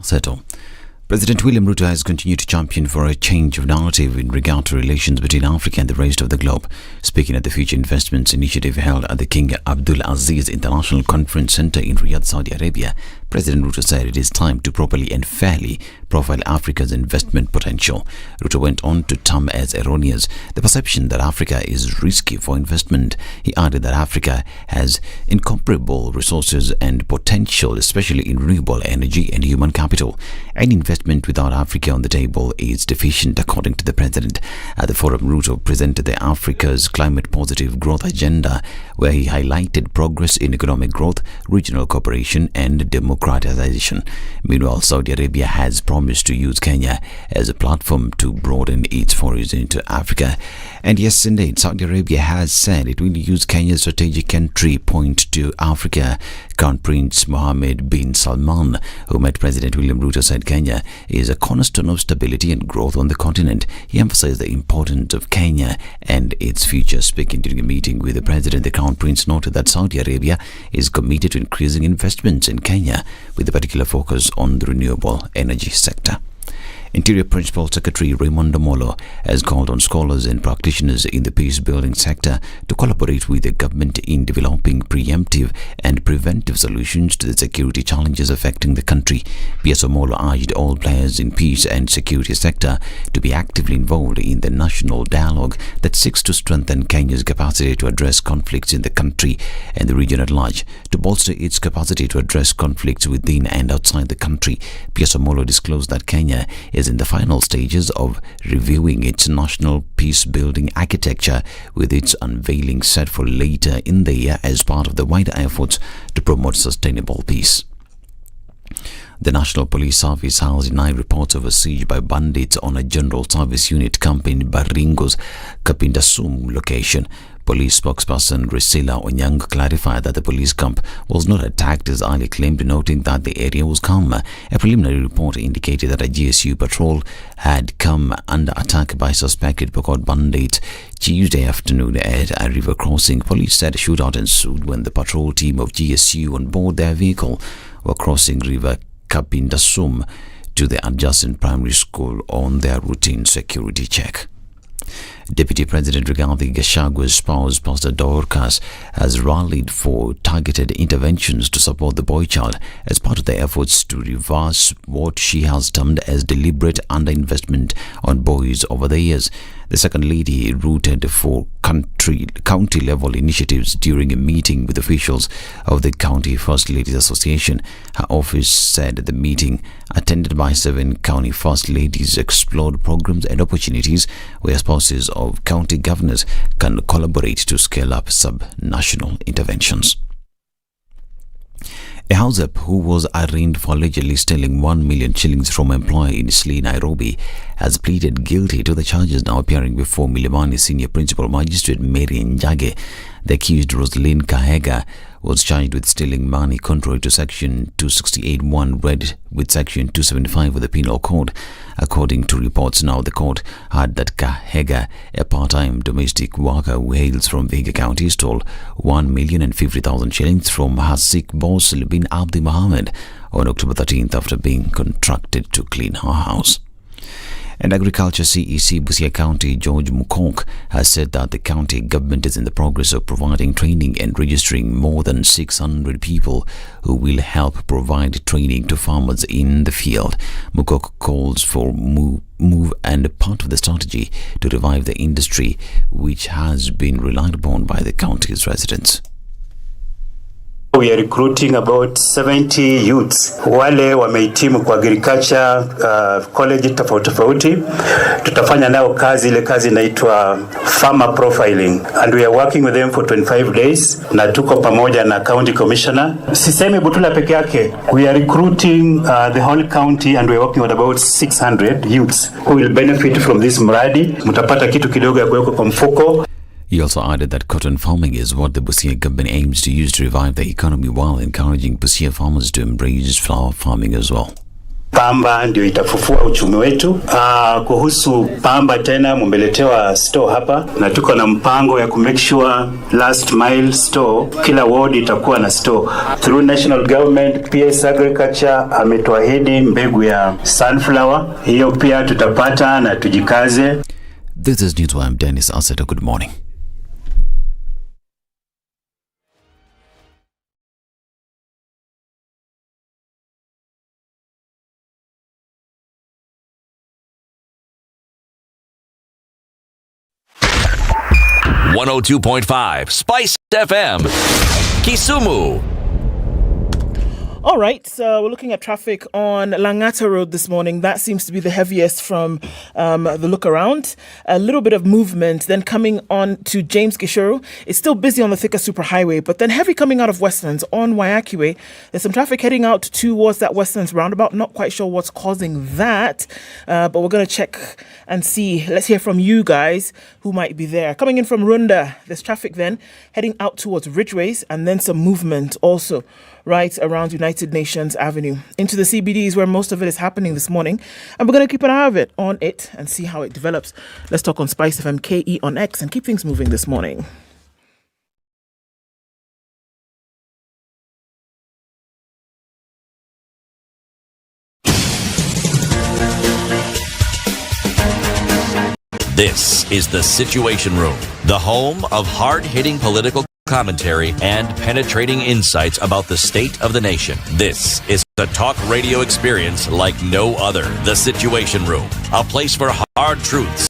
Settle. President William Ruto has continued to champion for a change of narrative in regard to relations between Africa and the rest of the globe. Speaking at the Future Investments Initiative held at the King Abdul Aziz International Conference Center in Riyadh, Saudi Arabia, President Ruto said it is time to properly and fairly profile Africa's investment potential. Ruto went on to term as erroneous the perception that Africa is risky for investment. He added that Africa has incomparable resources and potential, especially in renewable energy and human capital. Any investment without Africa on the table is deficient, according to the president. At the forum, Ruto presented the Africa's climate positive growth agenda, where he highlighted progress in economic growth, regional cooperation and democratization. Meanwhile, Saudi Arabia has promised to use Kenya as a platform to broaden its forays into Africa. And yes, indeed, Saudi Arabia has said it will use Kenya's strategic entry point to Africa. Crown Prince Mohammed bin Salman, who met President William Ruto, said Kenya is a cornerstone of stability and growth on the continent. He emphasized the importance of Kenya and its future. Speaking during a meeting with the president, the Crown Prince noted that Saudi Arabia is committed to increasing investments in Kenya, with a particular focus on the renewable energy sector. Interior Principal Secretary Raymond Omolo has called on scholars and practitioners in the peace-building sector to collaborate with the government in developing preemptive and preventive solutions to the security challenges affecting the country. PS Omolo urged all players in peace and security sector to be actively involved in the national dialogue that seeks to strengthen Kenya's capacity to address conflicts in the country and the region at large, to bolster its capacity to address conflicts within and outside the country. PS Omolo disclosed that Kenya is in the final stages of reviewing its national peace-building architecture, with its unveiling set for later in the year as part of the wider efforts to promote sustainable peace. The National Police Service has denied reports of a siege by bandits on a general service unit camp in Baringo's Kapindasum location. Police spokesperson Risila Onyang clarified that the police camp was not attacked as earlier claimed, noting that the area was calm. A preliminary report indicated that a GSU patrol had come under attack by suspected Pokot bandits Tuesday afternoon at a river crossing. Police said a shootout ensued when the patrol team of GSU on board their vehicle were crossing River Kapindasum to the adjacent primary school on their routine security check. Deputy President Rigathi Gachagua's spouse, Pastor Dorcas, has rallied for targeted interventions to support the boy child as part of the efforts to reverse what she has termed as deliberate underinvestment on boys over the years. The Second Lady rooted for county-level initiatives during a meeting with officials of the County First Ladies Association. Her office said the meeting, attended by 7 county First Ladies, explored programs and opportunities where spouses of county governors can collaborate to scale up sub-national interventions. A househelp who was arraigned for allegedly stealing 1 million shillings from an employee in Shilling, Nairobi, has pleaded guilty to the charges now appearing before Milimani Senior Principal Magistrate Mary Njoroge. The accused Rosalyn Kahega was charged with stealing money contrary to Section 268(1) read with Section 275 of the Penal Code. According to reports now, the court heard that Kahega, a part-time domestic worker who hails from Vihiga County, stole 1,050,000 shillings from her Sikh boss bin Abdi Mohammed on October 13th after being contracted to clean her house. And Agriculture CEC Busia County George Mukok has said that the county government is in the progress of providing training and registering more than 600 people who will help provide training to farmers in the field. Mukok calls for move and part of the strategy to revive the industry, which has been relied upon by the county's residents. We are recruiting about 70 youths wale wamehitimu kwa agriculture college tofauti. Tutafanya nao kazi, ile kazi inaitwa farmer profiling, and we are working with them for 25 days na tuko pamoja na county commissioner. Sisemi Butula peke yake, we are recruiting the whole county and we are working with about 600 youths who will benefit from this mradi. Mtapata kitu kidogo ya kuweka kwa mfuko. He also added that cotton farming is what the Busia government aims to use to revive the economy while encouraging Busia farmers to embrace flower farming as well. Pamba ndio itafufua uchumi wetu. Kuhusu pamba tena mumeletewa store hapa na tuko na mpango ya kumake sure last mile store, kila ward itakuwa na store. Through national government, PS Agriculture ametuahidi mbegu ya sunflower. Hiyo pia tutapata na tujikaze. This is News. I'm Dennis Aseta. Good morning. .5 Spice FM, Kisumu. All right, so we're looking at traffic on Langata Road this morning. That seems to be the heaviest from the look around. A little bit of movement. Then coming on to James Gishuru. It's still busy on the Thika Superhighway, but then heavy coming out of Westlands on Waiaki Way. There's some traffic heading out towards that Westlands roundabout. Not quite sure what's causing that, but we're going to check and see. Let's hear from you guys who might be there. Coming in from Runda, there's traffic then heading out towards Ridgeways, and then some movement also right around United Nations Avenue. Into the CBD is where most of it is happening this morning, and we're going to keep an eye on it and see how it develops. Let's talk on SpiceFM KE on X and keep things moving this morning. This is the Situation Room, the home of hard-hitting political commentary and penetrating insights about the state of the nation. This is a talk radio experience like no other. The Situation Room, a place for hard truths,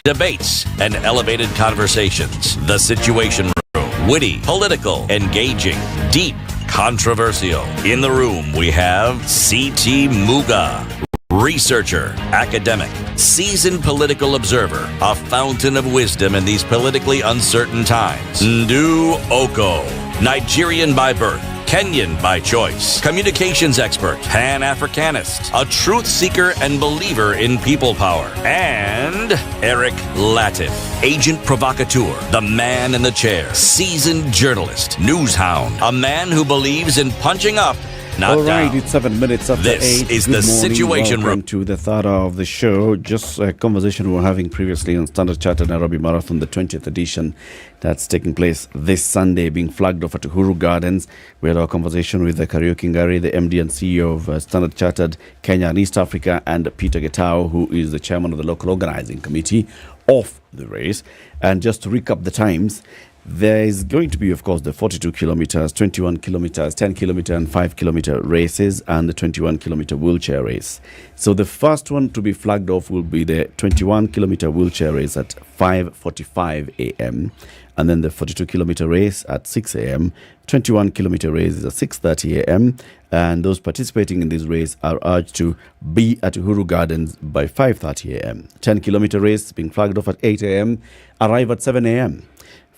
debates, and elevated conversations. The Situation Room, witty, political, engaging, deep, controversial. In the room, we have C.T. Muga, researcher, academic, seasoned political observer, a fountain of wisdom in these politically uncertain times. Okoh, Nigerian by birth, Kenyan by choice, communications expert, Pan-Africanist, a truth seeker and believer in people power, and Eric Latiff, agent provocateur, the man in the chair, seasoned journalist, news hound, a man who believes in punching up, not all right, down. it's 7 minutes after This 8. is Good the morning. Situation Welcome Room. to the third hour of the show. Just a conversation we were having previously on Standard Chartered Nairobi Marathon, the 20th edition that's taking place this Sunday, being flagged off at Uhuru Gardens. We had our conversation with the Kariuki Ngari, the MD and CEO of Standard Chartered Kenya and East Africa, and Peter Getao, who is the chairman of the local organizing committee of the race. And just to recap the times, there is going to be, of course, the 42 kilometers, 21 kilometers, 10 kilometer and 5 kilometer races, and the 21 kilometer wheelchair race. So the first one to be flagged off will be the 21 kilometer wheelchair race at 5:45 a.m. and then the 42 kilometer race at 6 a.m. 21 kilometer race is at 6:30 a.m. and those participating in this race are urged to be at Uhuru Gardens by 5:30 a.m. 10 kilometer race being flagged off at 8 a.m. arrive at 7 a.m.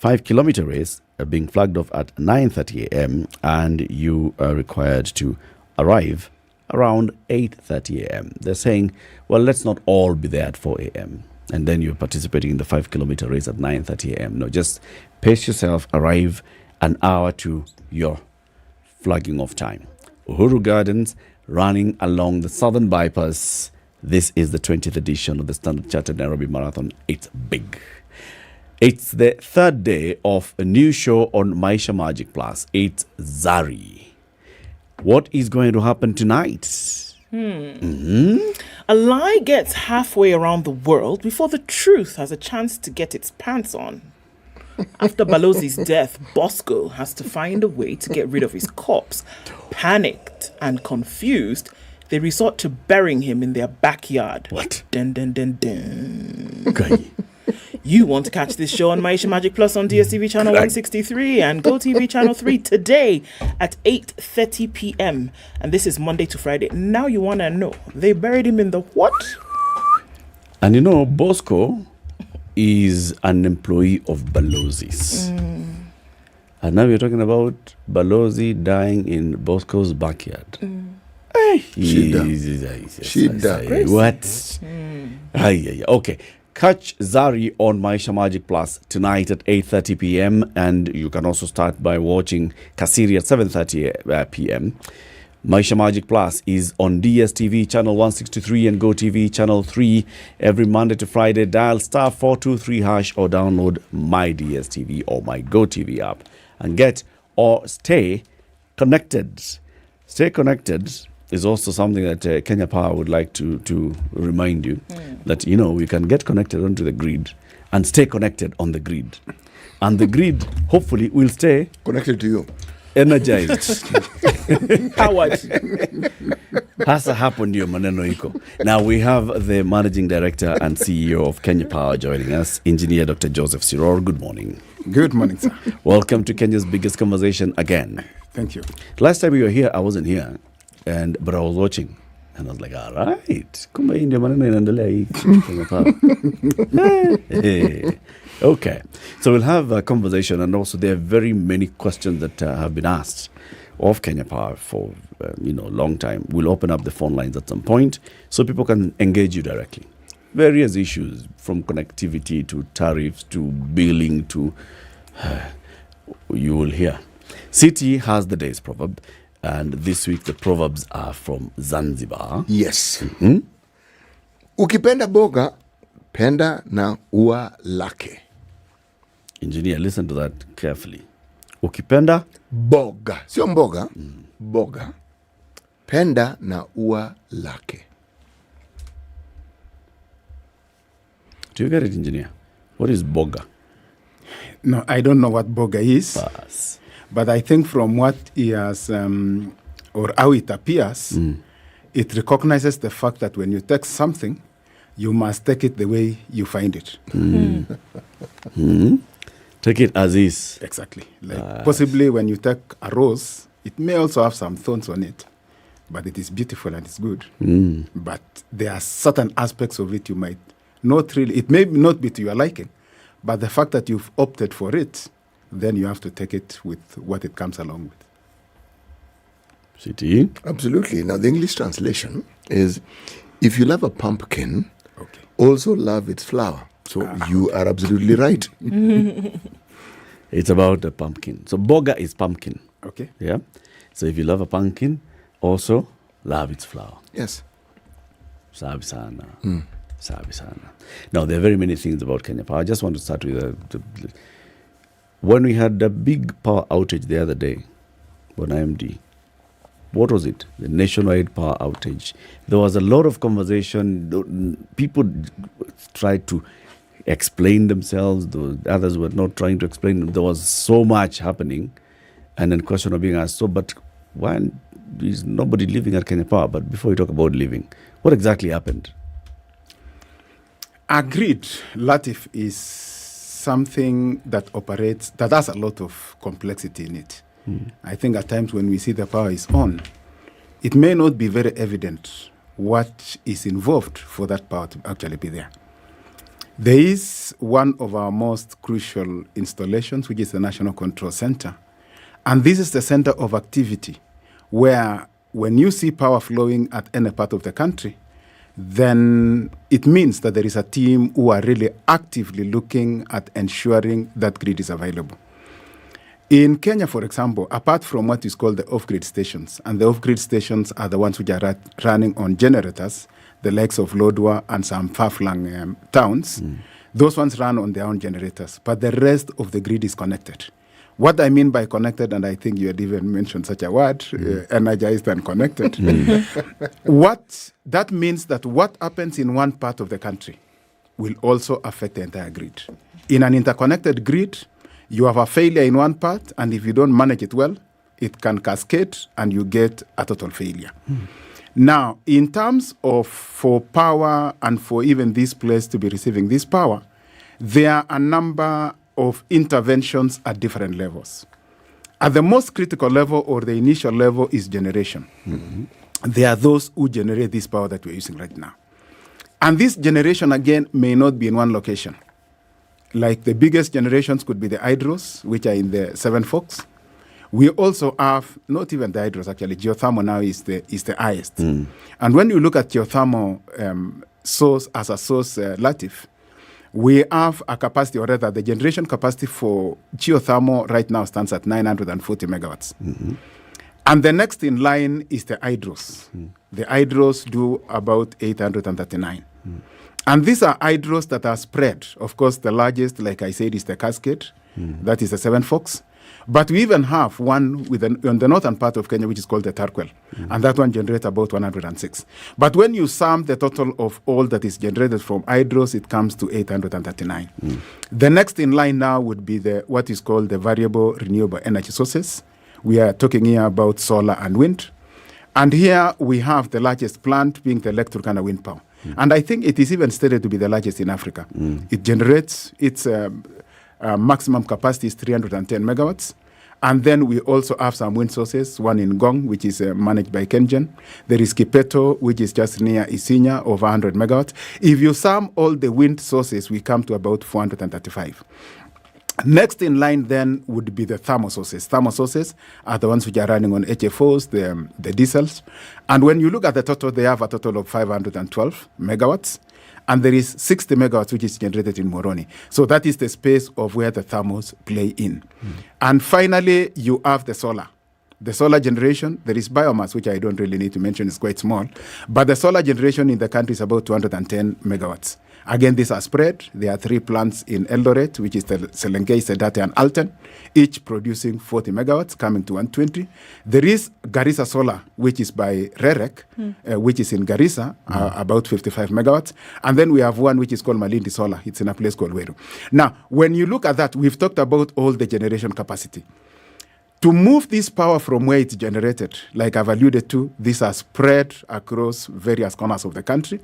5-kilometer race being flagged off at 9:30 a.m. and you are required to arrive around 8:30 a.m. They're saying, well, let's not all be there at 4 a.m. and then you're participating in the 5-kilometer race at 9:30 a.m. No, just pace yourself, arrive an hour to your flagging off time. Uhuru Gardens running along the southern bypass. This is the 20th edition of the Standard Chartered Nairobi Marathon. It's big. It's the third day of a new show on Maisha Magic Plus. It's Zari. What is going to happen tonight? A lie gets halfway around the world before the truth has a chance to get its pants on. After Balosi's death, Bosco has to find a way to get rid of his corpse. Panicked and confused, they resort to burying him in their backyard. What? Dun, dun, dun, dun. Okay. You want to catch this show on Maisha Magic Plus on DSTV channel 163 and GoTV channel 3 today at 8:30 p.m. And this is Monday to Friday. Now you want to know, they buried him in the what? And you know, Bosco is an employee of Balosi's. And now we're talking about Balozi dying in Bosco's backyard. Shida. What? Okay. Catch Zari on Maisha Magic Plus tonight at 8:30 p.m. and you can also start by watching Kasiri at 7:30 p.m. Maisha Magic Plus is on DSTV channel 163 and GoTV channel 3 every Monday to Friday. Dial star 423 hash or download my DSTV or my GoTV app and get or stay connected. Stay connected is also something that Kenya Power would like to remind you that, you know, we can get connected onto the grid and stay connected on the grid. And the grid, hopefully, will stay connected to you. Energized. Powered. Hasa hapo ndio maneno iko. Now we have the Managing Director and CEO of Kenya Power joining us, Engineer Dr. Joseph Siror. Good morning. Good morning, sir. Welcome to Kenya's biggest conversation again. Thank you. Last time you were here, I wasn't here. But I was watching and I was like, all right, kumbe hii ndio maneno inaendelea hii. Okay, so we'll have a conversation, and also there are very many questions that have been asked of Kenya Power for a long time. We'll open up the phone lines at some point so people can engage you directly. Various issues from connectivity to tariffs to billing to you will hear. City has the day's proverb. And this week the proverbs are from Zanzibar. Yes. Ukipenda boga, penda na ua lake. Engineer, listen to that carefully. Ukipenda boga, sio mboga, boga, penda na ua lake. Do you get it, Engineer? What is boga? No, I don't know what boga is. But I think from what he has, or how it appears, it recognizes the fact that when you take something, you must take it the way you find it. Take it as is. Exactly. Like possibly when you take a rose, it may also have some thorns on it, but it is beautiful and it's good. But there are certain aspects of it you might not really, it may not be to your liking, but the fact that you've opted for it, then you have to take it with what it comes along with. City? Absolutely. Now, the English translation is, if you love a pumpkin, also love its flower. So you are absolutely right. It's about a pumpkin. So boga is pumpkin. Okay. Yeah. So if you love a pumpkin, also love its flower. Yes. Sabi sana. Sabi sana. Now, there are very many things about Kenya Power. I just want to start with when we had a big power outage the other day on IMD, what was it? The nationwide power outage. There was a lot of conversation. People tried to explain themselves. The others were not trying to explain. There was so much happening. And then questions were being asked, but why is nobody living at Kenya Power? But before we talk about living, what exactly happened? Agreed. Latiff is something that operates, that has a lot of complexity in it. I think at times when we see the power is on, it may not be very evident what is involved for that power to actually be there. There is one of our most crucial installations, which is the National Control Center. And this is the center of activity where when you see power flowing at any part of the country, then it means that there is a team who are really actively looking at ensuring that grid is available. In Kenya, for example, apart from what is called the off-grid stations, and the off-grid stations are the ones which are running on generators, the likes of Lodwar and some far-flung towns, those ones run on their own generators, but the rest of the grid is connected. What I mean by connected, and I think you had even mentioned such a word, energized and connected. What that means that what happens in one part of the country will also affect the entire grid. In an interconnected grid, you have a failure in one part, and if you don't manage it well, it can cascade and you get a total failure. Now, in terms of for power and for even this place to be receiving this power, there are a number of interventions at different levels. At the most critical level or the initial level is generation. There are those who generate this power that we're using right now. And this generation, again, may not be in one location. Like the biggest generations could be the hydros, which are in the Seven Forks. We also have, not even the hydros actually, geothermal now is the highest. And when you look at geothermal source as a source, Latiff, we have a capacity, or rather the generation capacity for geothermal right now stands at 940 megawatts. And the next in line is the hydros. The hydros do about 839. And these are hydros that are spread. Of course, the largest, like I said, is the Cascade. That is the Seven Forks. But we even have one on the northern part of Kenya, which is called the Tarkwel. And that one generates about 106. But when you sum the total of all that is generated from hydros, it comes to 839. The next in line now would be what is called the variable renewable energy sources. We are talking here about solar and wind. And here we have the largest plant being the Electrocana wind power. And I think it is even stated to be the largest in Africa. It generates its maximum capacity is 310 megawatts. And then we also have some wind sources, one in Gong, which is managed by Kengen. There is Kipeto, which is just near Isinya, over 100 megawatts. If you sum all the wind sources, we come to about 435. Next in line then would be the thermal sources. Thermal sources are the ones which are running on HFOs, the diesels. And when you look at the total, they have a total of 512 megawatts. And there is 60 megawatts which is generated in Moroni. So that is the space of where the thermals play in. And finally, you have the solar. The solar generation, there is biomass, which I don't really need to mention, is quite small. But the solar generation in the country is about 210 megawatts. Again, these are spread. There are 3 plants in Eldoret, which is the Selengei, Sedate, and Alten, each producing 40 megawatts, coming to 120. There is Garissa Solar, which is by REREC, which is in Garissa, about 55 megawatts. And then we have one which is called Malindi Solar. It's in a place called Weru. Now, when you look at that, we've talked about all the generation capacity. To move this power from where it's generated, like I've alluded to, these are spread across various corners of the country,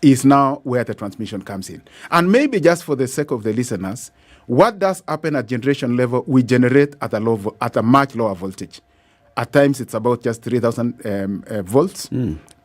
is now where the transmission comes in. And maybe just for the sake of the listeners, what does happen at generation level? We generate at a much lower voltage. At times, it's about just 3,000 volts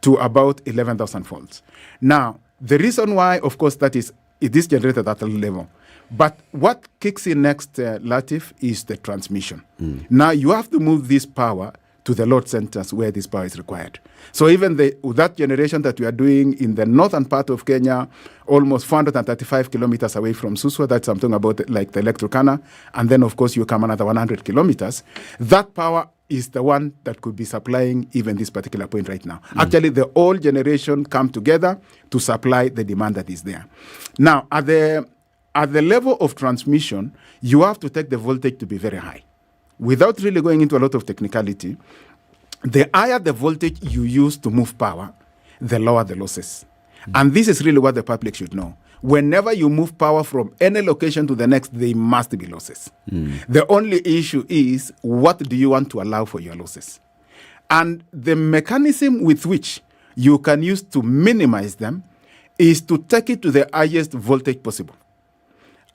to about 11,000 volts. Now, the reason why, of course, it is generated at a level. But what kicks in next, Latiff, is the transmission. Now, you have to move this power to the load centers where this power is required. So even that generation that we are doing in the northern part of Kenya, almost 435 kilometers away from Suswa, that's something about like the Electrocana, and then, of course, you come another 100 kilometers, that power is the one that could be supplying even this particular point right now. Actually, the whole generation come together to supply the demand that is there. Now, at the level of transmission, you have to take the voltage to be very high. Without really going into a lot of technicality, the higher the voltage you use to move power, the lower the losses. And this is really what the public should know. Whenever you move power from any location to the next, there must be losses. The only issue is, what do you want to allow for your losses? And the mechanism with which you can use to minimize them is to take it to the highest voltage possible.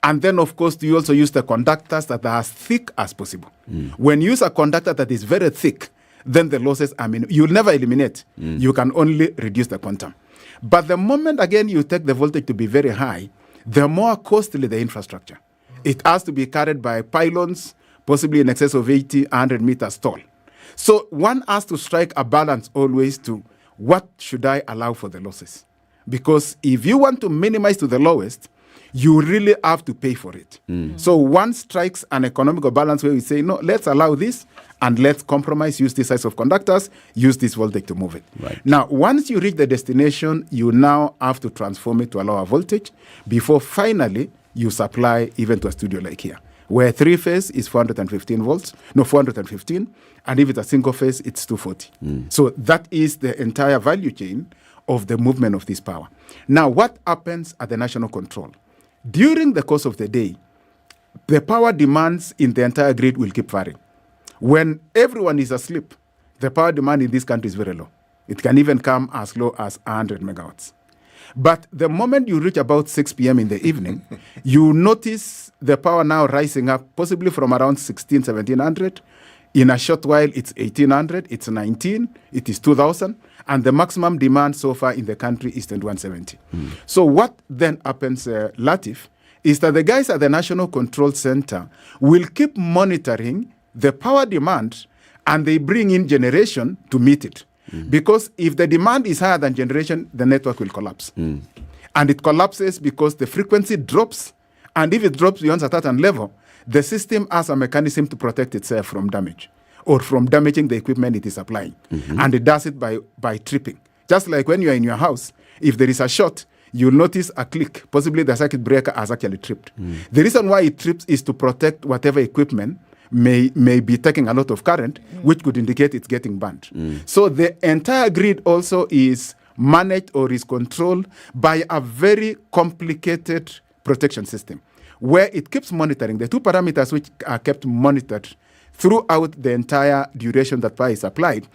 And then, of course, you also use the conductors that are as thick as possible. When you use a conductor that is very thick, then the losses, you'll never eliminate. You can only reduce the quantum. But the moment, again, you take the voltage to be very high, the more costly the infrastructure. It has to be carried by pylons, possibly in excess of 80, 100 meters tall. So one has to strike a balance always to what should I allow for the losses? Because if you want to minimize to the lowest, you really have to pay for it. So one strikes an economical balance where we say, no, let's allow this and let's compromise, use this size of conductors, use this voltage to move it. Right. Now, once you reach the destination, you now have to transform it to a lower voltage before finally you supply even to a studio like here, where 3-phase is 415, and if it's a single phase, it's 240. So that is the entire value chain of the movement of this power. Now, what happens at the national control? During the course of the day, the power demands in the entire grid will keep varying. When everyone is asleep, the power demand in this country is very low. It can even come as low as 100 megawatts. But the moment you reach about 6 p.m. in the evening, you notice the power now rising up, possibly from around 1700. In a short while, it's 1800, it's 19, it is 2000, and the maximum demand so far in the country is 2170. So what then happens, Latiff, is that the guys at the National Control Center will keep monitoring the power demand, and they bring in generation to meet it. Because if the demand is higher than generation, the network will collapse. And it collapses because the frequency drops, and if it drops beyond a certain level, the system has a mechanism to protect itself from damage or from damaging the equipment it is applying. And it does it by tripping. Just like when you are in your house, if there is a short, you'll notice a click. Possibly the circuit breaker has actually tripped. The reason why it trips is to protect whatever equipment may be taking a lot of current, which could indicate it's getting burned. So the entire grid also is managed or is controlled by a very complicated protection system, where it keeps monitoring. The two parameters which are kept monitored throughout the entire duration that power is applied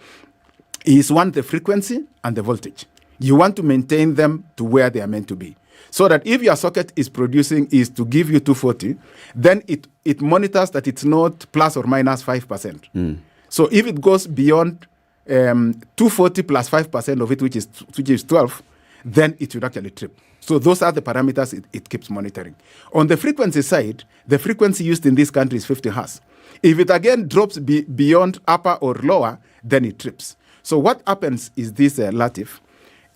is one, the frequency and the voltage. You want to maintain them to where they are meant to be. So that if your socket is to give you 240, then it monitors that it's not plus or minus 5%. So if it goes beyond 240 plus 5% of it, which is 12, then it should actually trip. So those are the parameters it keeps monitoring. On the frequency side, the frequency used in this country is 50 hertz. If it again drops beyond upper or lower, then it trips. So what happens is this, Latiff.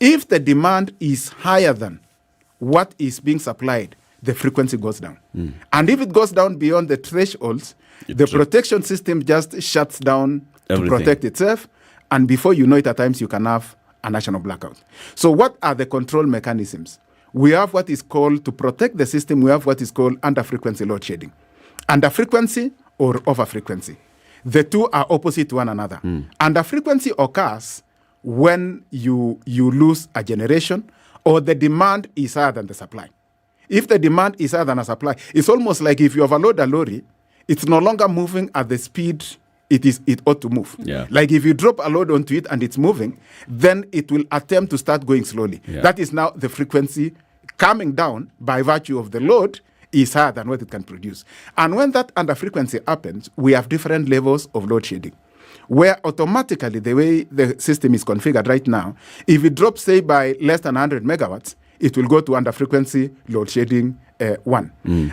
If the demand is higher than what is being supplied, the frequency goes down. And if it goes down beyond the thresholds, the protection system just shuts down to protect itself. And before you know it, at times you can have a national blackout. So what are the control mechanisms? We have what is called, to protect the system, we have what is called under-frequency load shedding. Under-frequency or over-frequency. The two are opposite to one another. Under-frequency occurs when you lose a generation or the demand is higher than the supply. If the demand is higher than a supply, it's almost like if you overload a lorry, it's no longer moving at the speed it ought to move. Like if you drop a load onto it and it's moving, then it will attempt to start going slowly. That is now the frequency coming down by virtue of the load is higher than what it can produce. And when that under frequency happens, we have different levels of load shedding, where automatically, the way the system is configured right now, if it drops, say, by less than 100 megawatts, it will go to under frequency load shedding 1.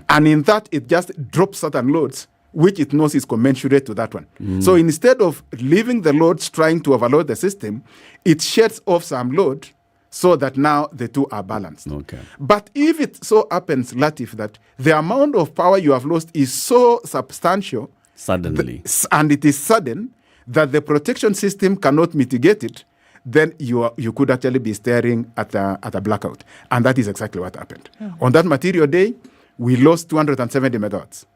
And in that, it just drops certain loads, which it knows is commensurate to that one. So instead of leaving the loads trying to overload the system, it sheds off some load so that now the two are balanced. But if it so happens, Latiff, that the amount of power you have lost is so substantial, suddenly, and it is sudden, that the protection system cannot mitigate it, then you could actually be staring at a blackout. And that is exactly what happened. On that material day, we lost 270 megawatts.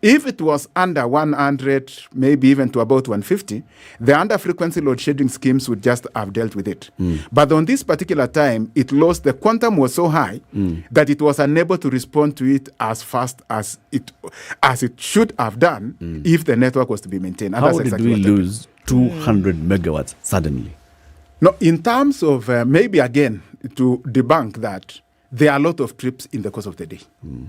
If it was under 100, maybe even to about 150, the under-frequency load shedding schemes would just have dealt with it. But on this particular time, the quantum was so high that it was unable to respond to it as fast as it should have done if the network was to be maintained. And how did we lose 200 megawatts suddenly? No, in terms of maybe again to debunk that, there are a lot of trips in the course of the day.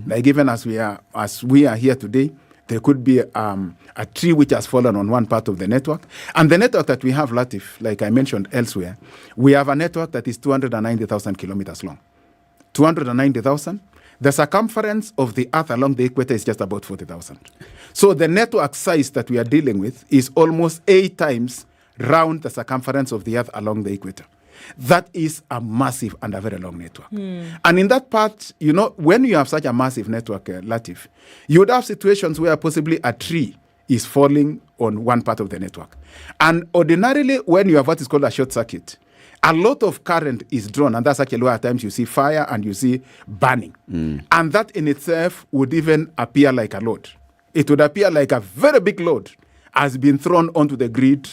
Like even as we are here today, there could be a tree which has fallen on one part of the network. And the network that we have, Latiff, like I mentioned elsewhere, we have a network that is 290,000 kilometers long. 290,000. The circumference of the Earth along the equator is just about 40,000. So the network size that we are dealing with is almost 8 times round the circumference of the Earth along the equator. That is a massive and a very long network. And in that part, when you have such a massive network, Latiff, you would have situations where possibly a tree is falling on one part of the network. And ordinarily, when you have what is called a short circuit, a lot of current is drawn, and that's actually where at times you see fire and you see burning. And that in itself would even appear like a load. It would appear like a very big load has been thrown onto the grid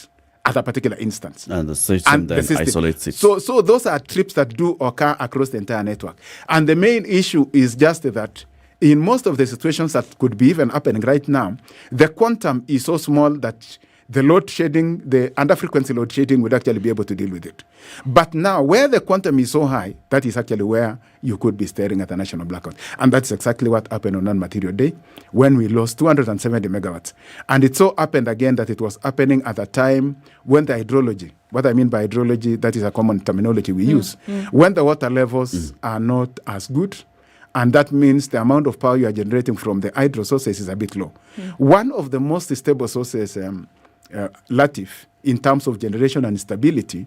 at a particular instance. And the system then isolates it. So those are trips that do occur across the entire network. And the main issue is just that in most of the situations that could be even happening right now, the quantum is so small that the load shedding, the under-frequency load shedding would actually be able to deal with it. But now, where the quantum is so high, that is actually where you could be staring at a national blackout. And that's exactly what happened on Non-Material Day, when we lost 270 megawatts. And it so happened again that it was happening at a time when the hydrology, what I mean by hydrology, that is a common terminology we use, when the water levels are not as good, and that means the amount of power you are generating from the hydro sources is a bit low. One of the most stable sources, Latiff, in terms of generation and stability,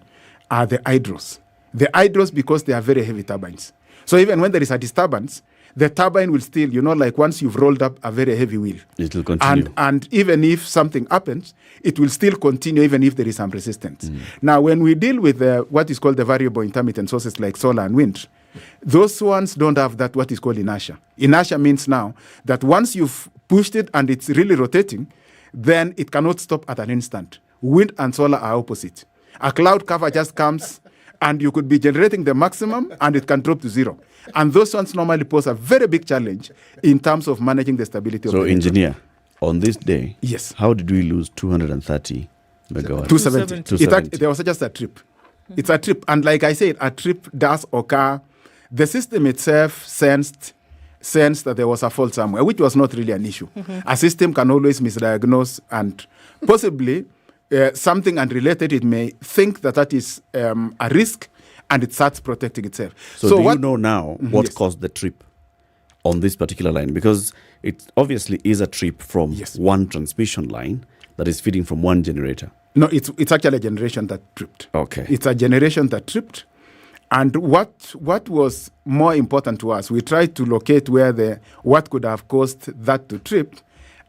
are the hydros. The hydros, because they are very heavy turbines. So even when there is a disturbance, the turbine will still, like once you've rolled up a very heavy wheel, it will continue. And even if something happens, it will still continue even if there is some resistance. Now, when we deal with what is called the variable intermittent sources like solar and wind, those ones don't have that what is called inertia. Inertia means now that once you've pushed it and it's really rotating, then it cannot stop at an instant. Wind and solar are opposite. A cloud cover just comes and you could be generating the maximum and it can drop to zero. And those ones normally pose a very big challenge in terms of managing the stability of the network. So, engineer, on this day, yes, how did we lose 230 megawatts? 270. There was just a trip. It's a trip. And like I said, a trip does occur. The system itself sensed that there was a fault somewhere, which was not really an issue. A system can always misdiagnose and possibly something unrelated, it may think that is a risk and it starts protecting itself. So do you know now what caused the trip on this particular line? Because it obviously is a trip from one transmission line that is feeding from one generator. No, it's actually a generation that tripped. Okay. It's a generation that tripped. And what was more important to us, we tried to locate what could have caused that to trip,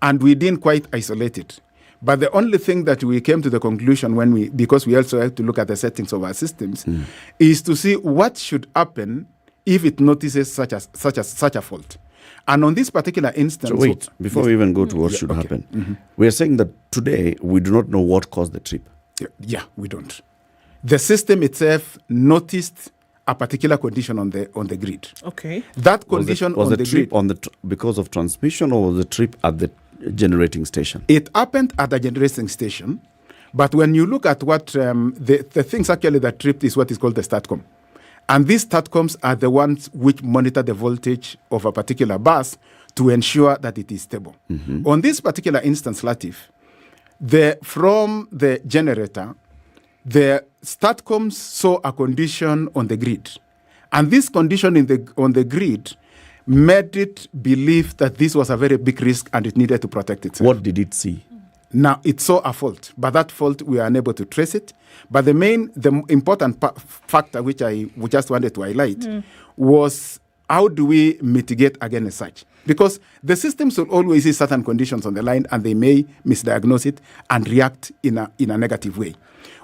and we didn't quite isolate it. But the only thing that we came to the conclusion because we also have to look at the settings of our systems, is to see what should happen if it notices such a fault. And on this particular instance... So wait, before we even go to what should happen, we are saying that today we do not know what caused the trip. Yeah, we don't. The system itself noticed a particular condition on the grid. Okay. That condition was on the grid... trip because of transmission, or was the trip at the generating station? It happened at the generating station, but when you look at what the things actually that tripped is what is called the STATCOM. And these STATCOMs are the ones which monitor the voltage of a particular bus to ensure that it is stable. On this particular instance, Latiff, from the generator, the STATCOMs saw a condition on the grid. And this condition on the grid made it believe that this was a very big risk and it needed to protect itself. What did it see? Now, it saw a fault, but that fault, we are unable to trace it. But the important factor which I just wanted to highlight was, how do we mitigate against such? Because the systems will always see certain conditions on the line and they may misdiagnose it and react in a negative way.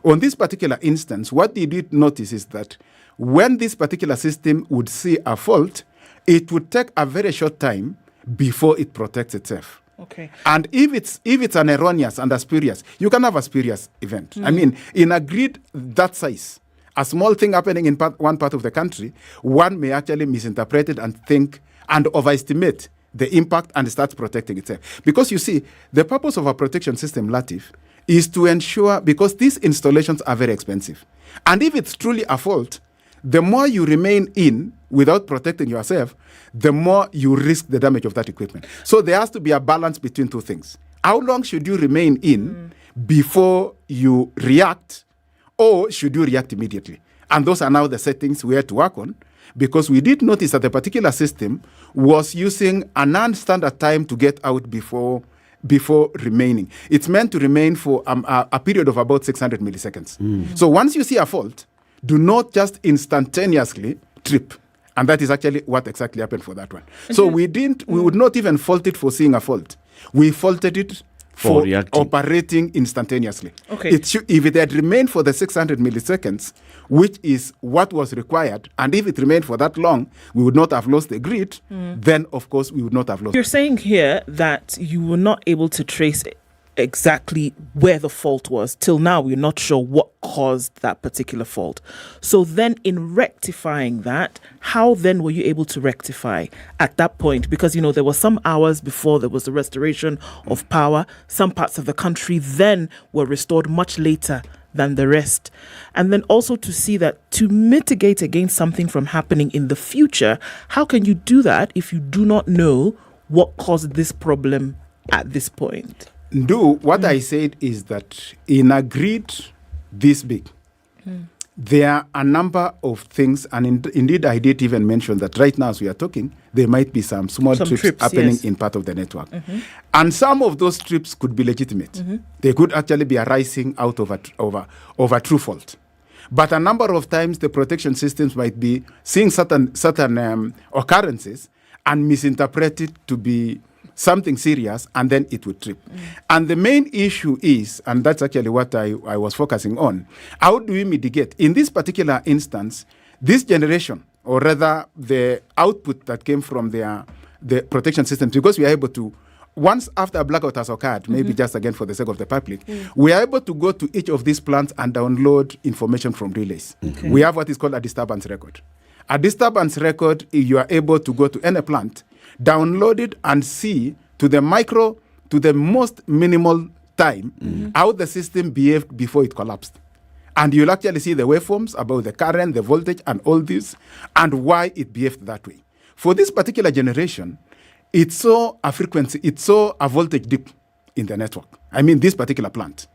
On this particular instance, what they did notice is that when this particular system would see a fault, it would take a very short time before it protects itself. Okay. And if it's an erroneous and a spurious, you can have a spurious event. I mean, in a grid that size, a small thing happening in one part of the country, one may actually misinterpret it and think and overestimate the impact and start protecting itself. Because you see, the purpose of a protection system, Latiff, is to ensure, because these installations are very expensive. And if it's truly a fault, the more you remain in without protecting yourself, the more you risk the damage of that equipment. So there has to be a balance between two things. How long should you remain in before you react, or should you react immediately? And those are now the settings we have to work on. because we did notice that the particular system was using a non-standard time to get out before remaining. It's meant to remain for a period of about 600 milliseconds. So once you see a fault, do not just instantaneously trip. And that is actually what exactly happened for that one. So we would not even fault it for seeing a fault. We faulted it for operating instantaneously. Okay. If it had remained for the 600 milliseconds, which is what was required, and if it remained for that long, we would not have lost the grid, then of course we would not have lost. You're saying here that you were not able to trace exactly where the fault was. Till now, we're not sure what caused that particular fault. So then in rectifying that, how then were you able to rectify at that point? Because, there were some hours before there was the restoration of power. Some parts of the country then were restored much later than the rest. And then also to see that to mitigate against something from happening in the future, how can you do that if you do not know what caused this problem at this point? What I said is that in a grid this big, there are a number of things, and indeed I did even mention that right now as we are talking, there might be some small trips happening in part of the network. And some of those trips could be legitimate. They could actually be arising out of a true fault. But a number of times the protection systems might be seeing certain occurrences and misinterpret it to be something serious, and then it would trip. And the main issue is, and that's actually what I was focusing on, how do we mitigate? In this particular instance, this generation, or rather the output that came from the protection systems, because we are able to, once after a blackout has occurred, maybe just again for the sake of the public, we are able to go to each of these plants and download information from relays. We have what is called a disturbance record. A disturbance record, you are able to go to any plant, download it and see to the most minimal time how the system behaved before it collapsed. And you'll actually see the waveforms about the current, the voltage, and all this, and why it behaved that way. For this particular generation, it saw a voltage dip in the network. I mean, this particular plant.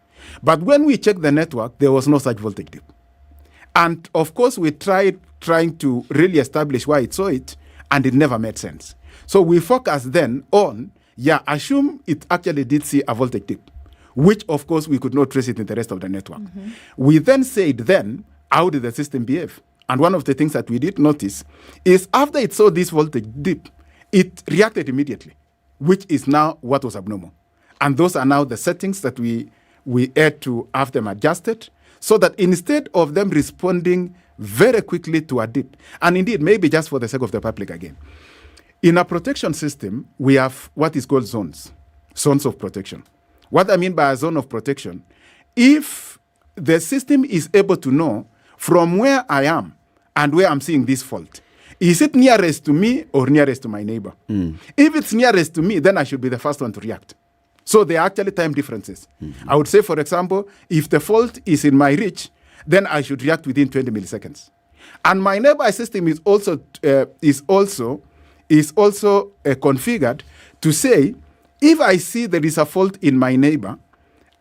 But when we checked the network, there was no such voltage dip. And of course, we tried trying to really establish why it saw it, and it never made sense. So we focused then on, assume it actually did see a voltage dip, which of course we could not trace it in the rest of the network. We then said, how did the system behave? And one of the things that we did notice is after it saw this voltage dip, it reacted immediately, which is now what was abnormal. And those are now the settings that we had to have them adjusted, so that instead of them responding very quickly to a dip, and indeed, maybe just for the sake of the public again, in a protection system, we have what is called zones of protection. What I mean by a zone of protection, if the system is able to know from where I am and where I'm seeing this fault, is it nearest to me or nearest to my neighbor? If it's nearest to me, then I should be the first one to react. So there are actually time differences. I would say, for example, if the fault is in my reach, then I should react within 20 milliseconds. And my nearby system is also configured to say, if I see there is a fault in my neighbor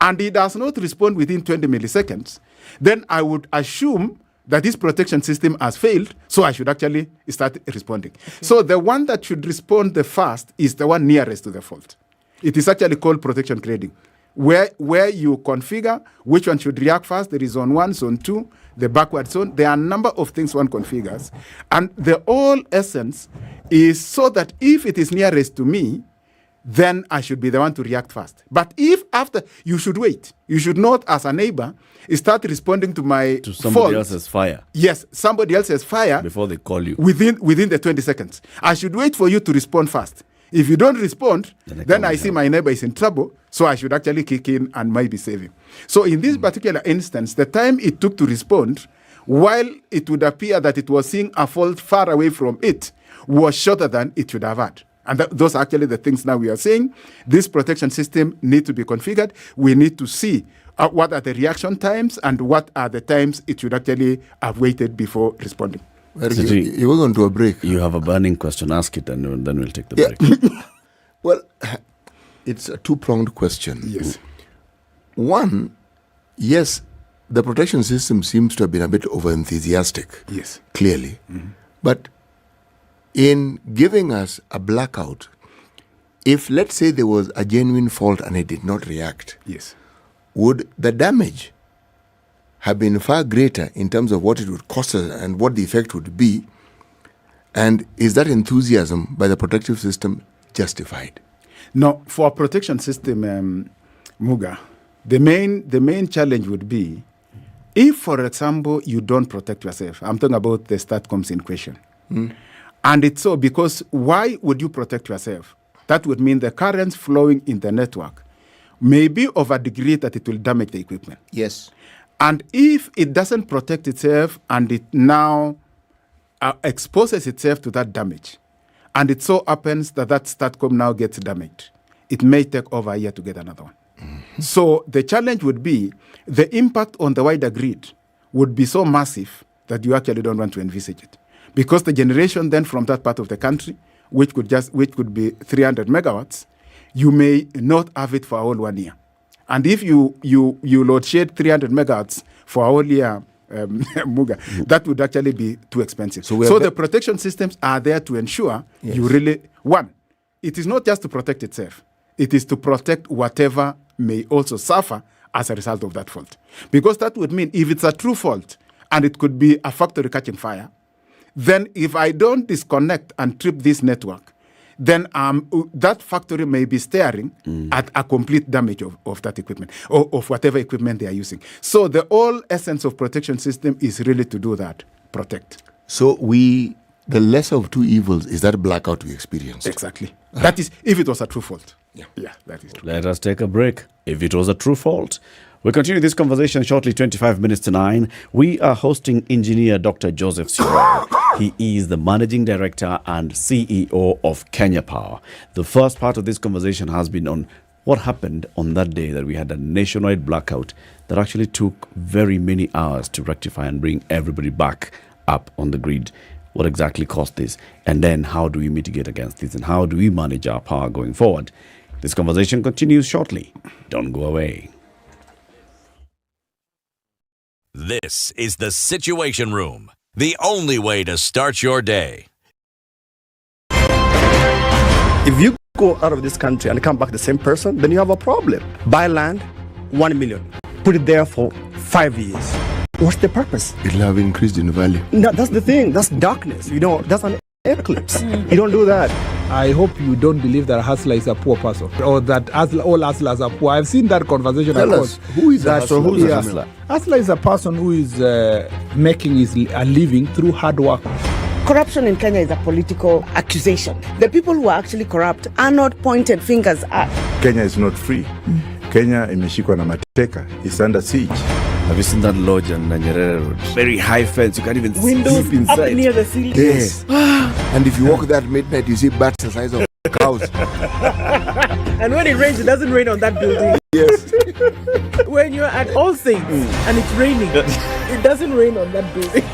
and it does not respond within 20 milliseconds, then I would assume that this protection system has failed, so I should actually start responding. So the one that should respond the first is the one nearest to the fault. It is actually called protection grading, where you configure which one should react first. There is zone 1, zone 2, the backward zone. There are a number of things one configures. And the whole essence is so that if it is nearest to me, then I should be the one to react first. But if after, you should wait. You should not, as a neighbor, start responding to my to somebody else's fire. Yes, somebody else's fire. Before they call you. Within the 20 seconds. I should wait for you to respond first. If you don't respond, then I see my neighbor is in trouble, so I should actually kick in and maybe save him. So in this particular instance, the time it took to respond, while it would appear that it was seeing a fault far away from it, was shorter than it should have had. And those are actually the things now we are saying. This protection system needs to be configured. We need to see what are the reaction times and what are the times it should actually have waited before responding. You were going to a break. You have a burning question. Ask it, and then we'll take the break. Well, it's a two-pronged question. Yes. One, yes, the protection system seems to have been a bit over-enthusiastic. Yes. Clearly. But in giving us a blackout, if let's say there was a genuine fault and it did not react, yes, would the damage have been far greater in terms of what it would cost us and what the effect would be? And is that enthusiasm by the protective system justified? No, for a protection system, Muga, the main challenge would be if, for example, you don't protect yourself. I'm talking about the StatComs in question. And it's so because why would you protect yourself? That would mean the currents flowing in the network may be of a degree that it will damage the equipment. Yes. And if it doesn't protect itself and it now exposes itself to that damage, and it so happens that StatCom now gets damaged, it may take over a year to get another one. So the challenge would be the impact on the wider grid would be so massive that you actually don't want to envisage it. Because the generation then from that part of the country, which could be 300 megawatts, you may not have it for a whole 1 year. And if you load shed 300 megawatts for a whole year, Muga, that would actually be too expensive. So the protection systems are there to ensure you really, one, it is not just to protect itself. It is to protect whatever may also suffer as a result of that fault. Because that would mean if it's a true fault and it could be a factory catching fire, then if I don't disconnect and trip this network, then that factory may be staring at a complete damage of that equipment or of whatever equipment they are using. So the whole essence of protection system is really to do that, protect. So the lesser of two evils is that blackout we experienced. Exactly. That is, if it was a true fault. Yeah, that is true. Let us take a break. If it was a true fault. We'll continue this conversation shortly, 25 minutes to 9. We are hosting engineer Dr. Joseph Njoroge. He is the managing director and CEO of Kenya Power. The first part of this conversation has been on what happened on that day that we had a nationwide blackout that actually took very many hours to rectify and bring everybody back up on the grid. What exactly caused this? And then how do we mitigate against this? And how do we manage our power going forward? This conversation continues shortly. Don't go away. This is the Situation Room, the only way to start your day. If you go out of this country and come back the same person, then you have a problem. Buy land, 1 million. Put it there for 5 years. What's the purpose? It'll have increased in value. No, that's the thing. That's darkness. That's an eclipse. You don't do that. I hope you don't believe that a hustler is a poor person or that all hustlers are poor. I've seen that conversation. Tell us, who is that? So who's a hustler? Hustler is a person who is making a living through hard work. Corruption in Kenya is a political accusation. The people who are actually corrupt are not pointed fingers at. Kenya is not free. Kenya imeshikwa na mateka. It's under siege. Have you seen that lodge on Nyeri Road? Very high fence. You can't even Windows sleep inside. up near the ceiling. Yes. And if you walk that midnight, you see bats the size of cows. And when it rains, it doesn't rain on that building. Yes. When you're at All Saints and it's raining, it doesn't rain on that building.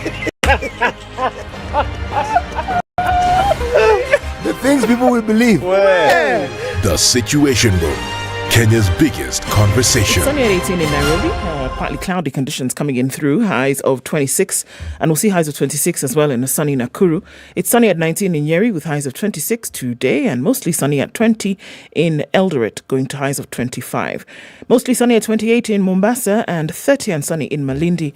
The things people will believe. The Situation Room, Kenya's biggest conversation. It's sunny at 18 in Nairobi. Partly cloudy conditions coming in through. Highs of 26. And we'll see highs of 26 as well in a sunny Nakuru. It's sunny at 19 in Nyeri with highs of 26 today. And mostly sunny at 20 in Eldoret, going to highs of 25. Mostly sunny at 28 in Mombasa and 30 and sunny in Malindi.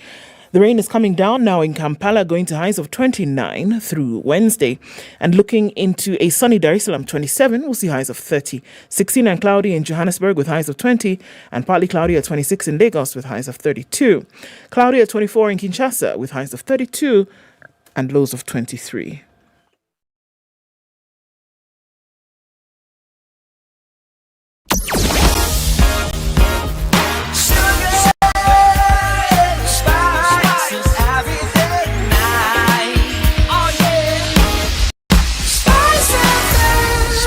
The rain is coming down now in Kampala, going to highs of 29 through Wednesday. And looking into a sunny Dar es Salaam, 27, we'll see highs of 30. 16 and cloudy in Johannesburg with highs of 20. And partly cloudy at 26 in Lagos with highs of 32. Cloudy at 24 in Kinshasa with highs of 32 and lows of 23.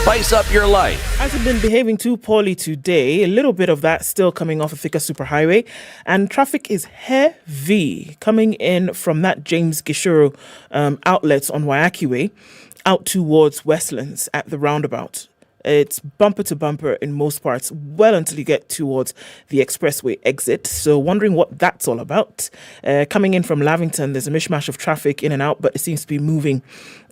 Spice up your life. Hasn't been behaving too poorly today. A little bit of that still coming off a thicker superhighway. And traffic is heavy coming in from that James Gishuru outlet on Waiaki Way out towards Westlands at the roundabout. It's bumper to bumper in most parts, well until you get towards the expressway exit. So wondering what that's all about. Coming in from Lavington, there's a mishmash of traffic in and out, but it seems to be moving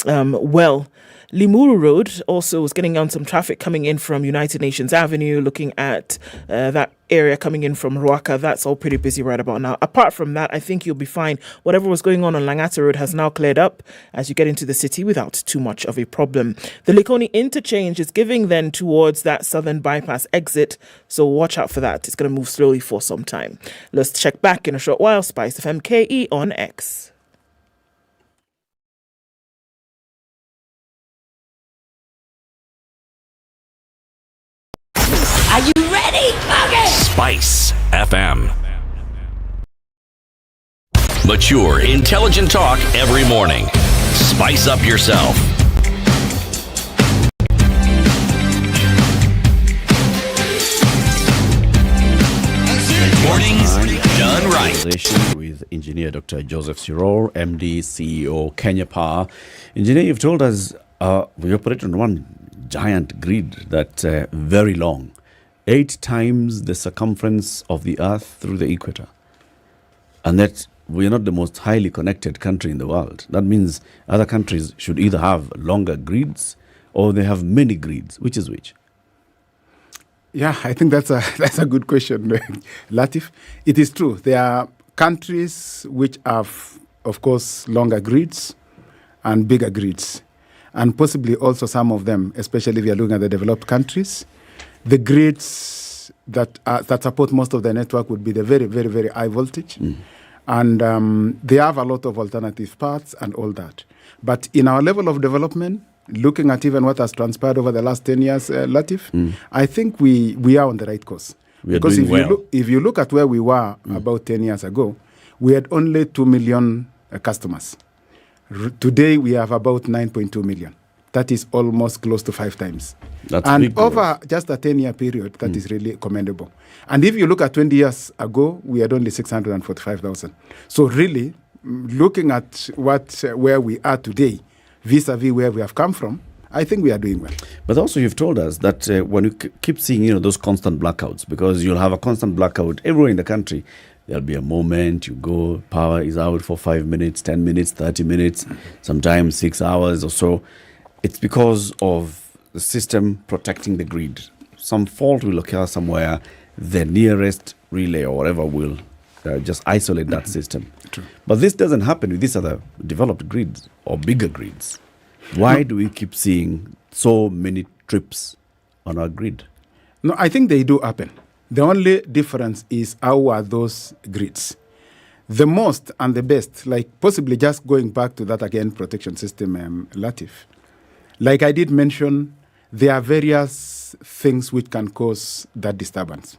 well. Limuru Road also is getting on some traffic coming in from United Nations Avenue, looking at that area coming in from Ruaka. That's all pretty busy right about now. Apart from that, I think you'll be fine. Whatever was going on Langata Road has now cleared up as you get into the city without too much of a problem. The Likoni interchange is giving then towards that southern bypass exit, so watch out for that. It's going to move slowly for some time. Let's check back in a short while. SpiceFM KE on X. Are you ready? Okay. Spice FM. Mature, intelligent talk every morning. Spice up yourself. Mornings done right. With engineer Dr. Joseph Siror, MD, CEO, Kenya Power. Engineer, you've told us we operate on one giant grid that's very long. 8 times the circumference of the Earth through the equator. And that we are not the most highly connected country in the world. That means other countries should either have longer grids or they have many grids. Which is which? Yeah, I think that's a good question, Latiff. It is true. There are countries which have, of course, longer grids and bigger grids. And possibly also some of them, especially if you're looking at the developed countries, the grids that support most of the network would be the very, very, very high voltage. And they have a lot of alternative paths and all that. But in our level of development, looking at even what has transpired over the last 10 years, Latiff, I think we are on the right course. Because if you look at where we were about 10 years ago, we had only 2 million customers. Today, we have about 9.2 million. That is almost close to 5 times. That's and big over just a 10-year period, that is really commendable. And if you look at 20 years ago, we had only 645,000. So really, looking at where we are today, vis-a-vis where we have come from, I think we are doing well. But also you've told us that when you keep seeing those constant blackouts, because you'll have a constant blackout everywhere in the country, there'll be a moment you go, power is out for 5 minutes, 10 minutes, 30 minutes, sometimes 6 hours or so. It's because of the system protecting the grid. Some fault will occur somewhere, the nearest relay or whatever will just isolate that system. True. But this doesn't happen with these other developed grids or bigger grids. Why do we keep seeing so many trips on our grid? No, I think they do happen. The only difference is how are those grids. The most and the best, like possibly just going back to that again, protection system, Latiff. Like I did mention, there are various things which can cause that disturbance.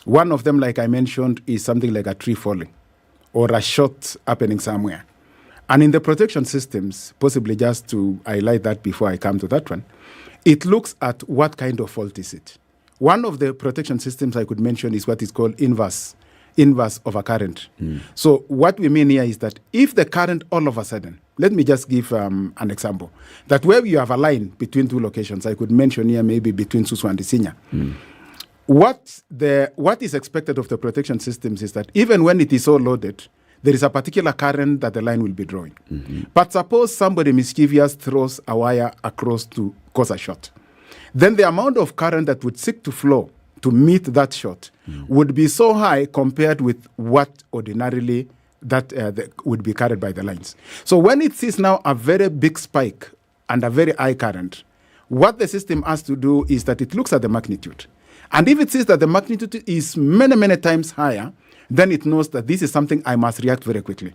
One of them, like I mentioned, is something like a tree falling or a shot happening somewhere. And in the protection systems, possibly just to highlight that before I come to that one, it looks at what kind of fault is it. One of the protection systems I could mention is what is called inverse of a current. So what we mean here is that if the current all of a sudden, let me just give an example, that where you have a line between 2 locations, I could mention here maybe between Susu and Isinya. What is expected of the protection systems is that even when it is so loaded, there is a particular current that the line will be drawing. But suppose somebody mischievous throws a wire across to cause a short. Then the amount of current that would seek to flow to meet that short would be so high compared with what ordinarily that would be carried by the lines. So when it sees now a very big spike and a very high current, what the system has to do is that it looks at the magnitude. And if it sees that the magnitude is many, many times higher, then it knows that this is something I must react very quickly.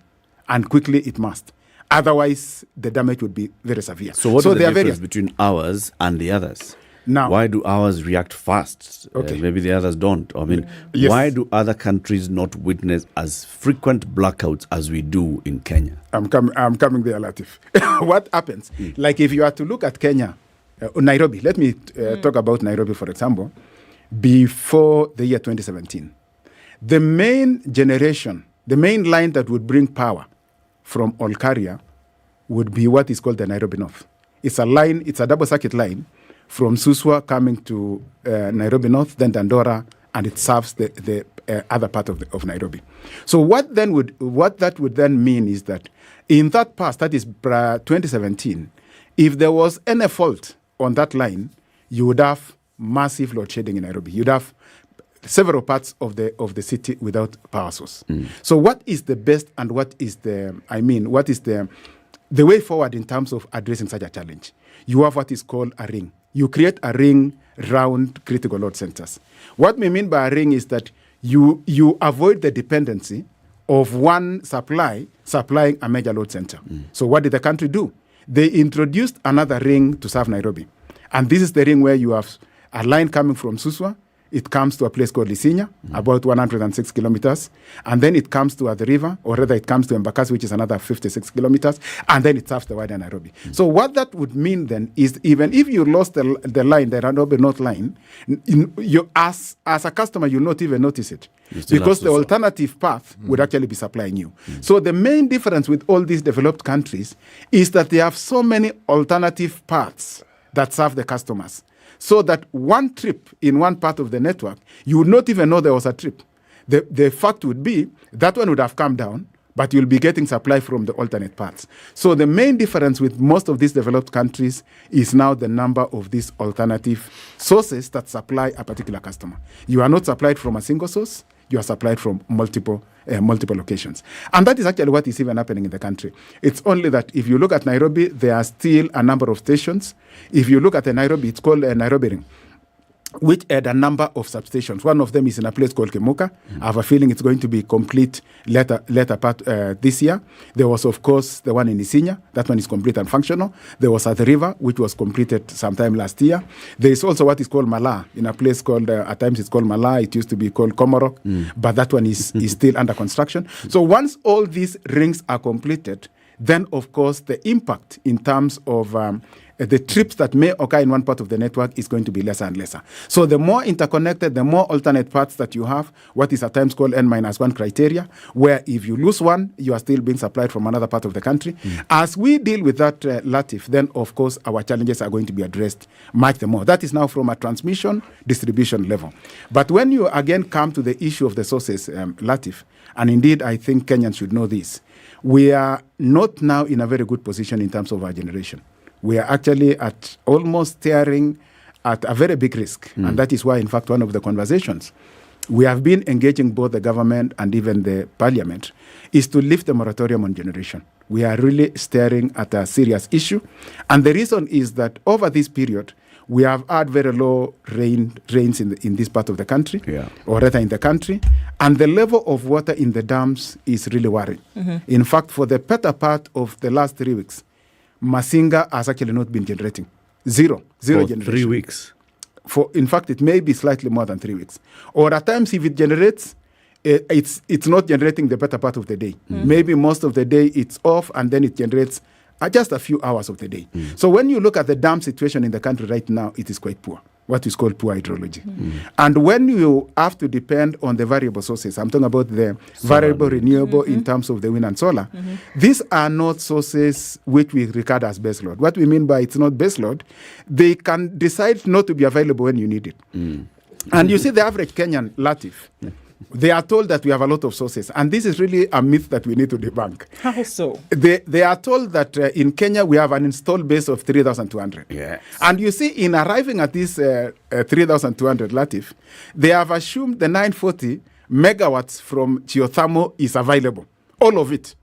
And quickly it must. Otherwise, the damage would be very severe. So what is the difference between ours and the others? Now, why do ours react fast? Okay. Maybe the others don't. I mean, Yes. why do other countries not witness as frequent blackouts as we do in Kenya? I'm coming there, Latiff. What happens? Like if you are to look at Kenya, Nairobi, let me talk about Nairobi, for example, before the year 2017. The main generation, the main line that would bring power from Olkaria would be what is called the Nairobi North. It's a line, it's a double circuit line, from Suswa coming to Nairobi North, then Dandora, and it serves the other part of Nairobi. So what that would then mean is that in that past, that is 2017, if there was any fault on that line, you would have massive load shedding in Nairobi. You'd have several parts of the city without power source. So what is the best and what is the way forward in terms of addressing such a challenge? You have what is called a ring. You create a ring round critical load centers. What we mean by a ring is that you avoid the dependency of one supplying a major load center. So what did the country do? They introduced another ring to serve Nairobi. And this is the ring where you have a line coming from Suswa. It comes to a place called Lisinya, about 106 kilometers. And then it comes to the river, or rather it comes to Embakasi, which is another 56 kilometers. And then it serves the wider Nairobi. So what that would mean then is even if you lost the line, the Nairobi North line, as a customer, you'll not even notice it. Because the alternative path would actually be supplying you. So the main difference with all these developed countries is that they have so many alternative paths that serve the customers. So that one trip in one part of the network, you would not even know there was a trip. The fact would be that one would have come down, but you'll be getting supply from the alternate paths. So the main difference with most of these developed countries is now the number of these alternative sources that supply a particular customer. You are not supplied from a single source, you are supplied from multiple locations. And that is actually what is even happening in the country. It's only that if you look at Nairobi, there are still a number of stations. If you look at Nairobi, it's called a Nairobi Ring, which had a number of substations. One of them is in a place called Muga. I have a feeling it's going to be complete later part this year. There was, of course, the one in Isinya. That one is complete and functional. There was at the river, which was completed sometime last year. There is also what is called Mala, in a place called, at times it's called Mala. It used to be called Komorok, but that one is still under construction. So once all these rings are completed, then, of course, the impact in terms of the trips that may occur in one part of the network is going to be lesser and lesser. So the more interconnected, the more alternate paths that you have, what is at times called N-1 criteria, where if you lose one, you are still being supplied from another part of the country. As we deal with that, Latiff, then, of course, our challenges are going to be addressed much more. That is now from a transmission, distribution level. But when you again come to the issue of the sources, Latiff, and indeed I think Kenyans should know this, we are not now in a very good position in terms of our generation. We are actually at almost staring at a very big risk. And that is why, in fact, one of the conversations we have been engaging both the government and even the parliament is to lift the moratorium on generation. We are really staring at a serious issue. And the reason is that over this period, we have had very low rains in this part of the country, or rather in the country, and the level of water in the dams is really worrying. In fact, for the better part of the last 3 weeks, Masinga has actually not been generating. Zero generation. 3 weeks. In fact, it may be slightly more than 3 weeks. Or at times, if it generates, it's not generating the better part of the day. Maybe most of the day it's off, and then it generates just a few hours of the day. So when you look at the dam situation in the country right now, it is quite poor, what is called poor hydrology. And when you have to depend on the variable sources, I'm talking about the variable renewable in terms of the wind and solar, these are not sources which we regard as baseload. What we mean by it's not baseload, they can decide not to be available when you need it. And you see the average Kenyan, Latiff, they are told that we have a lot of sources. And this is really a myth that we need to debunk. How so? They are told that in Kenya we have an installed base of 3,200. Yes. And you see, in arriving at this 3,200, Latiff, they have assumed the 940 megawatts from geothermal is available. All of it.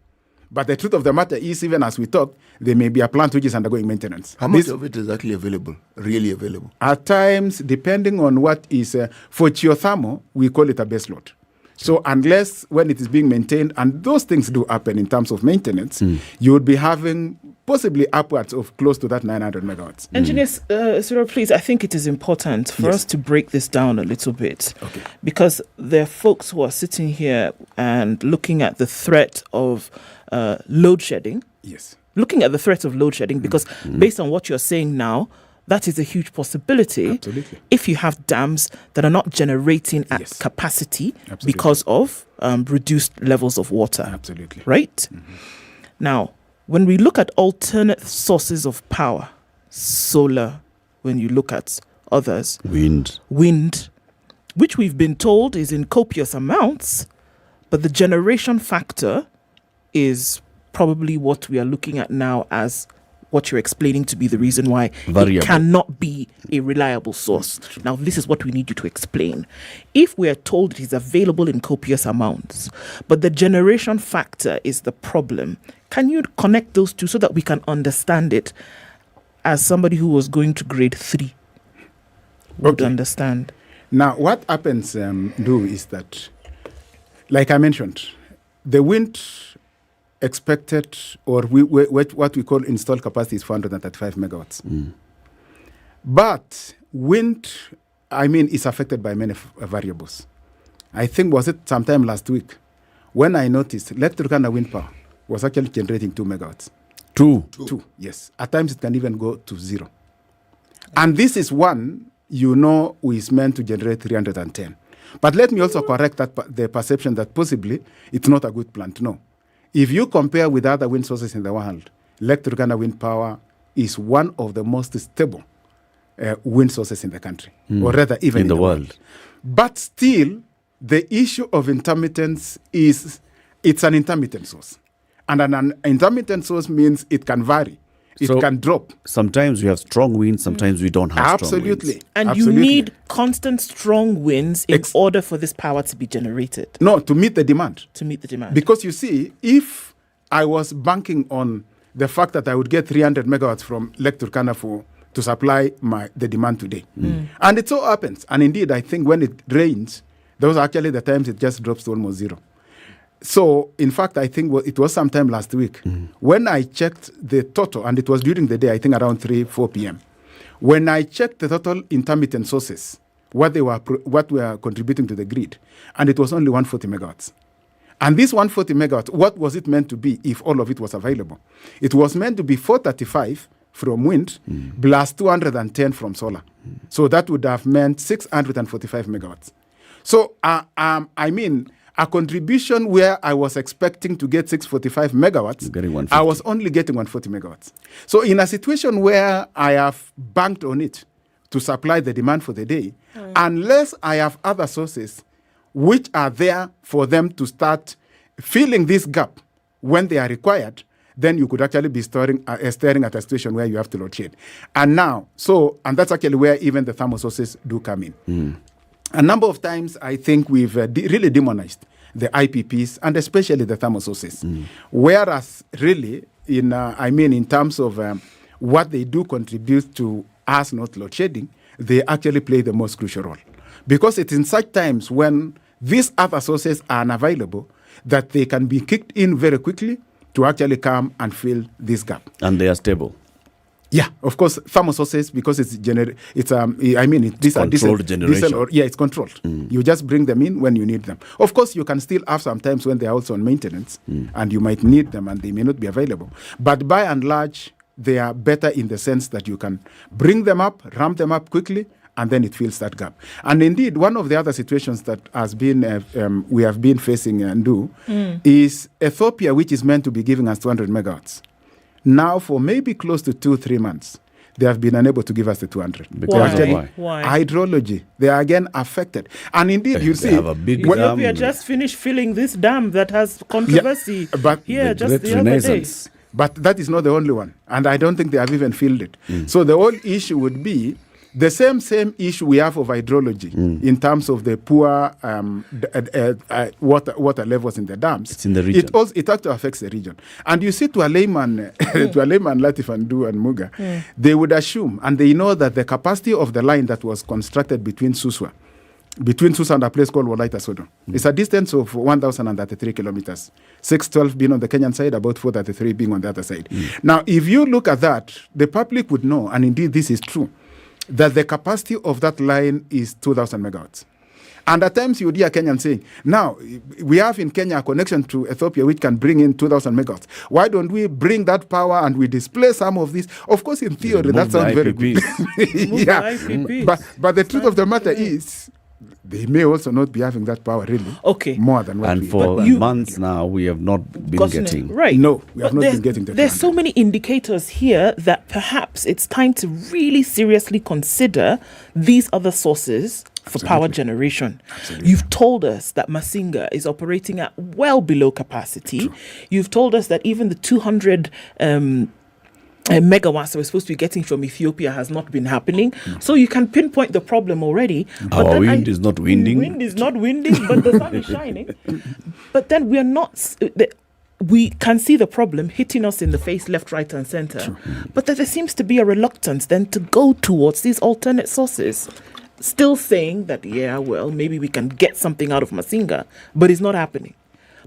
But the truth of the matter is, even as we talk, there may be a plant which is undergoing maintenance. How much of it is actually available, really available? At times, depending on what is, for geothermal, we call it a base load. So unless when it is being maintained, and those things do happen in terms of maintenance, you would be having possibly upwards of close to that 900 megawatts. Engineers, Cyril, please, I think it is important for us to break this down a little bit. Because there are folks who are sitting here and looking at the threat of load shedding. Looking at the threat of load shedding, because based on what you're saying now, that is a huge possibility if you have dams that are not generating at capacity because of reduced levels of water. Right? Now, when we look at alternate sources of power, solar, when you look at others. Wind, which we've been told is in copious amounts, but the generation factor is probably what we are looking at now as what you're explaining to be the reason why variable. It cannot be a reliable source. Now, this is what we need you to explain. If we are told it is available in copious amounts, but the generation factor is the problem, can you connect those two so that we can understand it as somebody who was going to grade 3 would understand? Now, what happens is that, like I mentioned, the wind expected, or what we call installed capacity, is 435 megawatts. But wind, is affected by many variables. I think, was it sometime last week, when I noticed Turkana wind power was actually generating 2 megawatts. Two, yes. At times it can even go to 0. And this is one, is meant to generate 310. But let me also correct the perception that possibly it's not a good plant. No. If you compare with other wind sources in the world, Turkana wind power is one of the most stable wind sources in the country, or rather even in the world. But still, the issue of intermittence it's an intermittent source. And an intermittent source means it can vary. It can drop. Sometimes we have strong winds, sometimes we don't have strong winds. And you need constant strong winds in order for this power to be generated. No, to meet the demand. Because you see, if I was banking on the fact that I would get 300 megawatts from Lake Turkana to supply the demand today. And it so happens, and indeed I think when it rains, those are actually the times it just drops to almost 0. So, in fact, I think it was sometime last week when I checked the total, and it was during the day, I think around 4 p.m. When I checked the total intermittent sources, what were contributing to the grid, and it was only 140 megawatts. And this 140 megawatts, what was it meant to be if all of it was available? It was meant to be 435 from wind plus 210 from solar. So that would have meant 645 megawatts. So, a contribution where I was expecting to get 645 megawatts, I was only getting 140 megawatts. So in a situation where I have banked on it to supply the demand for the day, unless I have other sources which are there for them to start filling this gap when they are required, then you could actually be staring at a situation where you have to load shed. And that's actually where even the thermal sources do come in. A number of times, I think we've really demonized the IPPs and especially the thermal sources. Whereas, really, in terms of what they do contribute to us not load shedding, they actually play the most crucial role. Because it's in such times when these other sources are unavailable that they can be kicked in very quickly to actually come and fill this gap. And they are stable. Yeah, of course, thermal sources, because it's controlled generation. It's controlled. You just bring them in when you need them. Of course, you can still have some times when they're also on maintenance, and you might need them and they may not be available. But by and large, they are better in the sense that you can bring them up, ramp them up quickly, and then it fills that gap. And indeed, one of the other situations that has been we have been facing is Ethiopia, which is meant to be giving us 200 megawatts. Now, for maybe close to 2-3 months, they have been unable to give us the 200. Because why? Hydrology. They are again affected. And indeed, you see, have a big dam. We just finished filling this dam that has controversy here just the other day. But that is not the only one. And I don't think they have even filled it. So the whole issue would be the same issue we have of hydrology in terms of the poor water levels in the dams. It's in the region. It actually affects the region. And you see, to a layman, Latiff and Muga, they would assume, and they know that the capacity of the line that was constructed between Suswa and a place called Wolaita Sodo, it's a distance of 1,033 kilometers. 612 being on the Kenyan side, about 433 being on the other side. Now, if you look at that, the public would know, and indeed this is true, that the capacity of that line is 2,000 megawatts. And at times you would hear Kenyans saying, now, we have in Kenya a connection to Ethiopia which can bring in 2,000 megawatts. Why don't we bring that power and we display some of this? Of course, in theory, that sounds very good. But the truth of the matter is they may also not be having that power really. Okay. More than what and we for months now, we have not been getting. Right. No, we have not been getting the There's so many indicators here that perhaps it's time to really seriously consider these other sources for power generation. You've told us that Masinga is operating at well below capacity. True. You've told us that even the 200 megawatts that we're supposed to be getting from Ethiopia has not been happening. So you can pinpoint the problem already. Our wind is not winding. Wind is not winding, but the sun is shining. But then we are not... we can see the problem hitting us in the face, left, right, and center. But there seems to be a reluctance then to go towards these alternate sources. Still saying that, yeah, well, maybe we can get something out of Masinga, but it's not happening.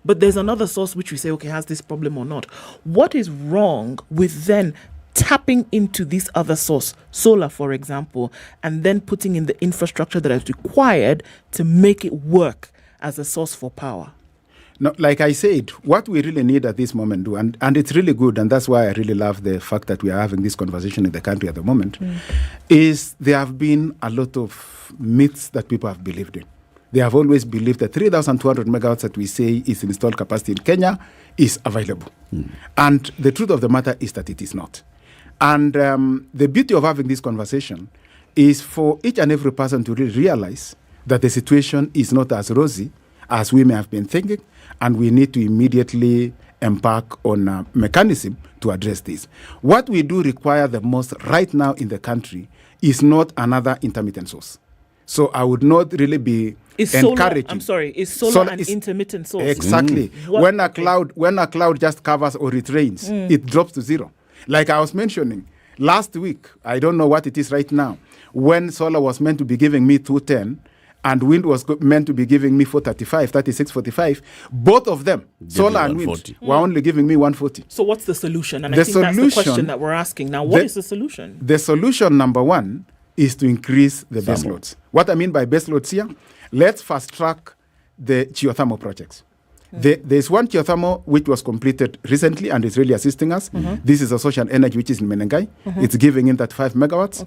But there's another source which we say, okay, has this problem or not? What is wrong with then tapping into this other source, solar, for example, and then putting in the infrastructure that is required to make it work as a source for power? No, like I said, what we really need at this moment, and it's really good, and that's why I really love the fact that we are having this conversation in the country at the moment, is there have been a lot of myths that people have believed in. They have always believed that 3,200 megawatts that we say is installed capacity in Kenya is available. And the truth of the matter is that it is not. And the beauty of having this conversation is for each and every person to really realize that the situation is not as rosy as we may have been thinking, and we need to immediately embark on a mechanism to address this. What we do require the most right now in the country is not another intermittent source. So I would not really be encouraging. Is solar an intermittent source? Exactly. When a cloud just covers or it rains, it drops to zero. Like I was mentioning last week, I don't know what it is right now, when solar was meant to be giving me 210 and wind was meant to be giving me 435, 3645, both of them, solar and wind, were only giving me 140. So what's the solution? And I think that's the question that we're asking now. What is the solution? The solution, number one, is to increase the base loads. What I mean by base loads here, let's fast track the geothermal projects. There's one geothermal which was completed recently and is really assisting us. This is a social energy which is in Menengai. It's giving in that 5 megawatts.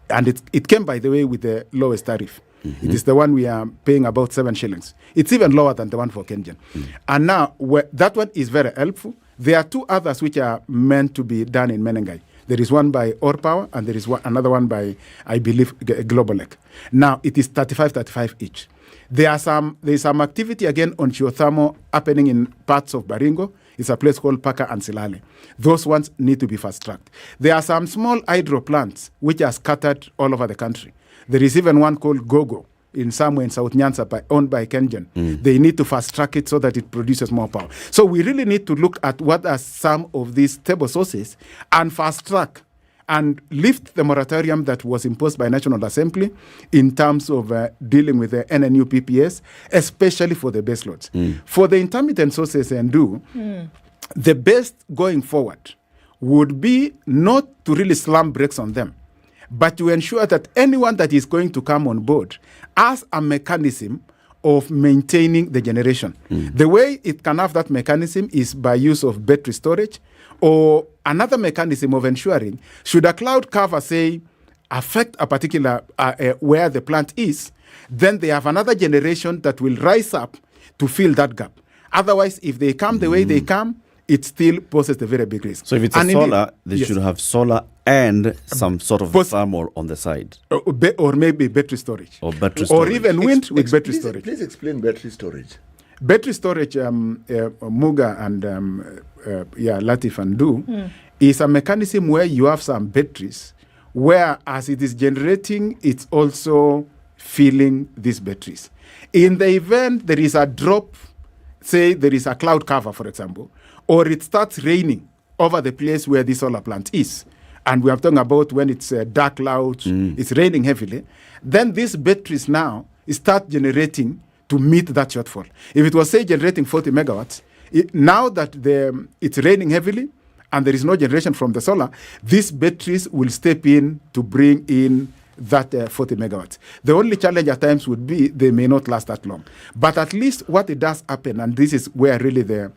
And it came, by the way, with the lowest tariff. It is the one we are paying about 7 shillings. It's even lower than the one for Kenyan. And now that one is very helpful. There are 2 others which are meant to be done in Menengai. There is one by Or Power and there is another one by, I believe, Globalec. Now, it is 35 each. There's some activity again on geothermal happening in parts of Baringo. It's a place called Paka and Silale. Those ones need to be fast-tracked. There are some small hydro plants which are scattered all over the country. There is even one called Gogo in somewhere in South Nyanza owned by Kenyan. They need to fast-track it so that it produces more power. So we really need to look at what are some of these stable sources and fast-track and lift the moratorium that was imposed by National Assembly in terms of dealing with the NNU PPS, especially for the base loads. For the intermittent sources the best going forward would be not to really slam brakes on them, but to ensure that anyone that is going to come on board has a mechanism of maintaining the generation. The way it can have that mechanism is by use of battery storage, or another mechanism of ensuring, should a cloud cover, say, affect a particular where the plant is, then they have another generation that will rise up to fill that gap. Otherwise, if they come the way they come, it still poses a very big risk. So if it's solar, they should have solar and some sort of thermal on the side. Or maybe battery storage. Or even wind with battery storage. Please explain battery storage. Battery storage, Muga and Latiff and do, is a mechanism where you have some batteries, where as it is generating, it's also filling these batteries. In the event there is a drop, say there is a cloud cover, for example, or it starts raining over the place where the solar plant is, and we are talking about when it's dark clouds, it's raining heavily, then these batteries now start generating to meet that shortfall. If it was, say, generating 40 megawatts, now that it's raining heavily and there is no generation from the solar, these batteries will step in to bring in that 40 megawatts. The only challenge at times would be they may not last that long. But at least what it does happen, and this is where really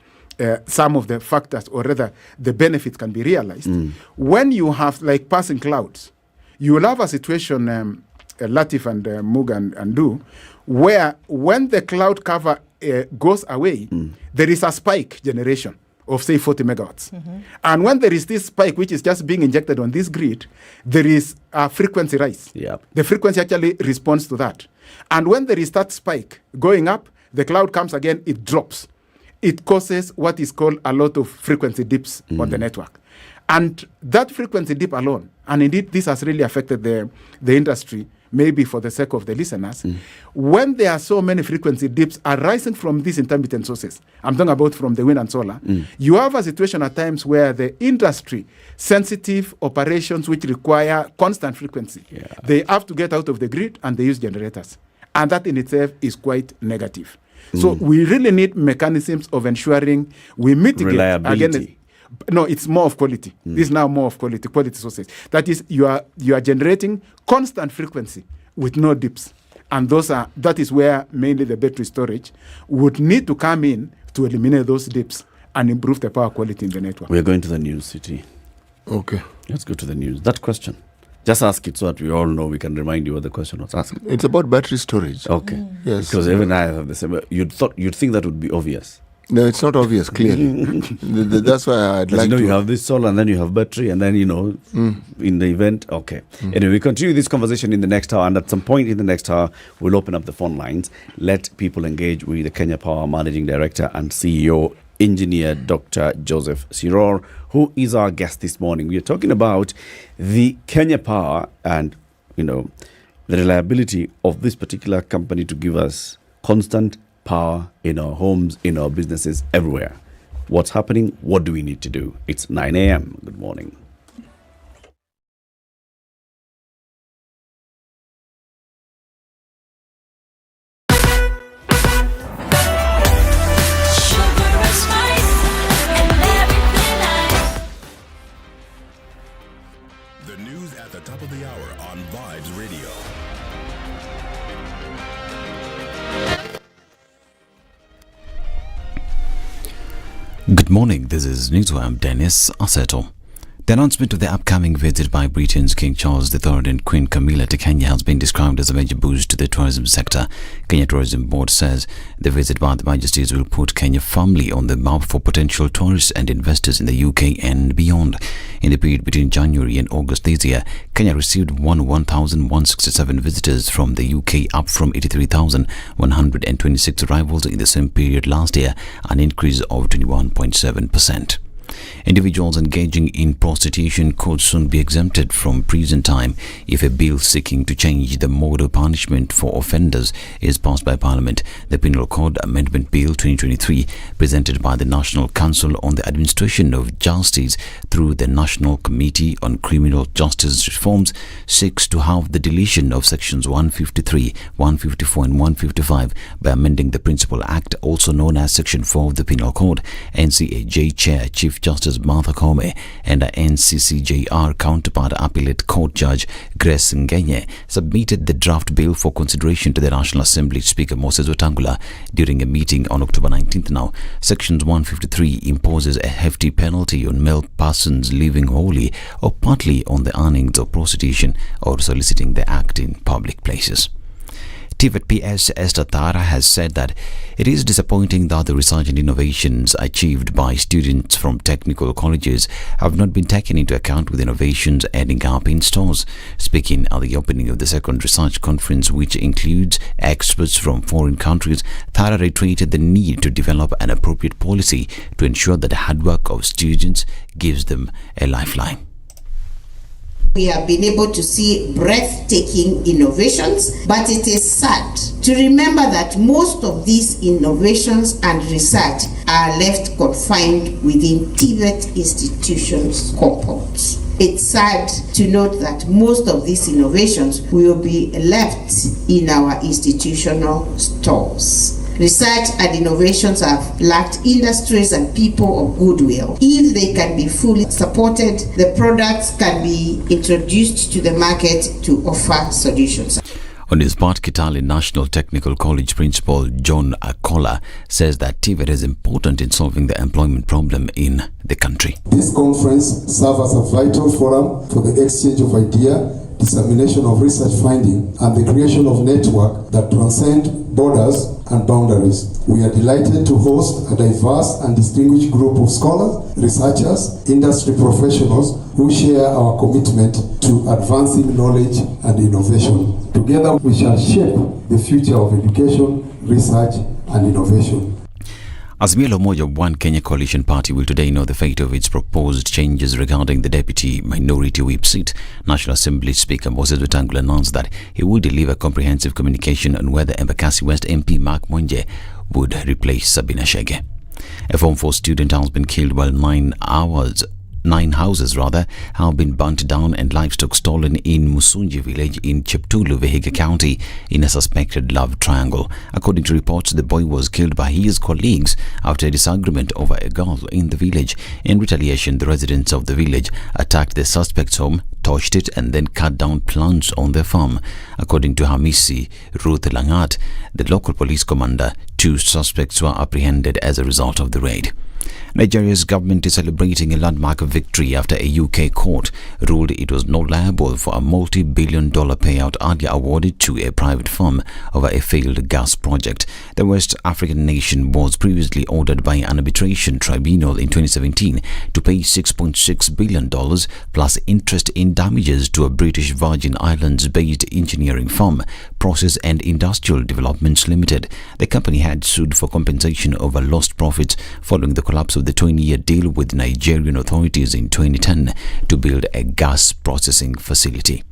some of the factors, or rather the benefits, can be realized. When you have like passing clouds, you will have a situation Latiff and Muga and do, where when the cloud cover goes away, there is a spike generation of say 40 megawatts. And when there is this spike, which is just being injected on this grid, there is a frequency rise. The frequency actually responds to that. And when there is that spike going up, the cloud comes again, it drops. It causes what is called a lot of frequency dips on the network. And that frequency dip alone, and indeed this has really affected the industry, maybe for the sake of the listeners, when there are so many frequency dips arising from these intermittent sources, I'm talking about from the wind and solar, you have a situation at times where the industry, sensitive operations which require constant frequency, they have to get out of the grid and they use generators. And that in itself is quite negative. So we really need mechanisms of ensuring we mitigate reliability. Again, no, it's more of quality. This is now more of quality sources. That is, you are generating constant frequency with no dips. And that is where mainly the battery storage would need to come in to eliminate those dips and improve the power quality in the network. We're going to the news, City. Okay. Let's go to the news. That question. Just ask it so that we all know, we can remind you what the question was asked. It's about battery storage. Okay. Yes. Because even I have the same. You'd think that would be obvious. No, it's not obvious, clearly. That's why I'd like to... you have this solar and then you have battery and then, in the event, okay. Anyway, we continue this conversation in the next hour, and at some point in the next hour, we'll open up the phone lines, let people engage with the Kenya Power Managing Director and CEO, Engineer Dr. Joseph Siror, who is our guest this morning. We are talking about the Kenya Power and, the reliability of this particular company to give us constant power in our homes, in our businesses, everywhere. What's happening? What do we need to do? It's 9 a.m. Good morning. The news at the top of the hour on Vibes Radio. Good morning, this is Newswire. I'm Dennis Aseto. The announcement of the upcoming visit by Britain's King Charles III and Queen Camilla to Kenya has been described as a major boost to the tourism sector. Kenya Tourism Board says the visit by the Majesties will put Kenya firmly on the map for potential tourists and investors in the UK and beyond. In the period between January and August this year, Kenya received 1,167 visitors from the UK, up from 83,126 arrivals in the same period last year, an increase of 21.7%. Individuals engaging in prostitution could soon be exempted from prison time if a bill seeking to change the mode of punishment for offenders is passed by Parliament. The Penal Code Amendment Bill 2023, presented by the National Council on the Administration of Justice through the National Committee on Criminal Justice Reforms, seeks to have the deletion of sections 153, 154 and 155 by amending the Principal Act, also known as Section 4 of the Penal Code. NCAJ Chair Chief Justice Martha Koome and a NCCJR counterpart Appellate Court Judge Grace Ngenye submitted the draft bill for consideration to the National Assembly Speaker Moses Wetangula during a meeting on October 19th now. Section 153 imposes a hefty penalty on male persons living wholly or partly on the earnings of prostitution or soliciting the act in public places. TVET PS Esther Tara has said that it is disappointing that the research and innovations achieved by students from technical colleges have not been taken into account with innovations ending up in stores. Speaking at the opening of the second research conference, which includes experts from foreign countries, Tara reiterated the need to develop an appropriate policy to ensure that the hard work of students gives them a lifeline. We have been able to see breathtaking innovations, but it is sad to remember that most of these innovations and research are left confined within TVET institutions' compounds. It's sad to note that most of these innovations will be left in our institutional stores. Research and innovations have lacked industries and people of goodwill. If they can be fully supported, the products can be introduced to the market to offer solutions. On his part, Kitale National Technical College Principal John Akola says that TVET is important in solving the employment problem in the country. This conference serves as a vital forum for the exchange of ideas dissemination of research finding, and the creation of network that transcend borders and boundaries. We are delighted to host a diverse and distinguished group of scholars, researchers, industry professionals who share our commitment to advancing knowledge and innovation. Together we shall shape the future of education, research and innovation. Azimio la Umoja One Kenya Coalition Party will today know the fate of its proposed changes regarding the deputy minority whip seat. National Assembly Speaker Moses Wetangula announced that he would deliver comprehensive communication on whether Embakasi West MP Mark Mwenje would replace Sabina Chege. A Form 4 student has been killed while 9 houses have been burnt down and livestock stolen in Musunji village in Cheptulu, Vihiga County in a suspected love triangle. According to reports, the boy was killed by his colleagues after a disagreement over a girl in the village. In retaliation, the residents of the village attacked the suspect's home, torched it and then cut down plants on their farm. According to Hamisi Ruth Langat, the local police commander, 2 suspects were apprehended as a result of the raid. Nigeria's government is celebrating a landmark victory after a UK court ruled it was not liable for a multi-billion-dollar payout earlier awarded to a private firm over a failed gas project. The West African nation was previously ordered by an arbitration tribunal in 2017 to pay $6.6 billion plus interest in damages to a British Virgin Islands-based engineering firm, Process and Industrial Developments Limited. The company had sued for compensation over lost profits following the collapse of the 20-year deal with Nigerian authorities in 2010 to build a gas processing facility.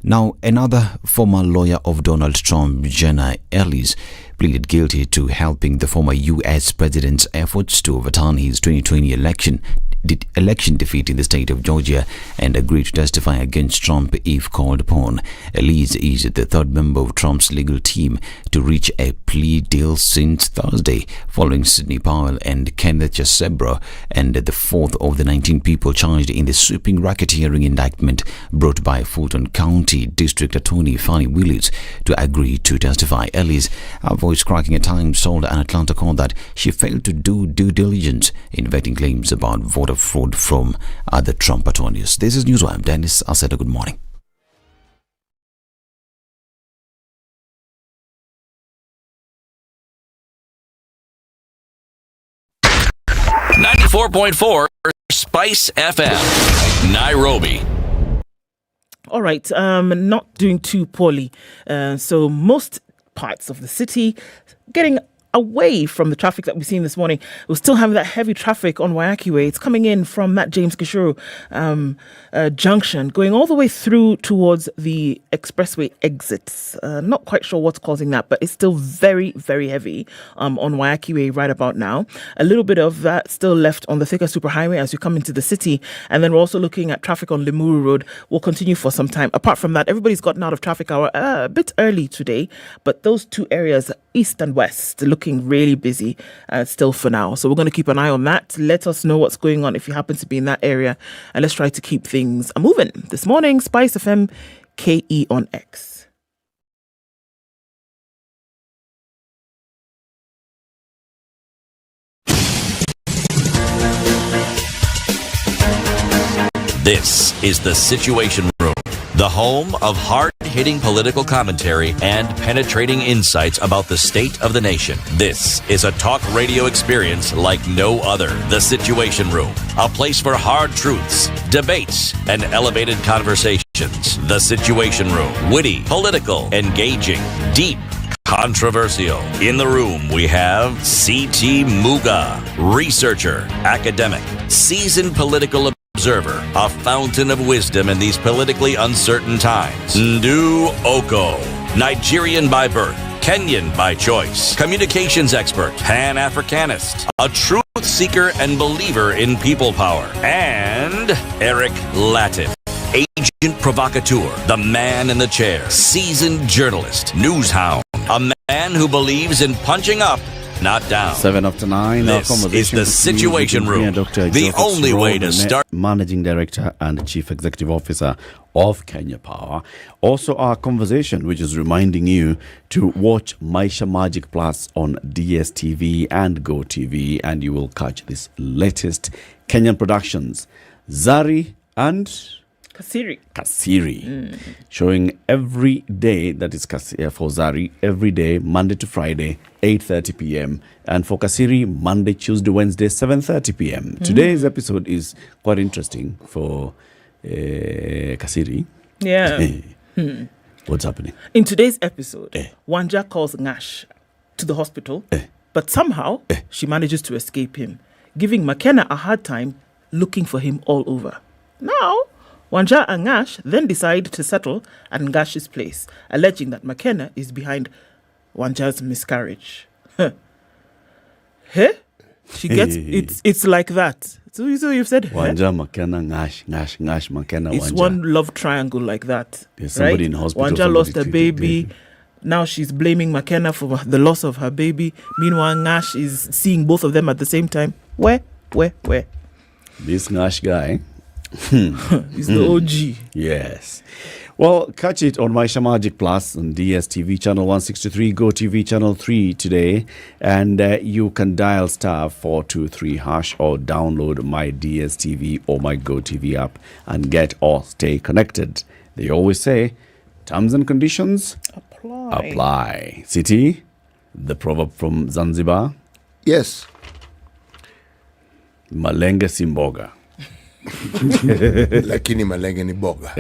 Now, another former lawyer of Donald Trump, Jenna Ellis, pleaded guilty to helping the former U.S. president's efforts to overturn his 2020 election defeat in the state of Georgia and agreed to testify against Trump if called upon. Elise is the third member of Trump's legal team to reach a plea deal since Thursday, following Sidney Powell and Kenneth Chesebro, and the fourth of the 19 people charged in the sweeping racketeering indictment brought by Fulton County District Attorney Fannie Willis to agree to testify. Elise, her voice cracking at times, told an Atlanta court that she failed to do due diligence in vetting claims about voter fraud from other Trump attorneys. This is Newswire. I'm Dennis Aseta. Good morning. .4 Spice FM, Nairobi. All right, not doing too poorly. So most parts of the city getting away from the traffic that we've seen this morning. We're still having that heavy traffic on Wayaki Way. It's coming in from that James Gishuru junction, going all the way through towards the expressway exits. Not quite sure what's causing that, but it's still very, very heavy on Wayaki Way right about now. A little bit of that still left on the Thika Superhighway as you come into the city. And then we're also looking at traffic on Limuru Road. Will continue for some time. Apart from that, everybody's gotten out of traffic hour a bit early today, but those two areas, east and west, looking really busy still for now. So we're going to keep an eye on that. Let us know what's going on if you happen to be in that area, and let's try to keep things moving. This morning, SpiceFM KE on X. This is the Situation Room, the home of hard-hitting political commentary and penetrating insights about the state of the nation. This is a talk radio experience like no other. The Situation Room, a place for hard truths, debates, and elevated conversations. The Situation Room, witty, political, engaging, deep, controversial. In the room, we have C.T. Muga, researcher, academic, seasoned political observer, a fountain of wisdom in these politically uncertain times. Okoh, Nigerian by birth, Kenyan by choice, communications expert, Pan-Africanist, a truth seeker and believer in people power, and Eric Latiff, agent provocateur, the man in the chair, seasoned journalist, news hound, a man who believes in punching up, not down. 7 after 9. This our conversation is the Situation Room, Dr. the only way to start. Managing Director and Chief Executive Officer of Kenya Power. Also our conversation, which is reminding you to watch Maisha Magic Plus on DSTV and GoTV, and you will catch this latest Kenyan productions. Zari and Kasiri. Showing every day, that is for Zari, every day, Monday to Friday, 8:30 p.m. And for Kasiri, Monday, Tuesday, Wednesday, 7:30 p.m. Today's episode is quite interesting for Kasiri. Yeah. What's happening? In today's episode, Wanja calls Ngash to the hospital, but somehow she manages to escape him, giving McKenna a hard time looking for him all over. Now, Wanja and Ngash then decide to settle at Ngash's place, alleging that McKenna is behind Wanja's miscarriage. She gets it's like that. So you've said Wanja, McKenna, Ngash, McKenna, it's Wanja. one love triangle like that. There's somebody right? in hospital. Wanja lost her baby. Now she's blaming McKenna for the loss of her baby. Meanwhile, Ngash is seeing both of them at the same time. Where? This Ngash guy. He's the OG. Yes. Well, catch it on Maisha Magic Plus on DSTV channel 163, Go TV channel 3 today. And you can dial *423# or download my DSTV or my Go TV app and get or stay connected. They always say, terms and conditions apply. City, the proverb from Zanzibar. Yes. Malenge simboga. Lakini malenge ni boga.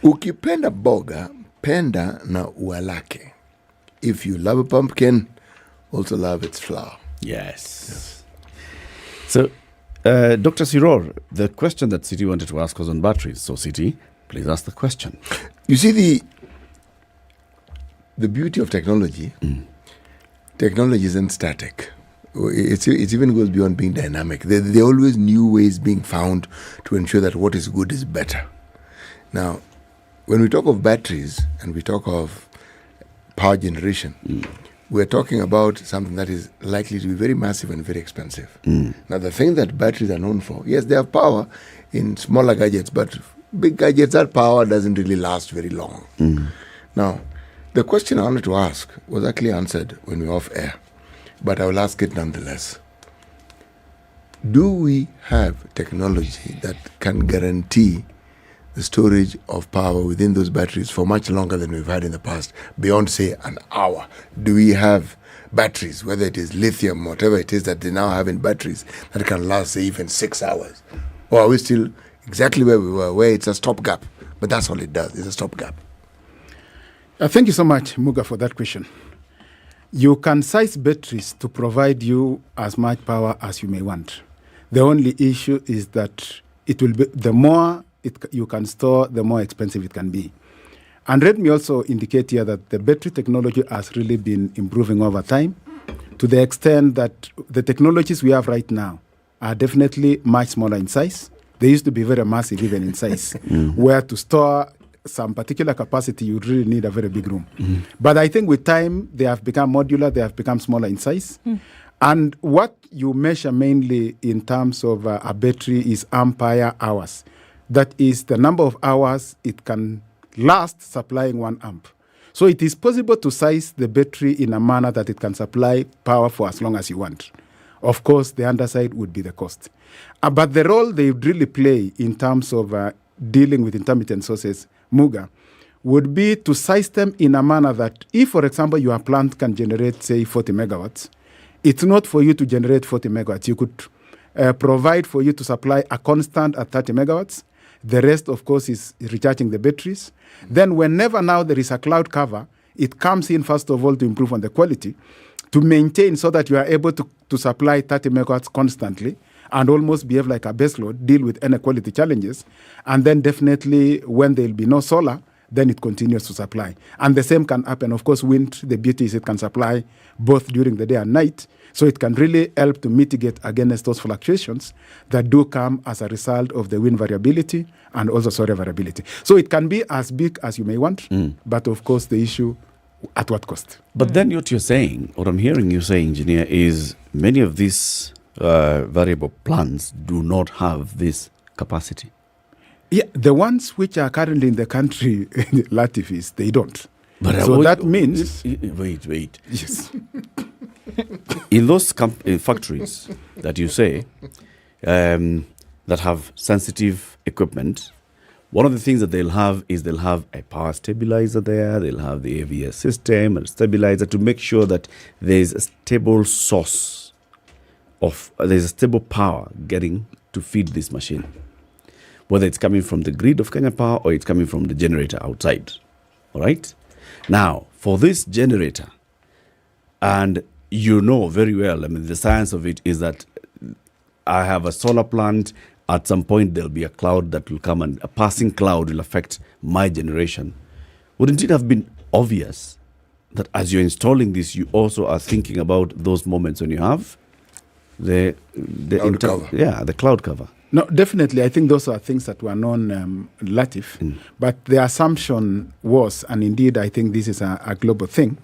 Ukipenda boga, penda na ua lake. If you love a pumpkin, also love its flower. Yes. So, Dr. Siror, the question that City wanted to ask was on batteries. So, City, please ask the question. You see, the beauty of technology, technology isn't static. It even goes beyond being dynamic. There are always new ways being found to ensure that what is good is better. Now, when we talk of batteries and we talk of power generation, we're talking about something that is likely to be very massive and very expensive. Now, the thing that batteries are known for, yes, they have power in smaller gadgets, but big gadgets, that power doesn't really last very long. Now, the question I wanted to ask was actually answered when we were off air, but I will ask it nonetheless. Do we have technology that can guarantee the storage of power within those batteries for much longer than we've had in the past, beyond, say, an hour? Do we have batteries, whether it is lithium, whatever it is that they now have in batteries, that can last, say, even 6 hours? Or are we still exactly where we were, where it's a stopgap? But that's all it does, it's a stopgap. Thank you so much, Muga, for that question. You can size batteries to provide you as much power as you may want. The only issue is that it will be the more you can store, the more expensive it can be. And let me also indicate here that the battery technology has really been improving over time, to the extent that the technologies we have right now are definitely much smaller in size. They used to be very massive even in size, where to store some particular capacity, you really need a very big room. But I think with time, they have become modular, they have become smaller in size. And what you measure mainly in terms of a battery is ampere hours. That is the number of hours it can last supplying 1 amp. So it is possible to size the battery in a manner that it can supply power for as long as you want. Of course, the underside would be the cost. But the role they really play in terms of dealing with intermittent sources, Muga, would be to size them in a manner that if, for example, your plant can generate, say, 40 megawatts, it's not for you to generate 40 megawatts. You could provide for you to supply a constant at 30 megawatts. The rest, of course, is recharging the batteries. Then whenever now there is a cloud cover, it comes in, first of all, to improve on the quality, to maintain so that you are able to supply 30 megawatts constantly and almost behave like a baseload, deal with inequality challenges. And then definitely when there will be no solar, then it continues to supply. And the same can happen. Of course, wind, the beauty is it can supply both during the day and night. So it can really help to mitigate against those fluctuations that do come as a result of the wind variability and also solar variability. So it can be as big as you may want, but of course the issue, at what cost? But then what you're saying, what I'm hearing you say, engineer, is many of these variable plants do not have this capacity. Yeah, the ones which are currently in the country, Latiff, is they don't. But so that means... Wait. Yes. In those factories that you say, that have sensitive equipment, one of the things that they'll have is they'll have a power stabilizer there, they'll have the AVS system and stabilizer to make sure that there's a stable source there's a stable power getting to feed this machine, whether it's coming from the grid of Kenya Power or it's coming from the generator outside. All right? Now, for this generator, and you know very well, I mean, the science of it is that I have a solar plant. At some point, there'll be a cloud that will come, and a passing cloud will affect my generation. Wouldn't it have been obvious that as you're installing this, you also are thinking about those moments when you have the cloud cover? No, definitely. I think those are things that were known, Latiff. But the assumption was, and indeed I think this is a global thing,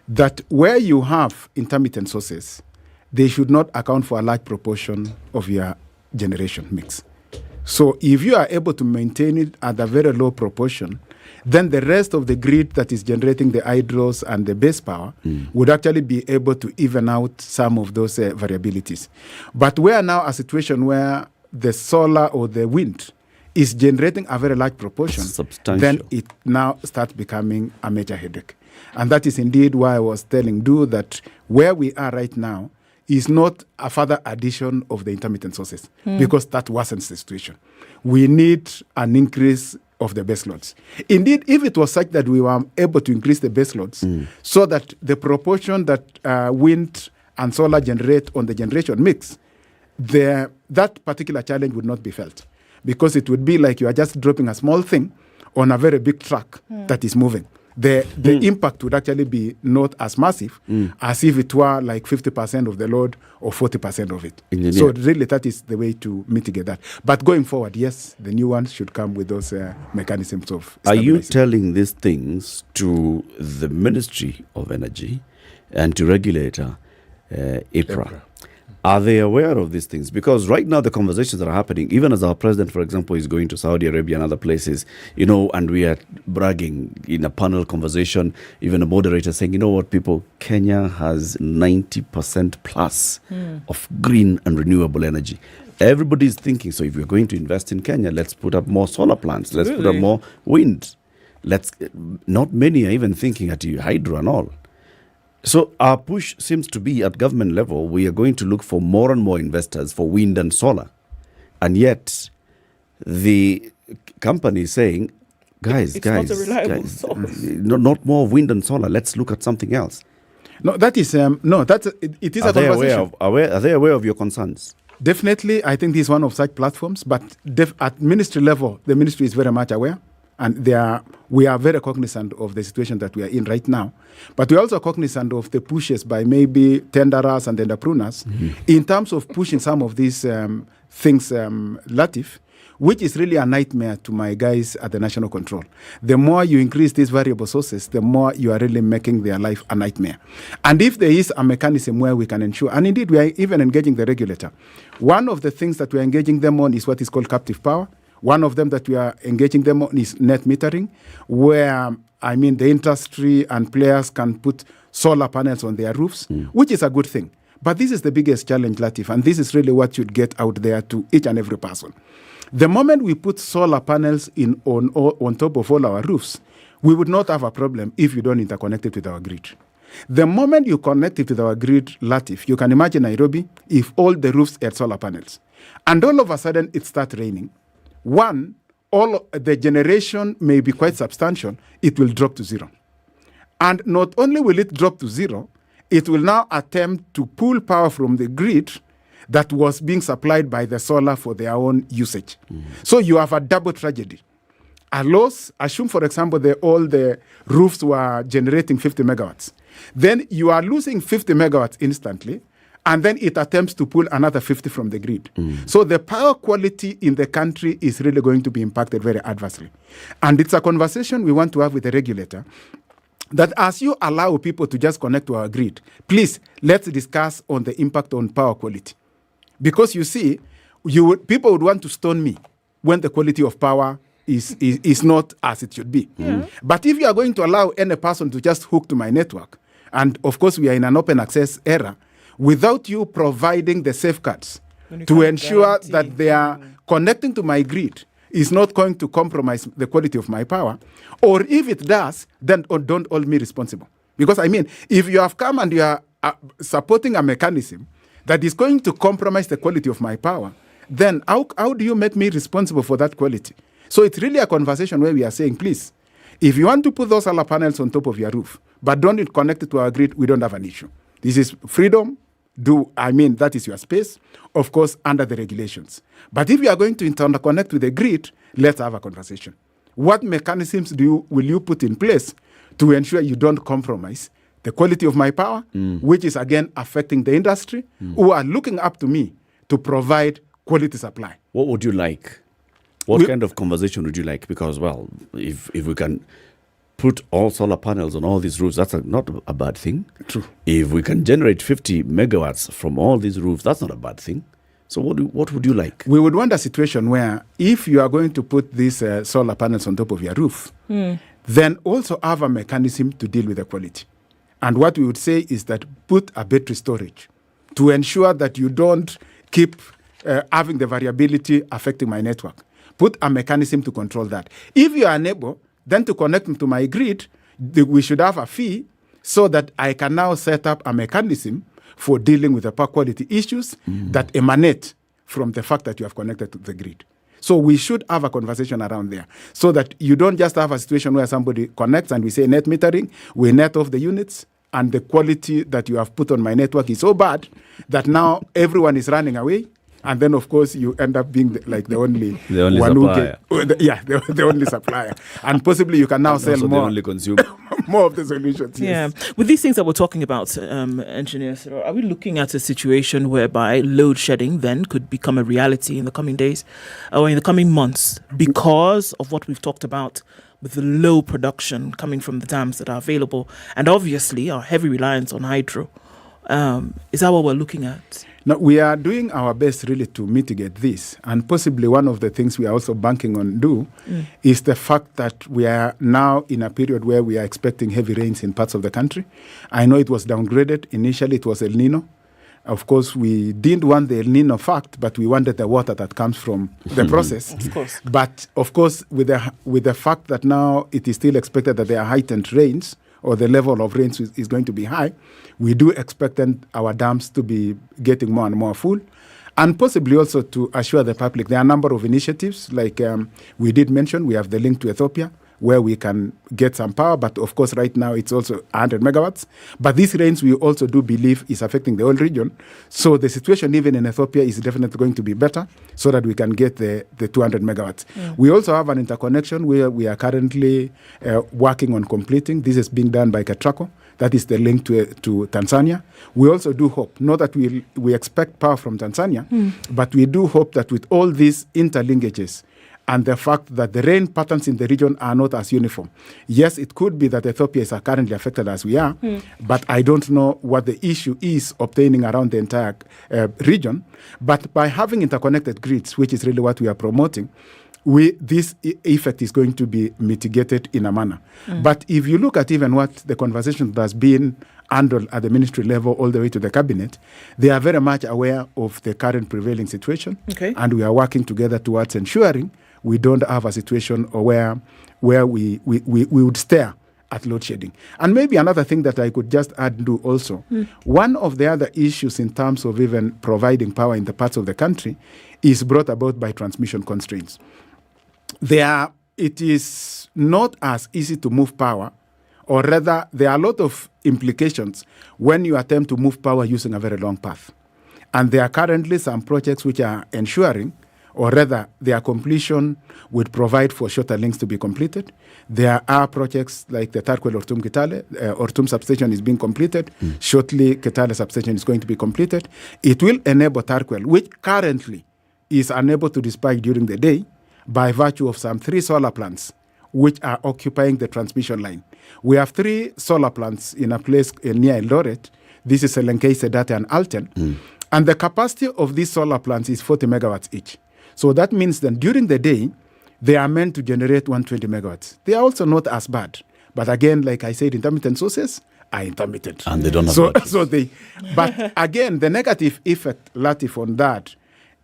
that where you have intermittent sources, they should not account for a large proportion of your generation mix. So if you are able to maintain it at a very low proportion, then the rest of the grid that is generating the hydros and the base power would actually be able to even out some of those variabilities. But we are now a situation where the solar or the wind is generating a very large proportion, then it now starts becoming a major headache. And that is indeed why I was telling Du that where we are right now is not a further addition of the intermittent sources, because that wasn't the situation. We need an increase of the base loads. Indeed, if it was such that we were able to increase the base loads so that the proportion that wind and solar generate on the generation mix, that particular challenge would not be felt, because it would be like you are just dropping a small thing on a very big truck that is moving. The impact would actually be not as massive as if it were like 50% of the load or 40% of it. So really that is the way to mitigate that. But going forward, yes, the new ones should come with those mechanisms of stabilizing. Are you telling these things to the Ministry of Energy and to regulator IPRA? Are they aware of these things? Because right now the conversations that are happening, even as our president, for example, is going to Saudi Arabia and other places, and we are bragging in a panel conversation, even a moderator saying, you know what, people, Kenya has 90% plus of green and renewable energy. Everybody is thinking, so if we're going to invest in Kenya, let's put up more solar plants, let's put up more wind. Not many are even thinking at hydro and all. So our push seems to be at government level, we are going to look for more and more investors for wind and solar. And yet the company is saying, guys, not a reliable source. Not more wind and solar. Let's look at something else. No, that is, it is a conversation. Are they aware of your concerns? Definitely, I think this is one of such platforms, but at ministry level, the ministry is very much aware. And we are very cognizant of the situation that we are in right now. But we are also cognizant of the pushes by maybe tenderers and entrepreneurs in terms of pushing some of these things, Latiff, which is really a nightmare to my guys at the National Control. The more you increase these variable sources, the more you are really making their life a nightmare. And if there is a mechanism where we can ensure, and indeed we are even engaging the regulator, one of the things that we are engaging them on is what is called captive power. One of them that we are engaging them on is net metering, where, the industry and players can put solar panels on their roofs, which is a good thing. But this is the biggest challenge, Latiff, and this is really what should get out there to each and every person. The moment we put solar panels on top of all our roofs, we would not have a problem if you don't interconnect it with our grid. The moment you connect it with our grid, Latiff, you can imagine Nairobi if all the roofs had solar panels. And all of a sudden it starts raining. One, all the generation may be quite substantial, it will drop to zero. And not only will it drop to zero, it will now attempt to pull power from the grid that was being supplied by the solar for their own usage. So you have a double tragedy. A loss, assume for example all the roofs were generating 50 megawatts. Then you are losing 50 megawatts instantly, and then it attempts to pull another 50 from the grid. So the power quality in the country is really going to be impacted very adversely. And it's a conversation we want to have with the regulator, that as you allow people to just connect to our grid, please, let's discuss on the impact on power quality. Because you see, people would want to stone me when the quality of power is not as it should be. But if you are going to allow any person to just hook to my network, and of course we are in an open access era, without you providing the safeguards to ensure that they are connecting to my grid is not going to compromise the quality of my power. Or if it does, then don't hold me responsible. Because I mean, if you have come and you are supporting a mechanism that is going to compromise the quality of my power, then how do you make me responsible for that quality? So it's really a conversation where we are saying, please, if you want to put those solar panels on top of your roof, but don't connect it to our grid, we don't have an issue. This is freedom. That is your space, of course, under the regulations. But if you are going to interconnect with the grid, let's have a conversation. What mechanisms will you put in place to ensure you don't compromise the quality of my power, which is again affecting the industry, who are looking up to me to provide quality supply? What would you like? What kind of conversation would you like? Because, well, if we can put all solar panels on all these roofs, that's not a bad thing. True. If we can generate 50 megawatts from all these roofs, that's not a bad thing. So what would you like? We would want a situation where if you are going to put these solar panels on top of your roof, then also have a mechanism to deal with the quality. And what we would say is that put a battery storage to ensure that you don't keep having the variability affecting my network. Put a mechanism to control that. If you are unable, then to connect them to my grid, we should have a fee so that I can now set up a mechanism for dealing with the power quality issues that emanate from the fact that you have connected to the grid. So we should have a conversation around there so that you don't just have a situation where somebody connects and we say net metering, we net off the units, and the quality that you have put on my network is so bad that now everyone is running away. And then, of course, you end up being the only one supplier. The only supplier. And possibly you can now sell more. The only consumer. More of the solutions. Yes. Yeah. With these things that we're talking about, Engineer Cyril, are we looking at a situation whereby load shedding then could become a reality in the coming days or in the coming months because of what we've talked about with the low production coming from the dams that are available and obviously our heavy reliance on hydro? Is that what we're looking at? No, we are doing our best really to mitigate this. And possibly one of the things we are also banking on is the fact that we are now in a period where we are expecting heavy rains in parts of the country. I know it was downgraded. Initially, it was El Nino. Of course, we didn't want the El Nino fact, but we wanted the water that comes from the process. Of course. But, of course, with the fact that now it is still expected that there are heightened rains, or the level of rains is going to be high, we do expect then our dams to be getting more and more full. And possibly also to assure the public, there are a number of initiatives, like we did mention, we have the link to Ethiopia, where we can get some power, but of course right now it's also 100 megawatts. But these rains we also do believe is affecting the whole region. So the situation even in Ethiopia is definitely going to be better so that we can get the 200 megawatts. We also have an interconnection where we are currently working on completing. This is being done by Ketraco. That is the link to Tanzania. We also do hope, not that we expect power from Tanzania, but we do hope that with all these interlinkages, and the fact that the rain patterns in the region are not as uniform. Yes, it could be that Ethiopia is currently affected as we are, but I don't know what the issue is obtaining around the entire region. But by having interconnected grids, which is really what we are promoting, this effect is going to be mitigated in a manner. But if you look at even what the conversation that has been handled at the ministry level all the way to the cabinet, they are very much aware of the current prevailing situation. And we are working together towards ensuring we don't have a situation where we would stare at load shedding. And maybe another thing that I could just add do also, one of the other issues in terms of even providing power in the parts of the country is brought about by transmission constraints. It is not as easy to move power, or rather there are a lot of implications when you attempt to move power using a very long path. And there are currently some projects which are ensuring, or rather their completion would provide for shorter links to be completed. There are projects like the Tarkwel Ortum Kitale. Ortum substation is being completed. Shortly, Kitale substation is going to be completed. It will enable Tarkwel, which currently is unable to dispatch during the day by virtue of some 3 solar plants which are occupying the transmission line. We have 3 solar plants in a place near Eldoret. This is Selenke, Sedate, and Alten. And the capacity of these solar plants is 40 megawatts each. So that means that during the day, they are meant to generate 120 megawatts. They are also not as bad. But again, like I said, intermittent sources are intermittent. And they don't have But again, the negative effect, Latiff, on that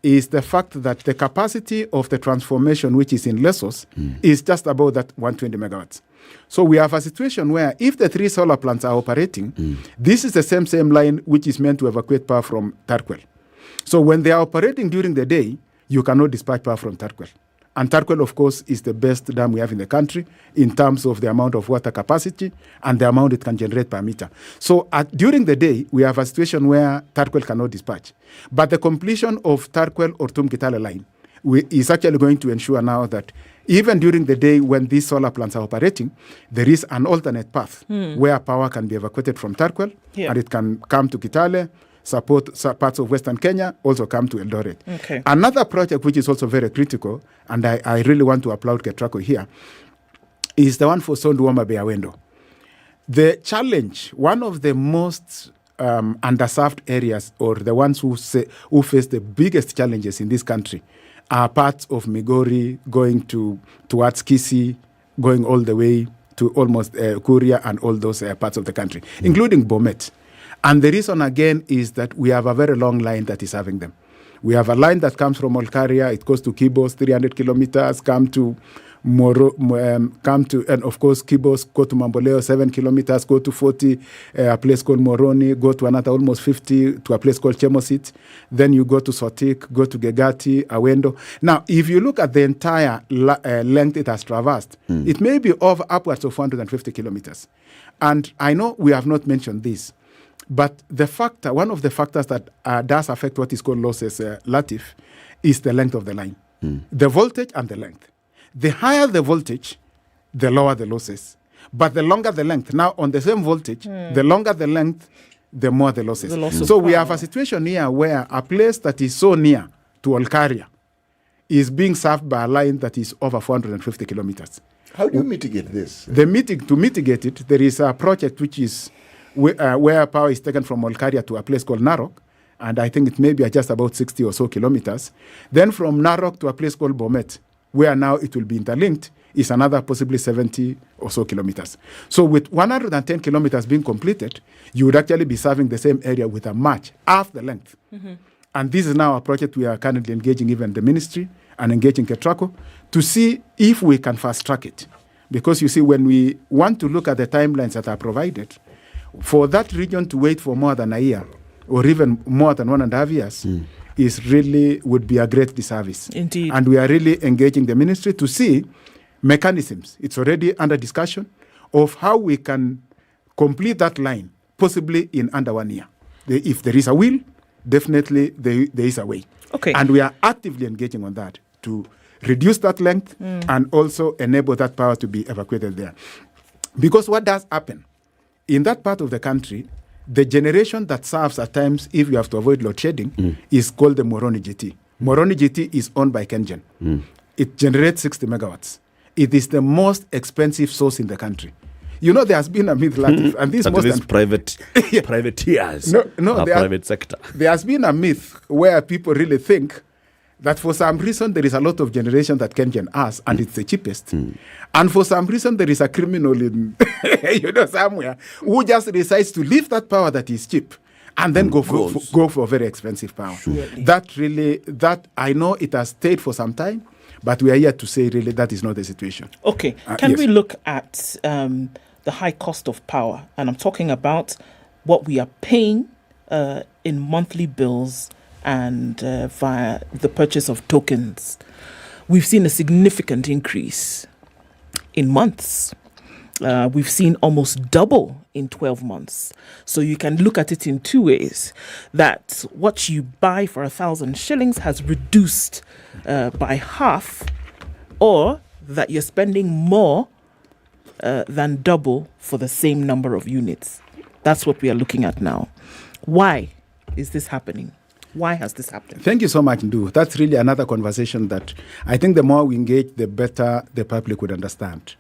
is the fact that the capacity of the transformation, which is in Lesos, is just about that 120 megawatts. So we have a situation where if the 3 solar plants are operating, this is the same line which is meant to evacuate power from Tarkwel. So when they are operating during the day, you cannot dispatch power from Tarkwel. And Tarkwel, of course, is the best dam we have in the country in terms of the amount of water capacity and the amount it can generate per meter. So during the day, we have a situation where Tarkwel cannot dispatch. But the completion of Tarkwel or Tum-Kitale line is actually going to ensure now that even during the day when these solar plants are operating, there is an alternate path where power can be evacuated from Tarkwel and it can come to Kitale, support parts of Western Kenya, also come to Eldoret. Okay. Another project which is also very critical, and I really want to applaud Ketraco here, is the one for Sonduoma Beawendo. The challenge, one of the most underserved areas, or the ones who face the biggest challenges in this country, are parts of Migori going towards Kisii, going all the way to almost Kuria and all those parts of the country, including Bomet. And the reason, again, is that we have a very long line that is having them. We have a line that comes from Olkaria, it goes to Kibos, 300 kilometers, come to, and of course, Kibos, go to Mamboleo, 7 kilometers, go to 40, a place called Moroni, go to another almost 50, to a place called Chemosit. Then you go to Sotik, go to Gegati, Awendo. Now, if you look at the entire length it has traversed, it may be upwards of 450 kilometers. And I know we have not mentioned this, but one of the factors that does affect what is called losses, Latiff, is the length of the line. The voltage and the length. The higher the voltage, the lower the losses. But the longer the length. Now, on the same voltage, the longer the length, the more the losses. So we have a situation here where a place that is so near to Olkaria is being served by a line that is over 450 kilometers. How do you mitigate this? To mitigate it, there is a project which is where power is taken from Olkaria to a place called Narok, and I think it may be just about 60 or so kilometers. Then from Narok to a place called Bomet, where now it will be interlinked, is another possibly 70 or so kilometers. So with 110 kilometers being completed, you would actually be serving the same area with a much half the length. And this is now a project we are currently engaging even the ministry and engaging Ketraco to see if we can fast track it. Because you see, when we want to look at the timelines that are provided, for that region to wait for more than a year or even more than 1.5 years would be a great disservice. Indeed. And we are really engaging the ministry to see mechanisms. It's already under discussion of how we can complete that line, possibly in under 1 year. If there is a will, definitely there is a way. Okay. And we are actively engaging on that to reduce that length and also enable that power to be evacuated there. Because what does happen? In that part of the country, the generation that serves at times, if you have to avoid load shedding, is called the Moroni GT. Moroni GT is owned by Kengen. It generates 60 megawatts. It is the most expensive source in the country. You know, there has been a myth, Latiff, and this is privateers, private sector. There has been a myth where people really think that for some reason there is a lot of generation that Kengen has, and it's the cheapest. And for some reason there is a criminal in, somewhere who just decides to leave that power that is cheap and then go for very expensive power. That I know it has stayed for some time, but we are here to say really that is not the situation. Okay, can we look at the high cost of power? And I'm talking about what we are paying in monthly bills and via the purchase of tokens. We've seen a significant increase in months. We've seen almost double in 12 months. So you can look at it in two ways. That what you buy for 1,000 shillings has reduced by half, or that you're spending more than double for the same number of units. That's what we are looking at now. Why is this happening? Why has this happened? Thank you so much, Ndu. That's really another conversation that I think the more we engage, the better the public would understand.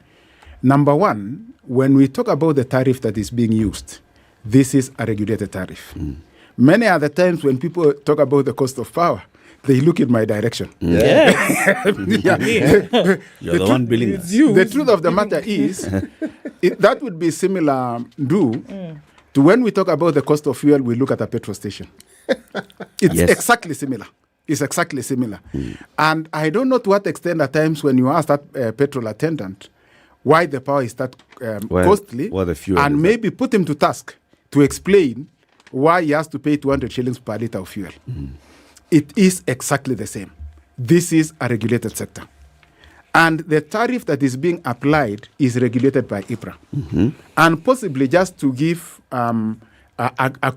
Number one, when we talk about the tariff that is being used, this is a regulated tariff. Many other times when people talk about the cost of power, they look in my direction. Yes. You're the one billing us. The truth of the matter is, that would be similar, Ndu, to when we talk about the cost of fuel, we look at a petrol station. It's exactly similar. It's exactly similar. And I don't know to what extent at times when you ask that petrol attendant why the power is that costly, the fuel and maybe put him to task to explain why he has to pay 200 shillings per litre of fuel. It is exactly the same. This is a regulated sector. And the tariff that is being applied is regulated by IPRA. And possibly just to give a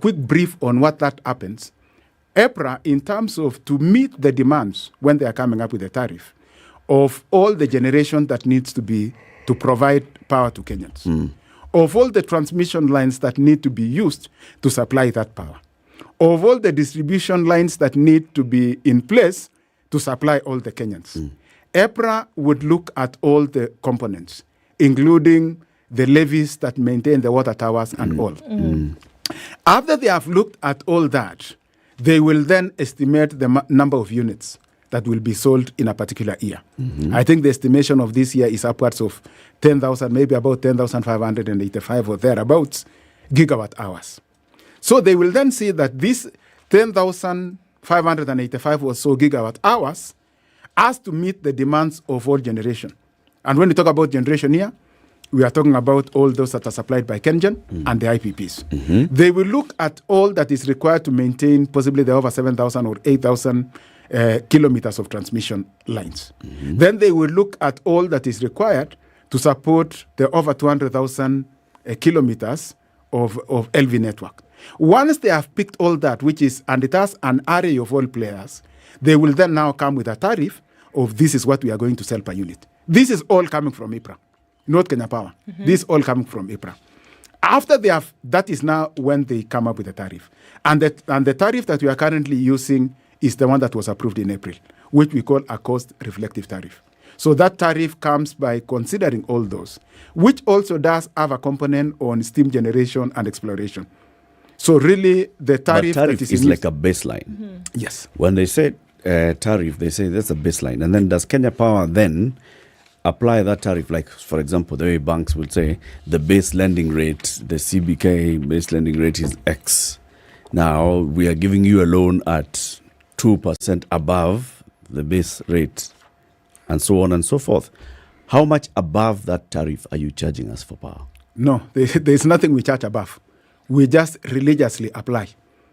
quick brief on what that happens, EPRA, in terms of to meet the demands when they are coming up with a tariff of all the generation that needs to be to provide power to Kenyans, of all the transmission lines that need to be used to supply that power, of all the distribution lines that need to be in place to supply all the Kenyans. EPRA would look at all the components, including the levies that maintain the water towers and all. After they have looked at all that, they will then estimate the number of units that will be sold in a particular year. I think the estimation of this year is upwards of 10,000, maybe about 10,585 or thereabouts gigawatt hours. So they will then see that this 10,585 or so gigawatt hours has to meet the demands of all generation. And when we talk about generation here, we are talking about all those that are supplied by KenGen and the IPPs. They will look at all that is required to maintain possibly the over 7,000 or 8,000 kilometers of transmission lines. Then they will look at all that is required to support the over 200,000 kilometers of LV network. Once they have picked all that, and it has an array of all players, they will then now come with a tariff of this is what we are going to sell per unit. This is all coming from IPRA, not Kenya Power. This is all coming from IPRA. After they have, that is now when they come up with a tariff. And the tariff that we are currently using is the one that was approved in April, which we call a cost-reflective tariff. So that tariff comes by considering all those, which also does have a component on steam generation and exploration. So really, the tariff that is like a baseline. Yes. When they say tariff, they say that's a baseline. And then does Kenya Power then apply that tariff? Like, for example, the way banks will say the base lending rate, the CBK base lending rate is X. Now we are giving you a loan at 2% above the base rate, and so on and so forth. How much above that tariff are you charging us for power? No, there's nothing we charge above. We just religiously apply.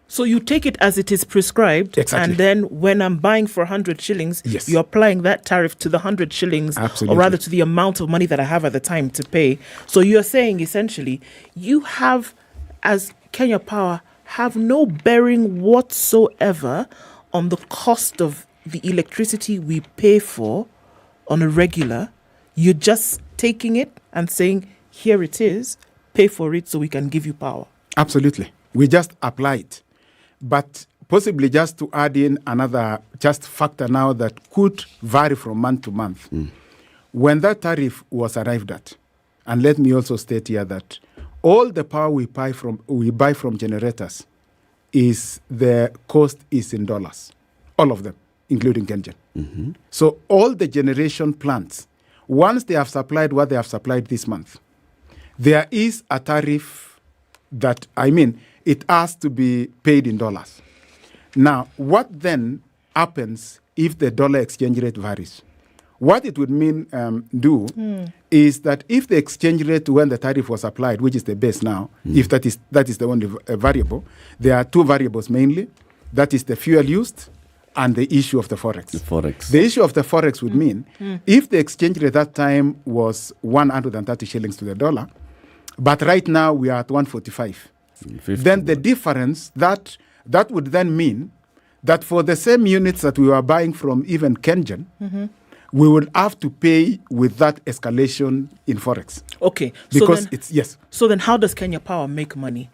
So you take it as it is prescribed, and then when I'm buying for 100 shillings, you're applying that tariff to the 100 shillings, or rather to the amount of money that I have at the time to pay. So you're saying essentially, you have, as Kenya Power, have no bearing whatsoever on the cost of the electricity we pay for on a regular. You're just taking it and saying, here it is, pay for it so we can give you power. Absolutely. We just apply it. But possibly just to add in another just factor now that could vary from month to month. When that tariff was arrived at, and let me also state here that all the power we buy from generators is the cost is in dollars. All of them, including KenGen. So all the generation plants, once they have supplied what they have supplied this month, there is a tariff that, it has to be paid in dollars. Now, what then happens if the dollar exchange rate varies? What it would is that if the exchange rate when the tariff was applied, which is the base now, if that is the only variable, there are two variables mainly. That is the fuel used and the issue of the forex. The issue of the forex would mean if the exchange rate at that time was 130 shillings to the dollar, but right now we are at 145. Then the difference, that would then mean that for the same units that we were buying from even KenGen, we would have to pay with that escalation in forex. Okay. Because So then how does Kenya Power make money?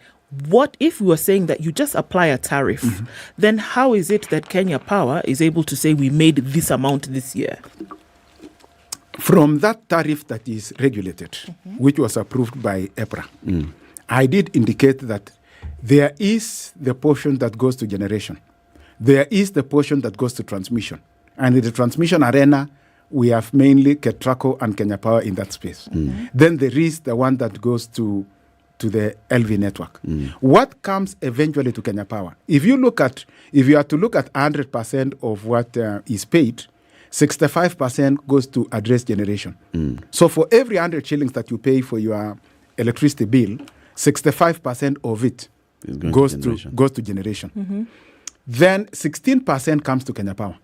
What if we were saying that you just apply a tariff, then how is it that Kenya Power is able to say we made this amount this year? From that tariff that is regulated, which was approved by EPRA, I did indicate that there is the portion that goes to generation. There is the portion that goes to transmission. And in the transmission arena, we have mainly Ketraco and Kenya Power in that space. Then there is the one that goes to to the LV network. What comes eventually to Kenya Power? If you are to look at 100% of what is paid, 65% goes to address generation. So for every 100 shillings that you pay for your electricity bill, 65% of it goes to generation. Then 16% comes to Kenya Power.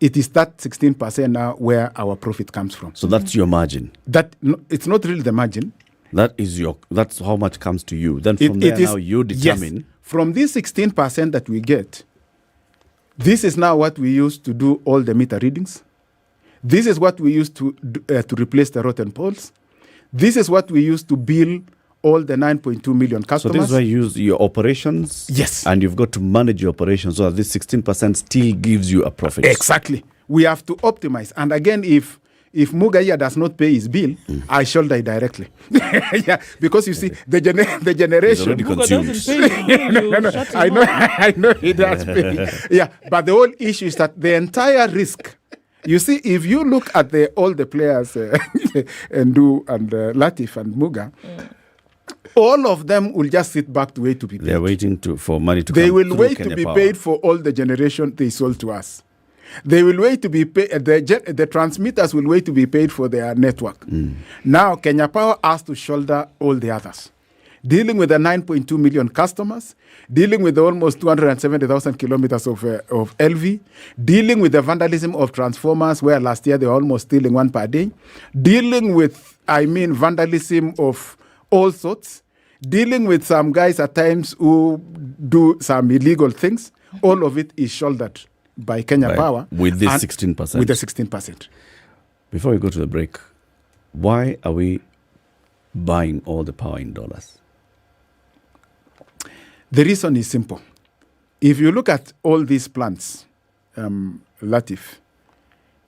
It is that 16% now where our profit comes from. So that's your margin. It's not really the margin. That's how much comes to you. Then from there now you determine. Yes, from this 16% that we get, this is now what we use to do all the meter readings. This is what we use to replace the rotten poles. This is what we use to bill all the 9.2 million customers. So this is why you use your operations. Yes. And you've got to manage your operations so that this 16% still gives you a profit. Exactly. We have to optimize. And again, if Muga here does not pay his bill, I shoulder it directly. Yeah, because you see, the generation. Muga doesn't pay. I know he does pay. Yeah, but the whole issue is that the entire risk. You see, if you look at all the players, and Latiff and Muga, all of them will just sit back to wait to be paid. They're waiting for money to come. They will wait Kenya to be Power. paid for all the generation they sold to us. They will wait to be paid. The transmitters will wait to be paid for their network. Now, Kenya Power has to shoulder all the others. Dealing with the 9.2 million customers, dealing with the almost 270,000 kilometers of LV, dealing with the vandalism of transformers, where last year they were almost stealing one per day, dealing with, vandalism of all sorts, dealing with some guys at times who do some illegal things. All of it is shouldered by Kenya Power. With this 16%. With the 16%. Before we go to the break, why are we buying all the power in dollars? The reason is simple. If you look at all these plants, Latiff,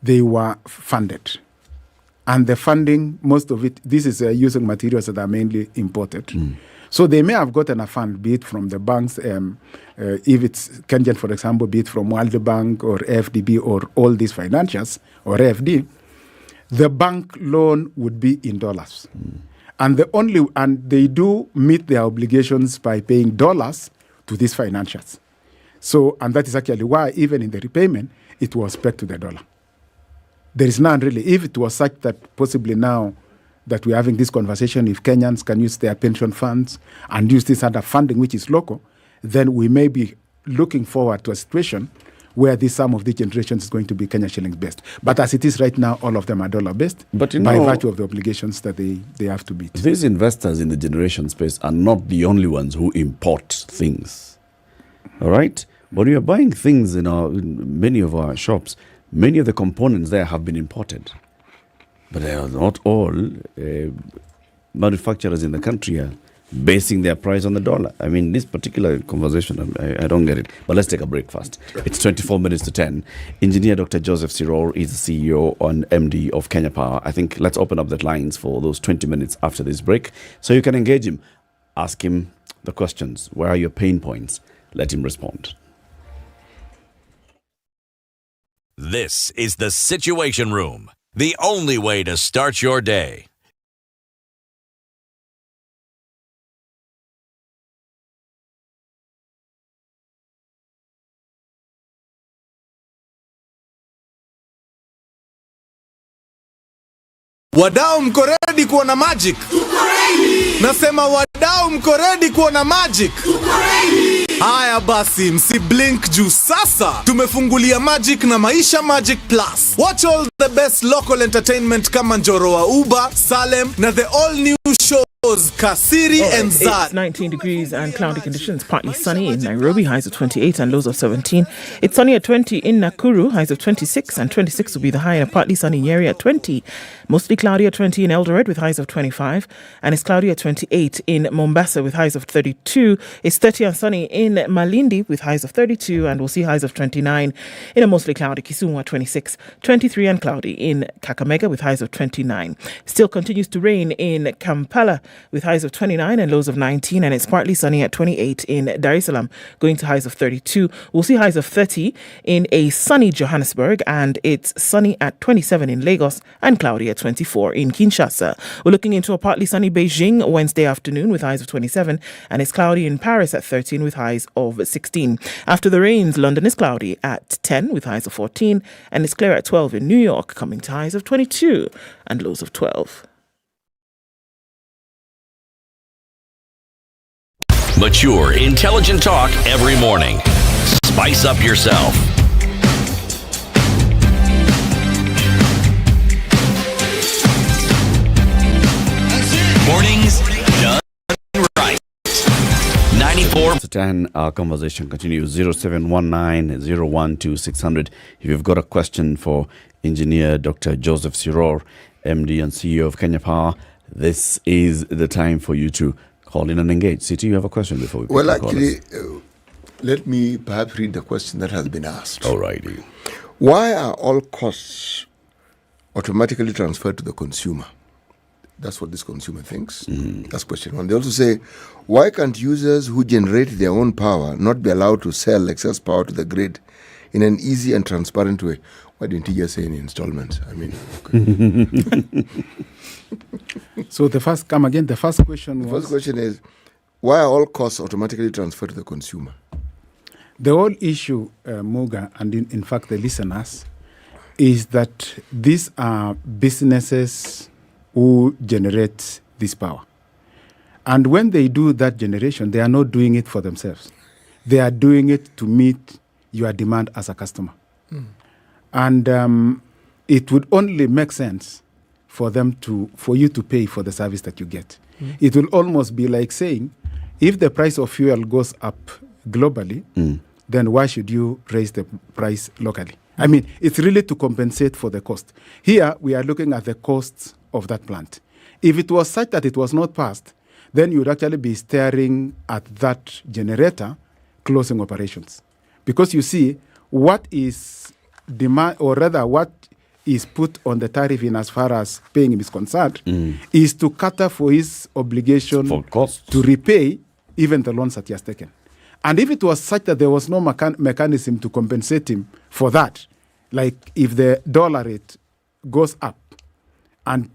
they were funded. And the funding, most of it, this is using materials that are mainly imported. So they may have gotten a fund, be it from the banks, if it's Kenyan, for example, be it from World Bank or FDB or all these financials or AFD, the bank loan would be in dollars. And they do meet their obligations by paying dollars to these financials. So, and that is actually why even in the repayment, it was pegged to the dollar. There is none really. If it was such that possibly now that we're having this conversation, if Kenyans can use their pension funds and use this other funding, which is local, then we may be looking forward to a situation where this sum of the generations is going to be Kenya shillings based. But as it is right now, all of them are dollar based by virtue of the obligations that they have to meet. These investors in the generation space are not the only ones who import things. All right? When we are buying things in many of our shops, many of the components there have been imported. But they are not all manufacturers in the country are basing their price on the dollar. I mean, this particular conversation, I don't get it. But let's take a break first. It's 24 minutes to 10. Engineer Dr. Joseph Siror is the CEO and MD of Kenya Power. I think let's open up the lines for those 20 minutes after this break so you can engage him. Ask him the questions. Where are your pain points? Let him respond. This is the Situation Room, the only way to start your day. Wadau mko ready kuona magic? Nasema wadau mko ready kuona magic? Haya basi, msiblink juu sasa tumefungulia Magic na Maisha Magic Plus. Watch all the best local entertainment kama Njoroge, Uba, Salem na the all new shows Kasiri and Zad. It's 19 degrees and cloudy conditions, partly sunny in Nairobi, highs of 28 and lows of 17. It's sunny at 20 in Nakuru, highs of 26, and 26 will be the high, and partly sunny in Nyeri at 20. Mostly cloudy at 20 in Eldoret with highs of 25, and it's cloudy at 28 in Mombasa with highs of 32. It's 30 and sunny in Malindi with highs of 32, and we'll see highs of 29 in a mostly cloudy Kisumu at 26, 23 and cloudy in Kakamega with highs of 29. Still continues to rain in Kampala with highs of 29 and lows of 19, and it's partly sunny at 28 in Dar es Salaam, going to highs of 32. We'll see highs of 30 in a sunny Johannesburg, and it's sunny at 27 in Lagos and cloudy at 24 in Kinshasa. We're looking into a partly sunny Beijing Wednesday afternoon with highs of 27, and it's cloudy in Paris at 13 with highs of 16. After the rains, London is cloudy at 10 with highs of 14, and it's clear at 12 in New York, coming to highs of 22 and lows of 12. Mature, intelligent talk every morning. Spice up yourself. Mornings done right. 94 to 10, our conversation continues. 0719-012-600. If you've got a question for Engineer Dr. Joseph Siror, MD and CEO of Kenya Power, this is the time for you to call in and engage. City, you have a question before we pick Well, the actually, callers? let me perhaps read the question that has been asked. All righty. Why are all costs automatically transferred to the consumer? That's what this consumer thinks. That's question one. They also say, why can't users who generate their own power not be allowed to sell excess power to the grid in an easy and transparent way? Why didn't he just say in installments? I mean... So the first question was... The first question is, why are all costs automatically transferred to the consumer? The whole issue, Muga, and in fact the listeners, is that these are businesses who generate this power. And when they do that generation, they are not doing it for themselves. They are doing it to meet your demand as a customer. And it would only make sense for you to pay for the service that you get. It will almost be like saying, if the price of fuel goes up globally, then why should you raise the price locally? I mean, it's really to compensate for the cost. Here, we are looking at the costs of that plant. If it was such that it was not passed, then you would actually be staring at that generator closing operations. Because you see, what is demand, or rather what is put on the tariff in as far as paying him is concerned, is to cater for his obligation for costs to repay even the loans that he has taken. And if it was such that there was no mechanism to compensate him for that, like if the dollar rate goes up, and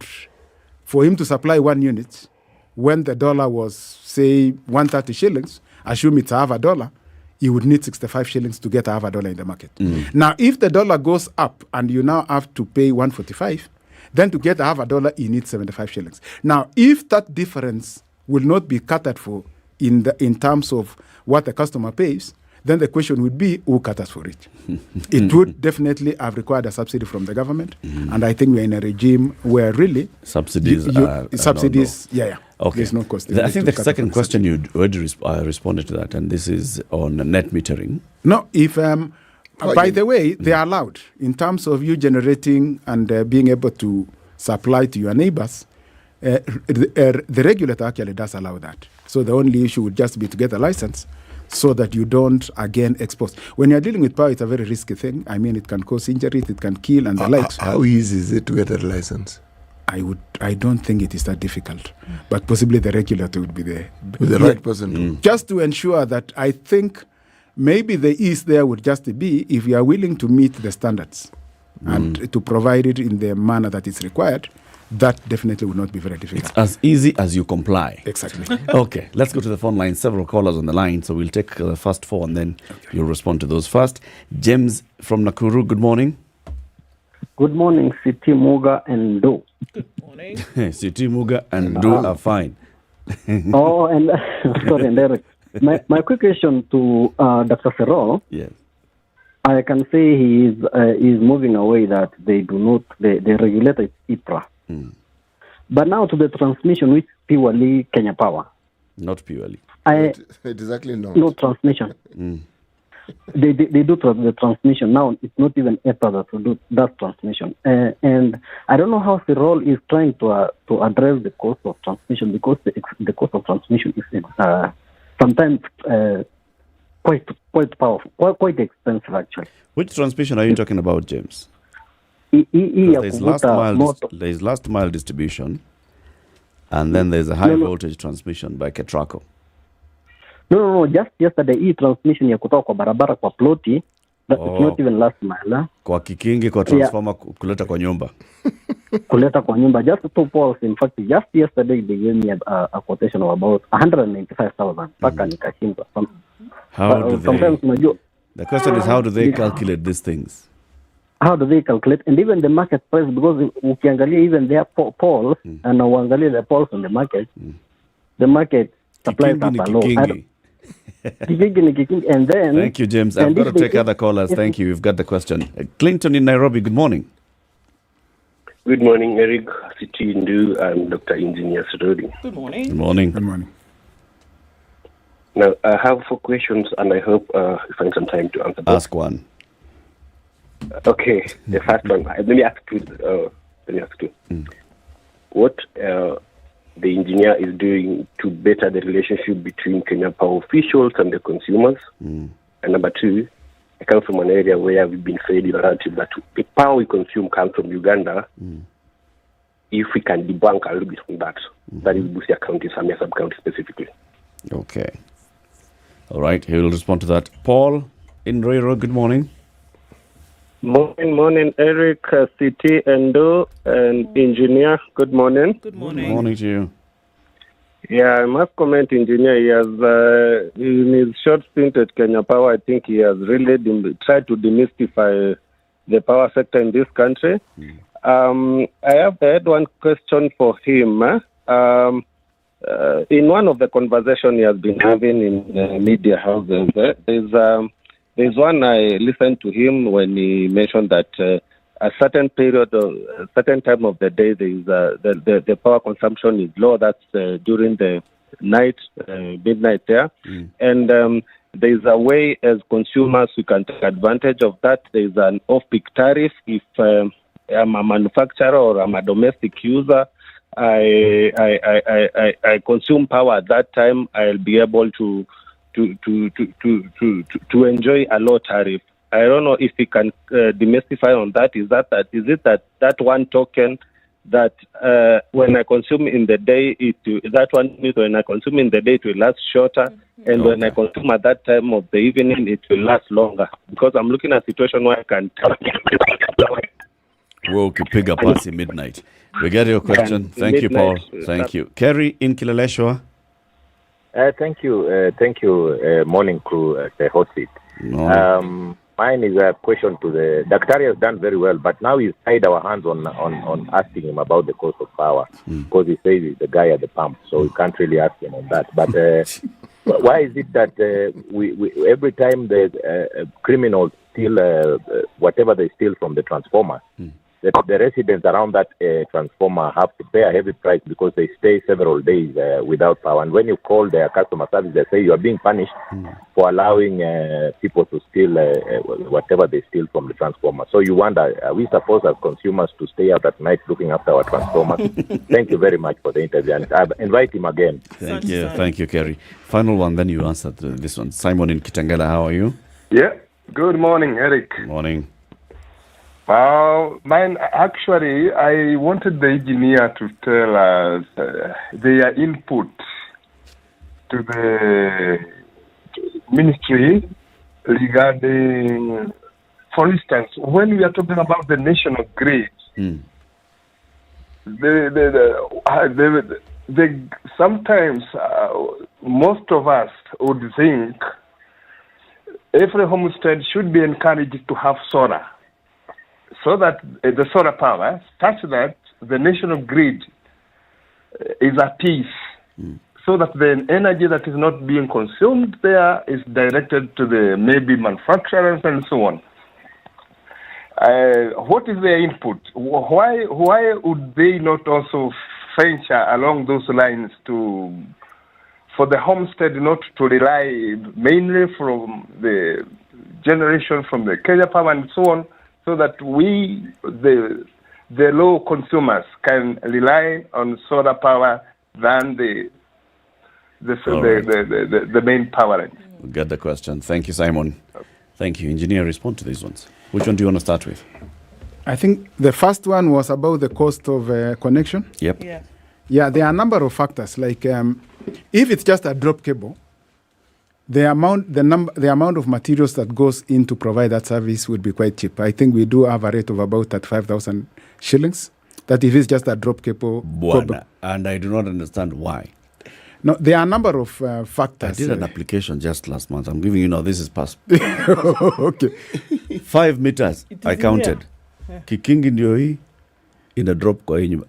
for him to supply 1 unit, when the dollar was, say, 130 shillings, assume it's $1, you would need 65 shillings to get $1 in the market. Now, if the dollar goes up and you now have to pay 145, then to get $1, you need 75 shillings. Now, if that difference will not be catered for in terms of what the customer pays, then the question would be, who caters for it? It would definitely have required a subsidy from the government, and I think we're in a regime where really subsidies, yeah. Okay. There's no cost. I think the second question you already responded to that, and this is on net metering. No, if by the way, they are allowed in terms of you generating and being able to supply to your neighbors. The regulator actually does allow that. So the only issue would just be to get a license, so that you don't again expose. When you're dealing with power, it's a very risky thing. I mean, it can cause injuries, it can kill, and the likes. How easy is it to get a license? I don't think it is that difficult, but possibly the regulator would be there with the right person, just to ensure that. I think maybe the ease there would just be if you are willing to meet the standards and to provide it in the manner that is required. That definitely would not be very difficult. It's as easy as you comply. Exactly. Okay, let's go to the phone line. Several callers on the line, so we'll take the first 4 and then you'll respond to those first. James from Nakuru, good morning. Good morning, City, Muga, and Do. Good morning. City, Muga, and Do are fine. Oh, and sorry, and Eric. My quick question to Dr. Ferro. Yes. I can say he is moving away that they do not, the regulator is IPRA. But now to the transmission, which purely Kenya Power. Not purely. Exactly not. No transmission. They do the transmission. Now it's not even IPRA that will do that transmission. And I don't know how the role is trying to address the cost of transmission, because the cost of transmission is sometimes quite powerful, quite expensive actually. Which transmission are you talking about, James? There's last mile distribution, and then there's a high voltage transmission by Ketraco. No. Just yesterday, hii transmission ya kutoka kwa barabara kwa ploti It's not even last mile. Kwa kikingi kwa transformer kuleta kwa nyumba. Kuleta kwa nyumba. Just 2 poles. In fact, just yesterday they gave me a quotation of about 195,000. Paka nikashindwa. Sometimes the question is, how do they calculate these things? How do they calculate? And even the market price, because ukiangalia even their poles and uangalia the poles on the market supplies are low. And then, thank you, James. I've got to take other callers. Thank you. You've got the question. Clinton in Nairobi, good morning. Good morning, Eric, City Ndu, and Dr. Engineer Njoroge. Good morning. Good morning. Good morning. Now, I have 4 questions, and I hope you find some time to answer them. Ask one. Okay, the first one. Let me ask two. What the engineer is doing to better the relationship between Kenya Power officials and the consumers? And number 2, I come from an area where we've been fed the narrative that the power we consume comes from Uganda. If we can debunk a little bit on that, that is Busia County, Samia sub-county specifically. Okay. All right, he will respond to that. Paul in Roiro, good morning. Morning, Eric, City, Endo, and Engineer. Good morning. Good morning. Good morning to you. Yeah, I must comment, Engineer. He has, in his short stint at Kenya Power, I think he has really tried to demystify the power sector in this country. I had one question for him. In one of the conversations he has been having in media houses, there's one I listened to him when he mentioned that a certain period, a certain time of the day, the power consumption is low. That's during the night, midnight there. And there's a way as consumers we can take advantage of that. There's an off-peak tariff. If I'm a manufacturer or I'm a domestic user, I consume power at that time, I'll be able to enjoy a low tariff. I don't know if we can demystify on that. Is it that one token that when I consume in the day, that one means when I consume in the day it will last shorter, and when I consume at that time of the evening it will last longer? Because I'm looking at a situation where I can tell. Whoa, Kipiga Pasi midnight. We get your question. Thank you, Paul. Thank you. Kerry in Kileleshwa. Thank you. Morning crew at the hot seat. Mine is a question to the Daktari has done very well, but now he's tied our hands on asking him about the cost of power because he says he's the guy at the pump, so we can't really ask him on that. But why is it that we every time the criminals steal whatever they steal from the transformer, the residents around that transformer have to pay a heavy price because they stay several days without power. And when you call their customer service, they say you are being punished for allowing people to steal whatever they steal from the transformer. So you wonder, are we supposed as consumers to stay out at night looking after our transformers? Thank you very much for the interview. And I invite him again. Thank you, Kerry. Final one, then you answer this one. Simon in Kitangala, how are you? Yeah. Good morning, Eric. Morning. Mine, actually, I wanted the engineer to tell us their input to the ministry regarding, for instance, when we are talking about the national grid, sometimes most of us would think every homestead should be encouraged to have solar, so that the solar power, such that the national grid is at peace, so that the energy that is not being consumed there is directed to the maybe manufacturers and so on. What is their input? Why would they not also venture along those lines for the homestead not to rely mainly from the generation from the Kenya Power and so on, so that we, the low consumers, can rely on solar power than the main power. We get the question. Thank you, Simon. Thank you. Engineer, respond to these ones. Which one do you want to start with? I think the first one was about the cost of connection. Yep. Yeah, there are a number of factors. Like if it's just a drop cable, The amount of materials that goes in to provide that service would be quite cheap. I think we do have a rate of about 35,000 shillings. That if it's just a drop cable. And I do not understand why. No, there are a number of factors. I did an application just last month. I'm giving you this is past. Okay. 5 meters, I counted. Yeah. Kikingi ndio hii in a drop kwa hii nyumba.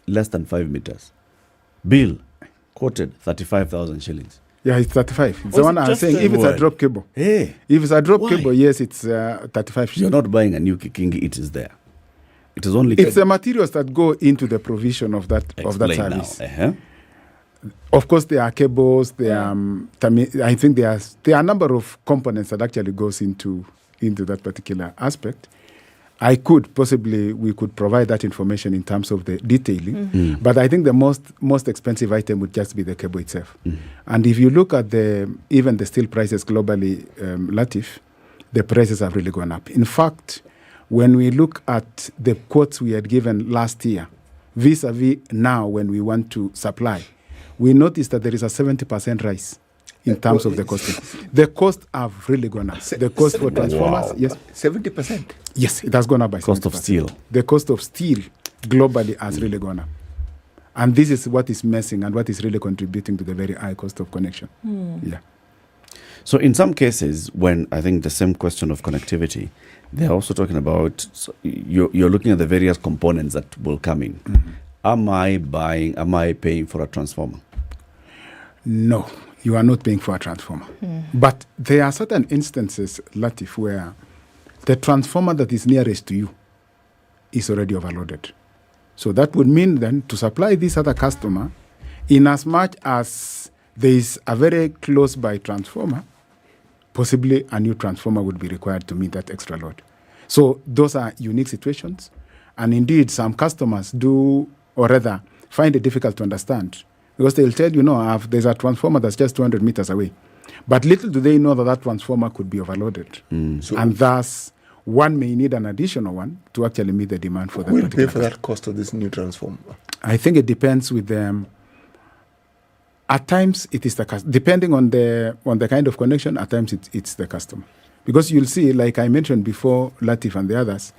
Less than 5 meters. Bill quoted 35,000 shillings. Yeah, it's 35. It's the one I'm saying. If it's a drop cable. Hey. If it's a drop cable, yes, it's 35 shillings. You're not buying a new Kikingi, it is there. It is only... It's the materials that go into the provision of that service. Of course, there are cables. There are, I think there are a number of components that actually goes into that particular aspect. We could provide that information in terms of the detailing, but I think the most expensive item would just be the cable itself. And if you look at even the steel prices globally, Latiff, the prices have really gone up. In fact, when we look at the quotes we had given last year, vis-a-vis now when we want to supply, we noticed that there is a 70% rise in terms of the costing. The costs have really gone up. The cost for transformers, yes. 70%? Yes, it has gone up by 70%. Cost of steel. The cost of steel globally has really gone up. And this is what is messing and what is really contributing to the very high cost of connection. Yeah. So in some cases, when I think the same question of connectivity, they're also talking about, you're looking at the various components that will come in. Am I paying for a transformer? No, you are not paying for a transformer. But there are certain instances, Latiff, where the transformer that is nearest to you is already overloaded. So that would mean then to supply this other customer, in as much as there is a very close by transformer, possibly a new transformer would be required to meet that extra load. So those are unique situations. And indeed, some customers do, or rather, find it difficult to understand. Because they'll tell you, there's a transformer that's just 200 meters away. But little do they know that transformer could be overloaded. And thus, one may need an additional one to actually meet the demand for that. Who will pay for that cost of this new transformer? I think it depends with them. At times, it is the customer. Depending on the kind of connection, at times it's the customer. Because you'll see, like I mentioned before, Latiff and the others,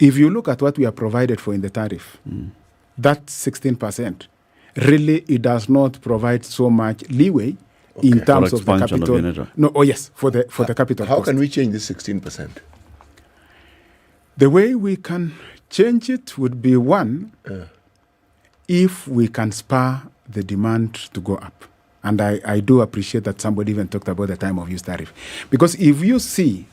if you look at what we are provided for in the tariff, that 16%, really it does not provide so much leeway in terms of the capital. For the capital How cost. can we change this 16%? The way we can change it would be one, if we can spur the demand to go up. And I do appreciate that somebody even talked about the time of use tariff. Because if you see,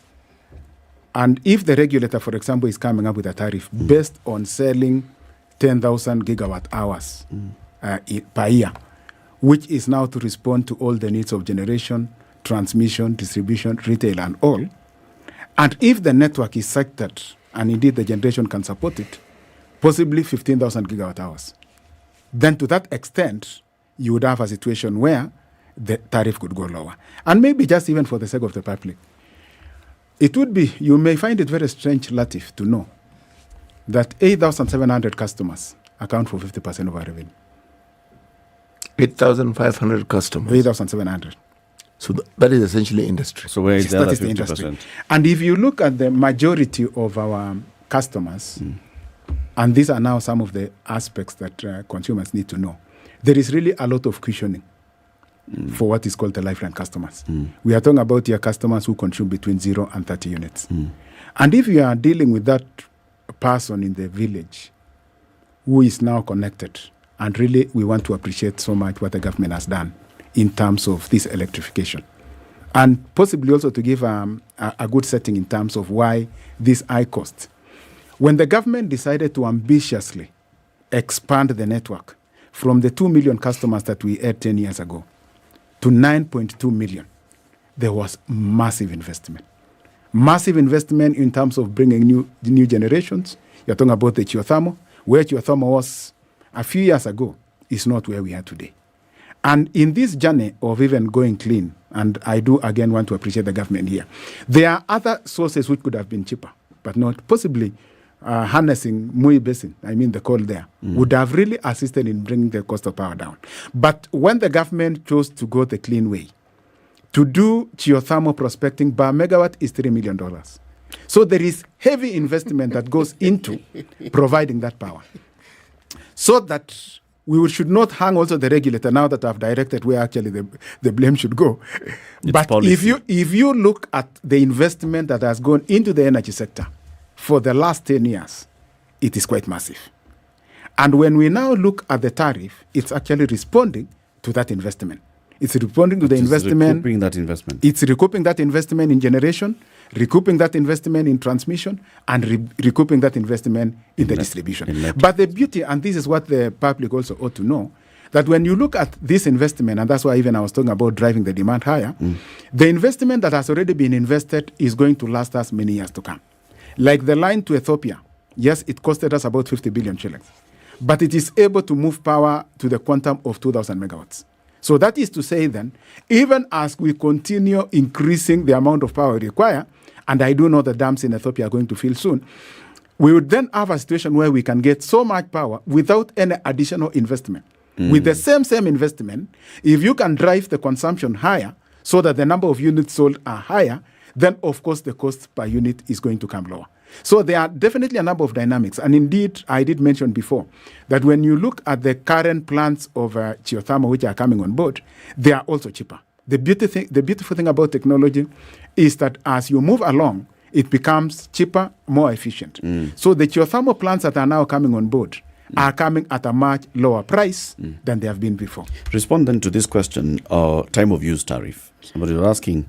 and if the regulator, for example, is coming up with a tariff based on selling 10,000 gigawatt hours per year, which is now to respond to all the needs of generation, transmission, distribution, retail, and all, and if the network is such that, and indeed the generation can support it, possibly 15,000 gigawatt hours, then to that extent, you would have a situation where the tariff could go lower. And maybe just even for the sake of the public, it would be, you may find it very strange, Latiff, to know that 8,700 customers account for 50% of our revenue. 8,500 customers? 8,700. So that is essentially industry. So where is the other 50%? Industry. And if you look at the majority of our customers, and these are now some of the aspects that consumers need to know, there is really a lot of cushioning for what is called the lifeline customers. We are talking about your customers who consume between 0 and 30 units. And if you are dealing with that person in the village who is now connected, and really we want to appreciate so much what the government has done in terms of this electrification, and possibly also to give a good setting in terms of why this high cost. When the government decided to ambitiously expand the network from the 2 million customers that we had 10 years ago to 9.2 million, there was massive investment. Massive investment in terms of bringing new generations. You're talking about the geothermal. Where geothermal was a few years ago is not where we are today. And in this journey of even going clean, and I do again want to appreciate the government here, there are other sources which could have been cheaper, but not possibly harnessing Mui Basin, the coal there, would have really assisted in bringing the cost of power down. But when the government chose to go the clean way, to do geothermal prospecting per megawatt is $3 million. So there is heavy investment that goes into providing that power. So that we should not hang also the regulator now that I've directed where actually the blame should go. But if you look at the investment that has gone into the energy sector for the last 10 years, it is quite massive. And when we now look at the tariff, it's actually responding to that investment. It's responding to the investment. Recouping that investment. It's recouping that investment in generation, recouping that investment in transmission, and recouping that investment in the distribution. But the beauty, and this is what the public also ought to know, that when you look at this investment, and that's why even I was talking about driving the demand higher, the investment that has already been invested is going to last us many years to come. Like the line to Ethiopia, yes, it costed us about 50 billion shillings, but it is able to move power to the quantum of 2,000 megawatts. So that is to say then, even as we continue increasing the amount of power we require, and I do know the dams in Ethiopia are going to fill soon, we would then have a situation where we can get so much power without any additional investment. With the same investment, if you can drive the consumption higher so that the number of units sold are higher, then of course the cost per unit is going to come lower. So there are definitely a number of dynamics. And indeed, I did mention before that when you look at the current plants of geothermal which are coming on board, they are also cheaper. The beautiful thing about technology is that as you move along, it becomes cheaper, more efficient. So the geothermal plants that are now coming on board are coming at a much lower price than they have been before. Respond then to this question, time of use tariff. Somebody was asking,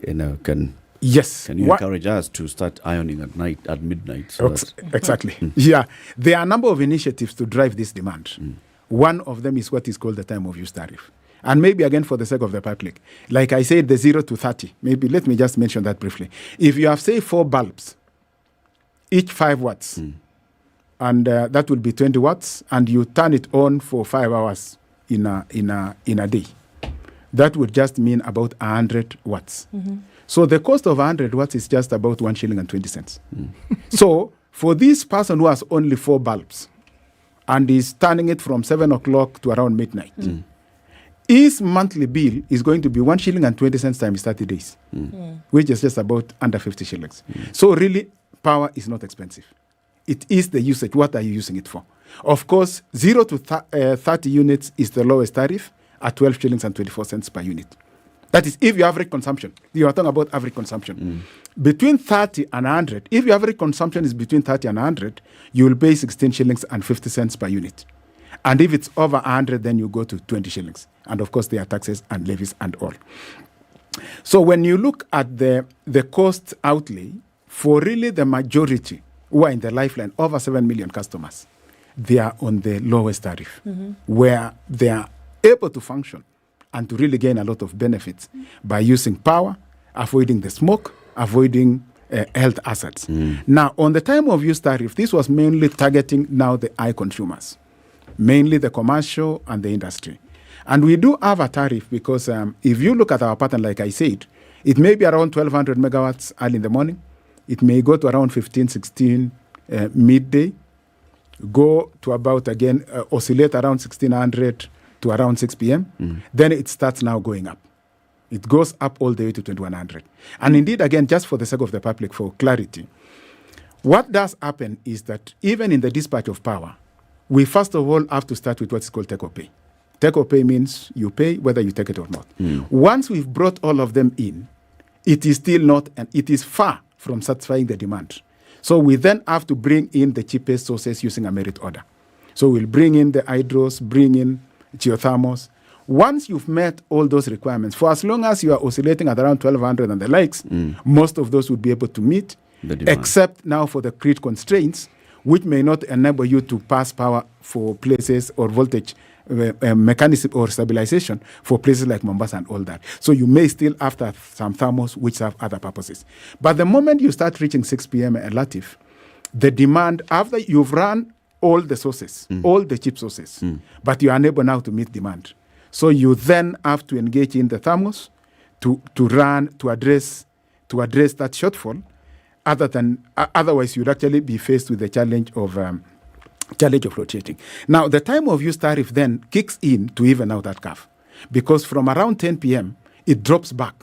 can you encourage us to start ironing at night, at midnight? So exactly. Yeah. There are a number of initiatives to drive this demand. One of them is what is called the time of use tariff. And maybe again, for the sake of the public, like I said, the 0 to 30, maybe let me just mention that briefly. If you have, say, 4 bulbs, each 5 watts, and that will be 20 watts, and you turn it on for 5 hours in a day, that would just mean about 100 watts. So the cost of 100 watts is just about 1 shilling and 20 cents. So for this person who has only 4 bulbs and is turning it from 7 o'clock to around midnight, his monthly bill is going to be 1 shilling and 20 cents times 30 days, which is just about under 50 shillings. So really, power is not expensive. It is the usage. What are you using it for? Of course, 0 to 30 units is the lowest tariff at 12 shillings and 24 cents per unit. That is if you average consumption. You are talking about average consumption. Between 30 and 100, if your average consumption is between 30 and 100, you will pay 16 shillings and 50 cents per unit. And if it's over 100, then you go to 20 shillings. And of course, there are taxes and levies and all. So when you look at the cost outlay, for really the majority who are in the lifeline, over 7 million customers, they are on the lowest tariff, where they are able to function and to really gain a lot of benefits by using power, avoiding the smoke, avoiding health hazards. Now, on the time of use tariff, this was mainly targeting now the high consumers, mainly the commercial and the industry. And we do have a tariff because if you look at our pattern, like I said, it may be around 1,200 megawatts early in the morning. It may go to around 15, 16 midday, go to about, again, oscillate around 1,600 to around 6 p.m. Then it starts now going up. It goes up all the way to 2,100. And indeed, again, just for the sake of the public, for clarity, what does happen is that even in the dispatch of power, we first of all have to start with what's called take or pay. Take or pay means you pay whether you take it or not. Once we've brought all of them in, it is still not, and it is far from satisfying the demand. So we then have to bring in the cheapest sources using a merit order. So we'll bring in the hydros, bring in geothermals. Once you've met all those requirements, for as long as you are oscillating at around 1,200 and the likes, most of those would be able to meet, except now for the grid constraints, which may not enable you to pass power for places or voltage mechanism or stabilization for places like Mombasa and all that. So you may still have some thermals which have other purposes. But the moment you start reaching 6 p.m. at Latiff, the demand, after you've run all the sources, all the cheap sources, but you are unable now to meet demand. So you then have to engage in the thermals to address that shortfall. Otherwise, you'd actually be faced with the challenge of rotating. Now, the time of use tariff then kicks in to even out that curve, because from around 10 p.m., it drops back.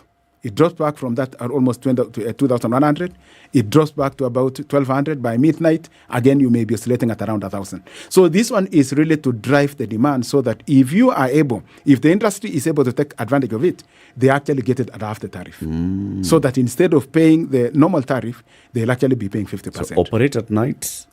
It drops back from that at almost 2,100. It drops back to about 1,200 by midnight. Again, you may be oscillating at around 1,000. So this one is really to drive the demand so that if the industry is able to take advantage of it, they actually get it at half the tariff. So that instead of paying the normal tariff, they'll actually be paying 50%. So operate at night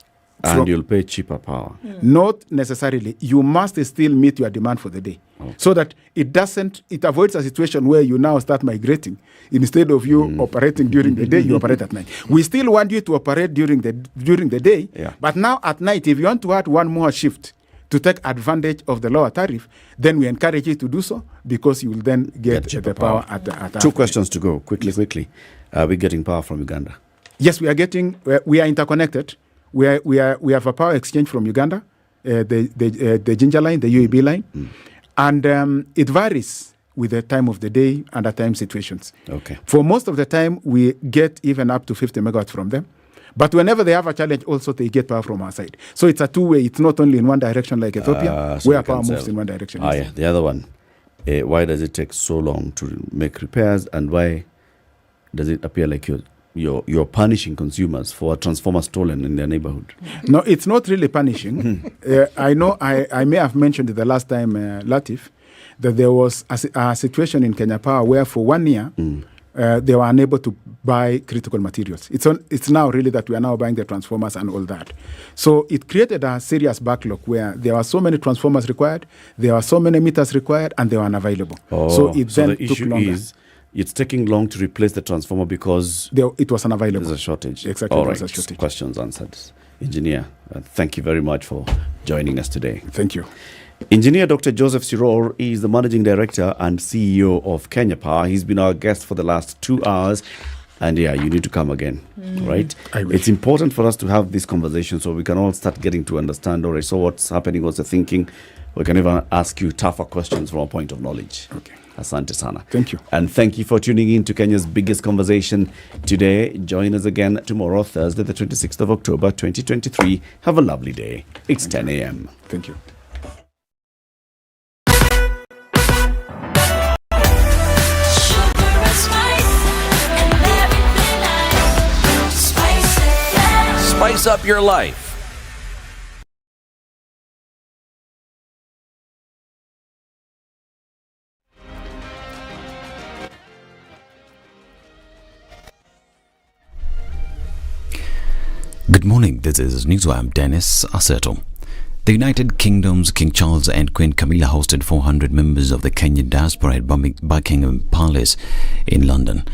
and you'll pay cheaper power. Not necessarily. You must still meet your demand for the day. So that it avoids a situation where you now start migrating. Instead of you operating during the day, you operate at night. We still want you to operate during the day, but now at night, if you want to add one more shift to take advantage of the lower tariff, then we encourage you to do so, because you will then get the power at 2 questions to go. Quickly. Are we getting power from Uganda? Yes, we are interconnected. We have a power exchange from Uganda, the Ginger line, the UAB line, and it varies with the time of the day and the time situations. Okay. For most of the time, we get even up to 50 megawatts from them. But whenever they have a challenge, also they get power from our side. So it's a two-way. It's not only in one direction like Ethiopia, so where power moves in one direction. Yeah. The other one, why does it take so long to make repairs, and why does it appear like you're punishing consumers for a transformer stolen in their neighborhood? No, it's not really punishing. I know I may have mentioned it the last time, Latiff, that there was a situation in Kenya Power where for 1 year they were unable to buy critical materials. It's now really that we are now buying the transformers and all that. So it created a serious backlog where there were so many transformers required, there were so many meters required, and they were unavailable. So the issue is it's taking long to replace the transformer because it was unavailable. There's a shortage. Exactly. All there right. was a shortage. Questions answered. Engineer, thank you very much for joining us today. Thank you. Engineer Dr. Joseph Siror is the Managing Director and CEO of Kenya Power. He's been our guest for the last 2 hours. And you need to come again, right? It's important for us to have this conversation so we can all start getting to understand, all right, so what's happening, what's the thinking. We can even ask you tougher questions from a point of knowledge. Okay. Asante sana. Thank you. And thank you for tuning in to Kenya's biggest conversation today. Join us again tomorrow, Thursday, the 26th of October, 2023. Have a lovely day. It's 10 a.m. Thank you. Spice up your life. Good morning, this is News. I'm Dennis Aseto. The United Kingdom's King Charles and Queen Camilla hosted 400 members of the Kenyan diaspora at Buckingham Palace in London.